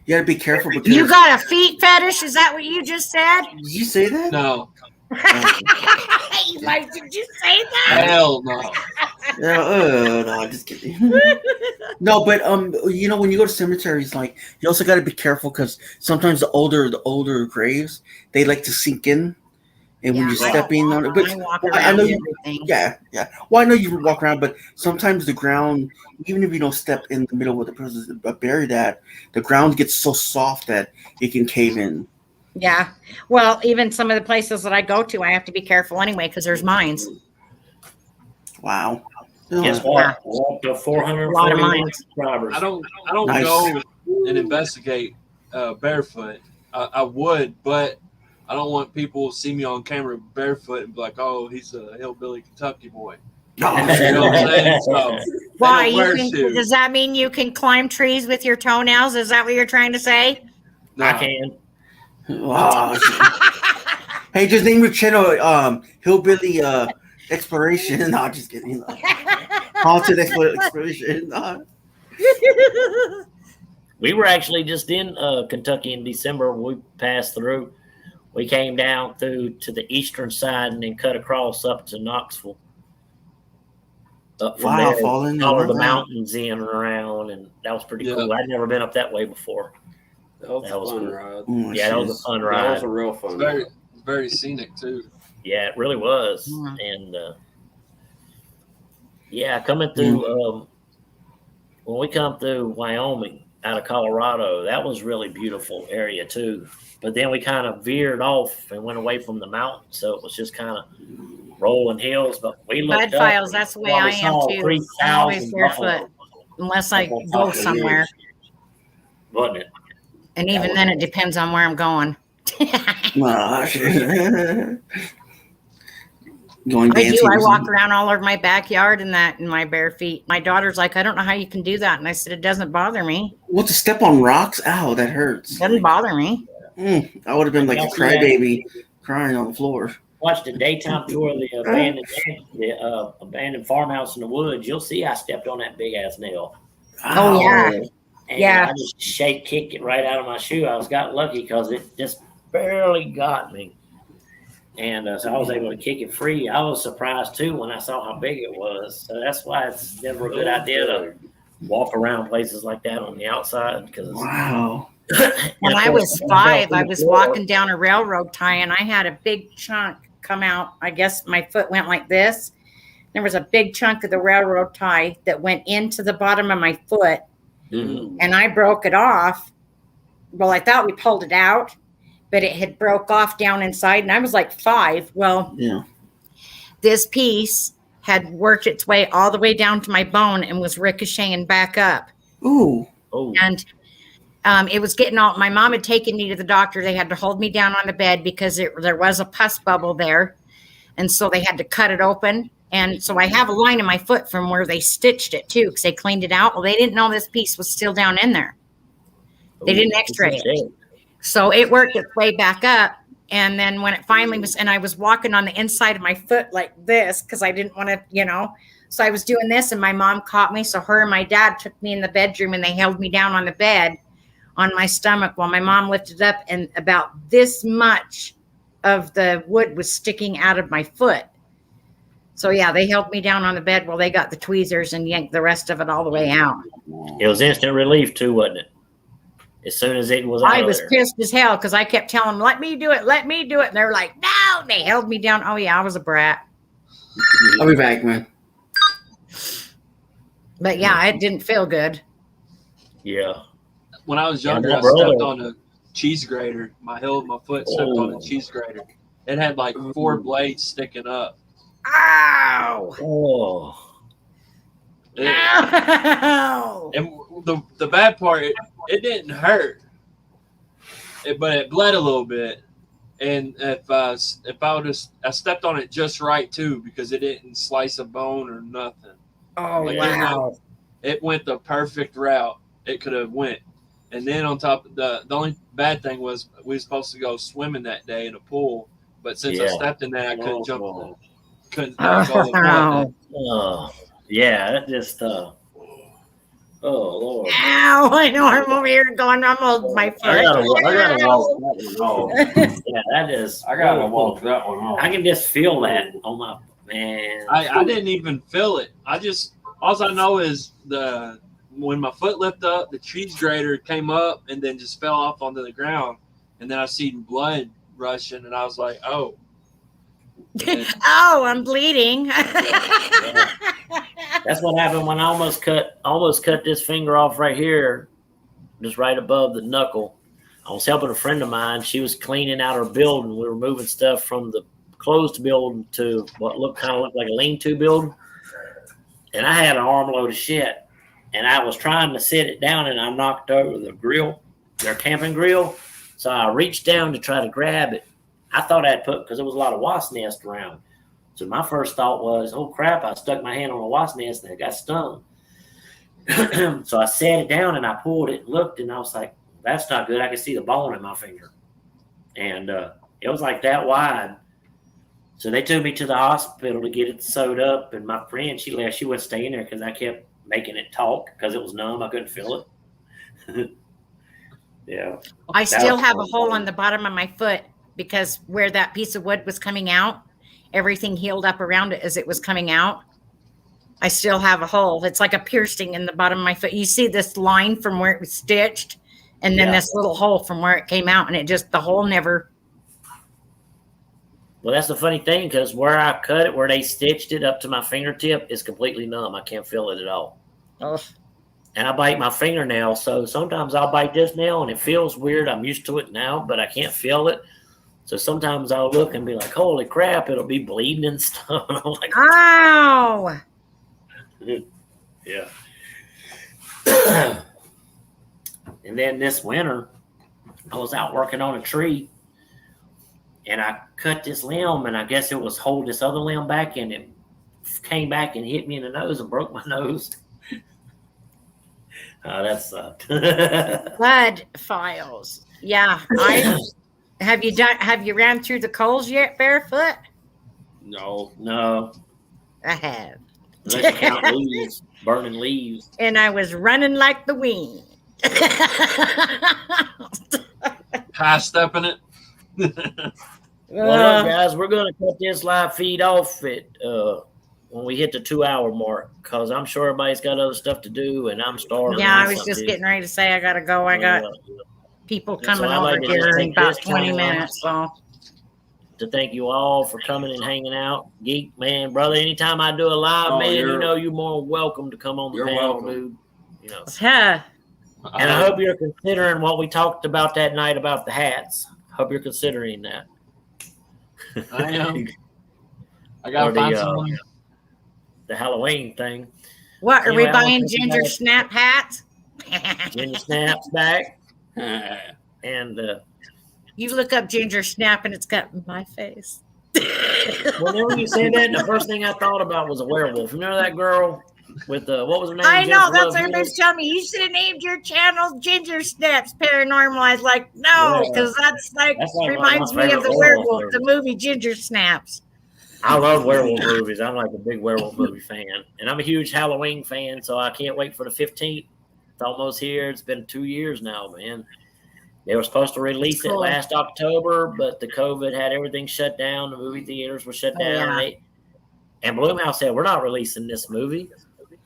gotta be careful because
You got a feet fetish? Is that what you just said?
Did you say that?
No,
Like, did you say that?
hell no.
No, just kidding. No, but when you go to cemeteries, like you also got to be careful because sometimes the older graves they like to sink in, and when
Yeah,
you're
I
stepping
don't
on it, but
I walk
well,
around
I know
and
you,
everything.
yeah. Well, I know you walk around, but sometimes the ground, even if you don't step in the middle where the person's buried at, the ground gets so soft that it can cave in.
Yeah. Well, even some of the places that I go to, I have to be careful anyway because there's mines.
Wow.
Guess
Yeah.
what? We're up to
A lot of
441
mines.
subscribers.
I don't
Nice.
go and investigate barefoot. I would, but I don't want people to see me on camera barefoot and be like, "Oh, he's a hillbilly Kentucky boy." You know what I'm saying? So,
Why?
they don't wear shoes.
Does that mean you can climb trees with your toenails? Is that what you're trying to say?
No.
I can.
Wow. Hey, just name your channel Hillbilly Exploration. No, just kidding. Haunted Exploration.
We were actually just in Kentucky in December. We passed through. We came down through to the eastern side and then cut across up to Knoxville. Up from
Wow,
there,
falling
all
in
of the
wow.
mountains in and around, and that was pretty cool. I'd never been up that way before.
That was
That
a
was
fun
cool.
ride.
Oh,
Yeah, that was a fun
That
ride.
was a real fun
It's
ride.
very scenic too.
Yeah, it really was.
Mhm.
And coming through when we come through Wyoming out of Colorado, that was really beautiful area too. But then we kind of veered off and went away from the mountain, so it was just kind of rolling hills. But we looked
Bud
up,
files, that's the way I am
saw
too.
3,000
I'm always barefoot
buffalo
unless I
up on
go
top of the
somewhere.
ridge, wasn't it?
And even then, it depends on where I'm going.
Wow. Going
I
dancing.
do. I
or
walk
something.
around all over my backyard in my bare feet. My daughter's like, I don't know how you can do that. And I said, it doesn't bother me.
What, to step on rocks? Ow, that hurts.
It doesn't bother me.
I would have been like a
Y'all see that?
crybaby crying on the floor.
Watch the daytime tour of the abandoned farmhouse in the woods. You'll see I stepped on that big ass nail.
Oh, yeah.
And
Yeah.
I just kicked it right out of my shoe. I got lucky because it just barely got me. And so I was able to kick it free. I was surprised too when I saw how big it was. So that's why it's never a good idea to walk around places like that on the outside. Because
Wow.
When I was 5, I was walking down a railroad tie and I had a big chunk come out. I guess my foot went like this. There was a big chunk of the railroad tie that went into the bottom of my foot.
Mhm.
And I broke it off. Well, I thought we pulled it out, but it had broke off down inside. And I was like 5. Well,
Yeah.
this piece had worked its way all the way down to my bone and was ricocheting back up.
Ooh.
Oh,
And it was getting all, my mom had taken me to the doctor. They had to hold me down on the bed because there was a pus bubble there. And so they had to cut it open. And so I have a line in my foot from where they stitched it too, because they cleaned it out. Well, they didn't know this piece was still down in there. They didn't x-ray it. So it worked its way back up. And then when it finally was, and I was walking on the inside of my foot like this because I didn't want to. So I was doing this, and my mom caught me. So her and my dad took me in the bedroom, and they held me down on the bed on my stomach while my mom lifted up, and about this much of the wood was sticking out of my foot. So yeah, they held me down on the bed while they got the tweezers and yanked the rest of it all the way out.
It was instant relief too, wasn't it? As soon as it was out
I
of
was
there.
pissed as hell because I kept telling them, let me do it. And they're like, no, they held me down. Oh yeah, I was a brat.
I'll be back, man.
But yeah, it didn't feel good.
Yeah.
When I was younger,
my
I
brother-
stepped on a cheese grater. My heel of my foot stepped on a cheese grater. It had like 4 blades sticking up.
Ow!
Oh.
Ow!
And the bad part, it didn't hurt, but it bled a little bit. And if I stepped on it just right too, because it didn't slice a bone or nothing.
Oh
Like,
wow!
It went the perfect route it could have went. And then on top of the only bad thing was we were supposed to go swimming that day in a pool, but since I stepped in there, I couldn't jump. Couldn't go in.
Oh, yeah, that just oh Lord.
Ow! I know I'm over here going, I'm holding my foot.
I gotta walk that one off. Yeah, that is.
I gotta walk that one off.
I can just feel that on my man.
I didn't even feel it. All I know is when my foot lifted up, the cheese grater came up and then just fell off onto the ground, and then I seen blood rushing, and I was like, oh.
Oh, I'm bleeding.
That's what happened when I almost cut this finger off right here, just right above the knuckle. I was helping a friend of mine. She was cleaning out her building. We were moving stuff from the closed building to what looked like a lean-to building. And I had an armload of shit. And I was trying to sit it down, and I knocked over the grill, their camping grill. So I reached down to try to grab it. I thought I'd because there was a lot of wasp nest around. So my first thought was, oh crap, I stuck my hand on a wasp nest and I got stung. So I sat it down and I pulled it and looked, and I was like, that's not good. I could see the bone in my finger. And it was like that wide. So they took me to the hospital to get it sewed up. And my friend, she left. She wouldn't stay in there because I kept making it talk because it was numb. I couldn't feel it. Yeah.
I still have a hole on the bottom of my foot because where that piece of wood was coming out, everything healed up around it as it was coming out. I still have a hole. It's like a piercing in the bottom of my foot. You see this line from where it was stitched, and then this little hole from where it came out, and the hole never.
Well, that's the funny thing, because where I cut it, where they stitched it up to my fingertip, is completely numb. I can't feel it at all.
Ugh.
And I bite my fingernail, so sometimes I'll bite this nail, and it feels weird. I'm used to it now, but I can't feel it. So sometimes I'll look and be like, holy crap, it'll be bleeding and stuff. And I'm like,
ow!
Yeah. And then this winter, I was out working on a tree, and I cut this limb, and I guess it was holding this other limb back, and it came back and hit me in the nose and broke my nose. Oh, that sucked.
Blood files. Yeah. Have you ran through the coals yet barefoot?
No.
I have.
Unless you count leaves, burning leaves.
And I was running like the wind.
High stepping it.
Well, look, guys, we're going to cut this live feed off at when we hit the 2-hour mark, because I'm sure everybody's got other stuff to do, and I'm starving.
Yeah, I was just getting ready to say I got to go. I got people coming over here in about 20 minutes. So
to thank you all for coming and hanging out. Geek, man, brother, anytime I do a live, man, you know you're more welcome to come on the panel, dude. You know.
Yeah.
And I hope you're considering what we talked about that night about the hats. Hope you're considering that.
I am. I gotta find someone.
The Halloween thing.
What are we buying? Ginger snap hats?
Ginger snaps back. And
you look up ginger snap and it's got my face.
Whenever you say that, the first thing I thought about was a werewolf. Remember that girl? with what was her name?
I know,
Jennifer
that's
Love
what everybody's
Hewitt?
telling me. You should have named your channel Ginger Snaps Paranormal. I was like, no,
Yeah.
because that's like
That's like one
reminds
of my
me of
favorite
the
werewolf
werewolf, the
movies.
movie Ginger Snaps.
I love werewolf movies. I'm like a big werewolf movie fan. And I'm a huge Halloween fan, so I can't wait for the 15th. It's almost here. It's been 2 years now, man. They were supposed to release it
Cool.
last October, but the COVID had everything shut down. The movie theaters were shut down.
Yeah.
And Blumhouse said, we're not releasing this movie,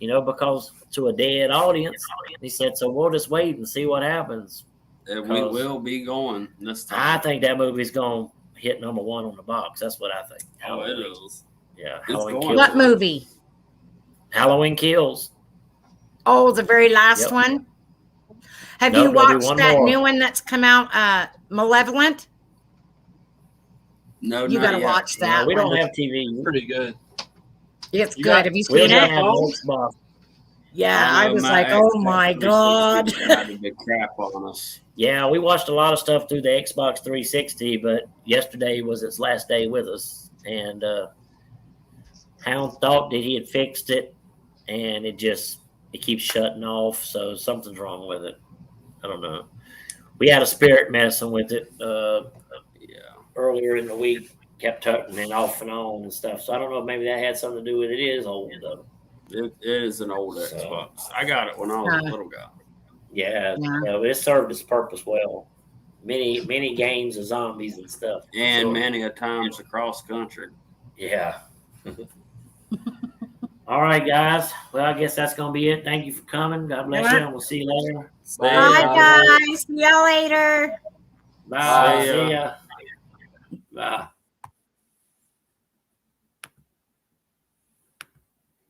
because to a dead audience. He said, so we'll just wait and see what happens.
And we will be going this time.
I think that movie's going to hit number 1 on the box. That's what I think.
Oh, it is.
Yeah.
It's
Halloween
going.
Kills.
What movie?
Halloween Kills.
Oh, the very last
Yep.
one? Have
Nope,
you
there'll be
watched
one
that
more.
new one that's come out, Malevolent?
No,
You
not
got to
yet.
watch that
No, we
one.
don't have TV.
Pretty good.
It's
You
good.
got-
Have you
We
seen
don't
it?
have Xbox.
Yeah, I
know
was
my
like, oh
Xbox
my
360
God.
decided to crap on us.
Yeah, we watched a lot of stuff through the Xbox 360, but yesterday was its last day with us. And Hound thought that he had fixed it, and it keeps shutting off. So something's wrong with it. I don't know. We had a spirit messing with it earlier in the week, kept turning it off and on and stuff. So I don't know if maybe that had something to do with it. It is old though.
It is an old
So-
Xbox. I got it when I was a little guy.
Yeah,
Yeah.
but it served its purpose well. Many games of zombies and stuff.
And
Sure.
many a times across country.
Yeah. All right, guys. Well, I guess that's going to be it. Thank you for coming. God bless you, and we'll see you later.
Bye, guys. See y'all later.
Bye.
See ya.
See ya. Bye.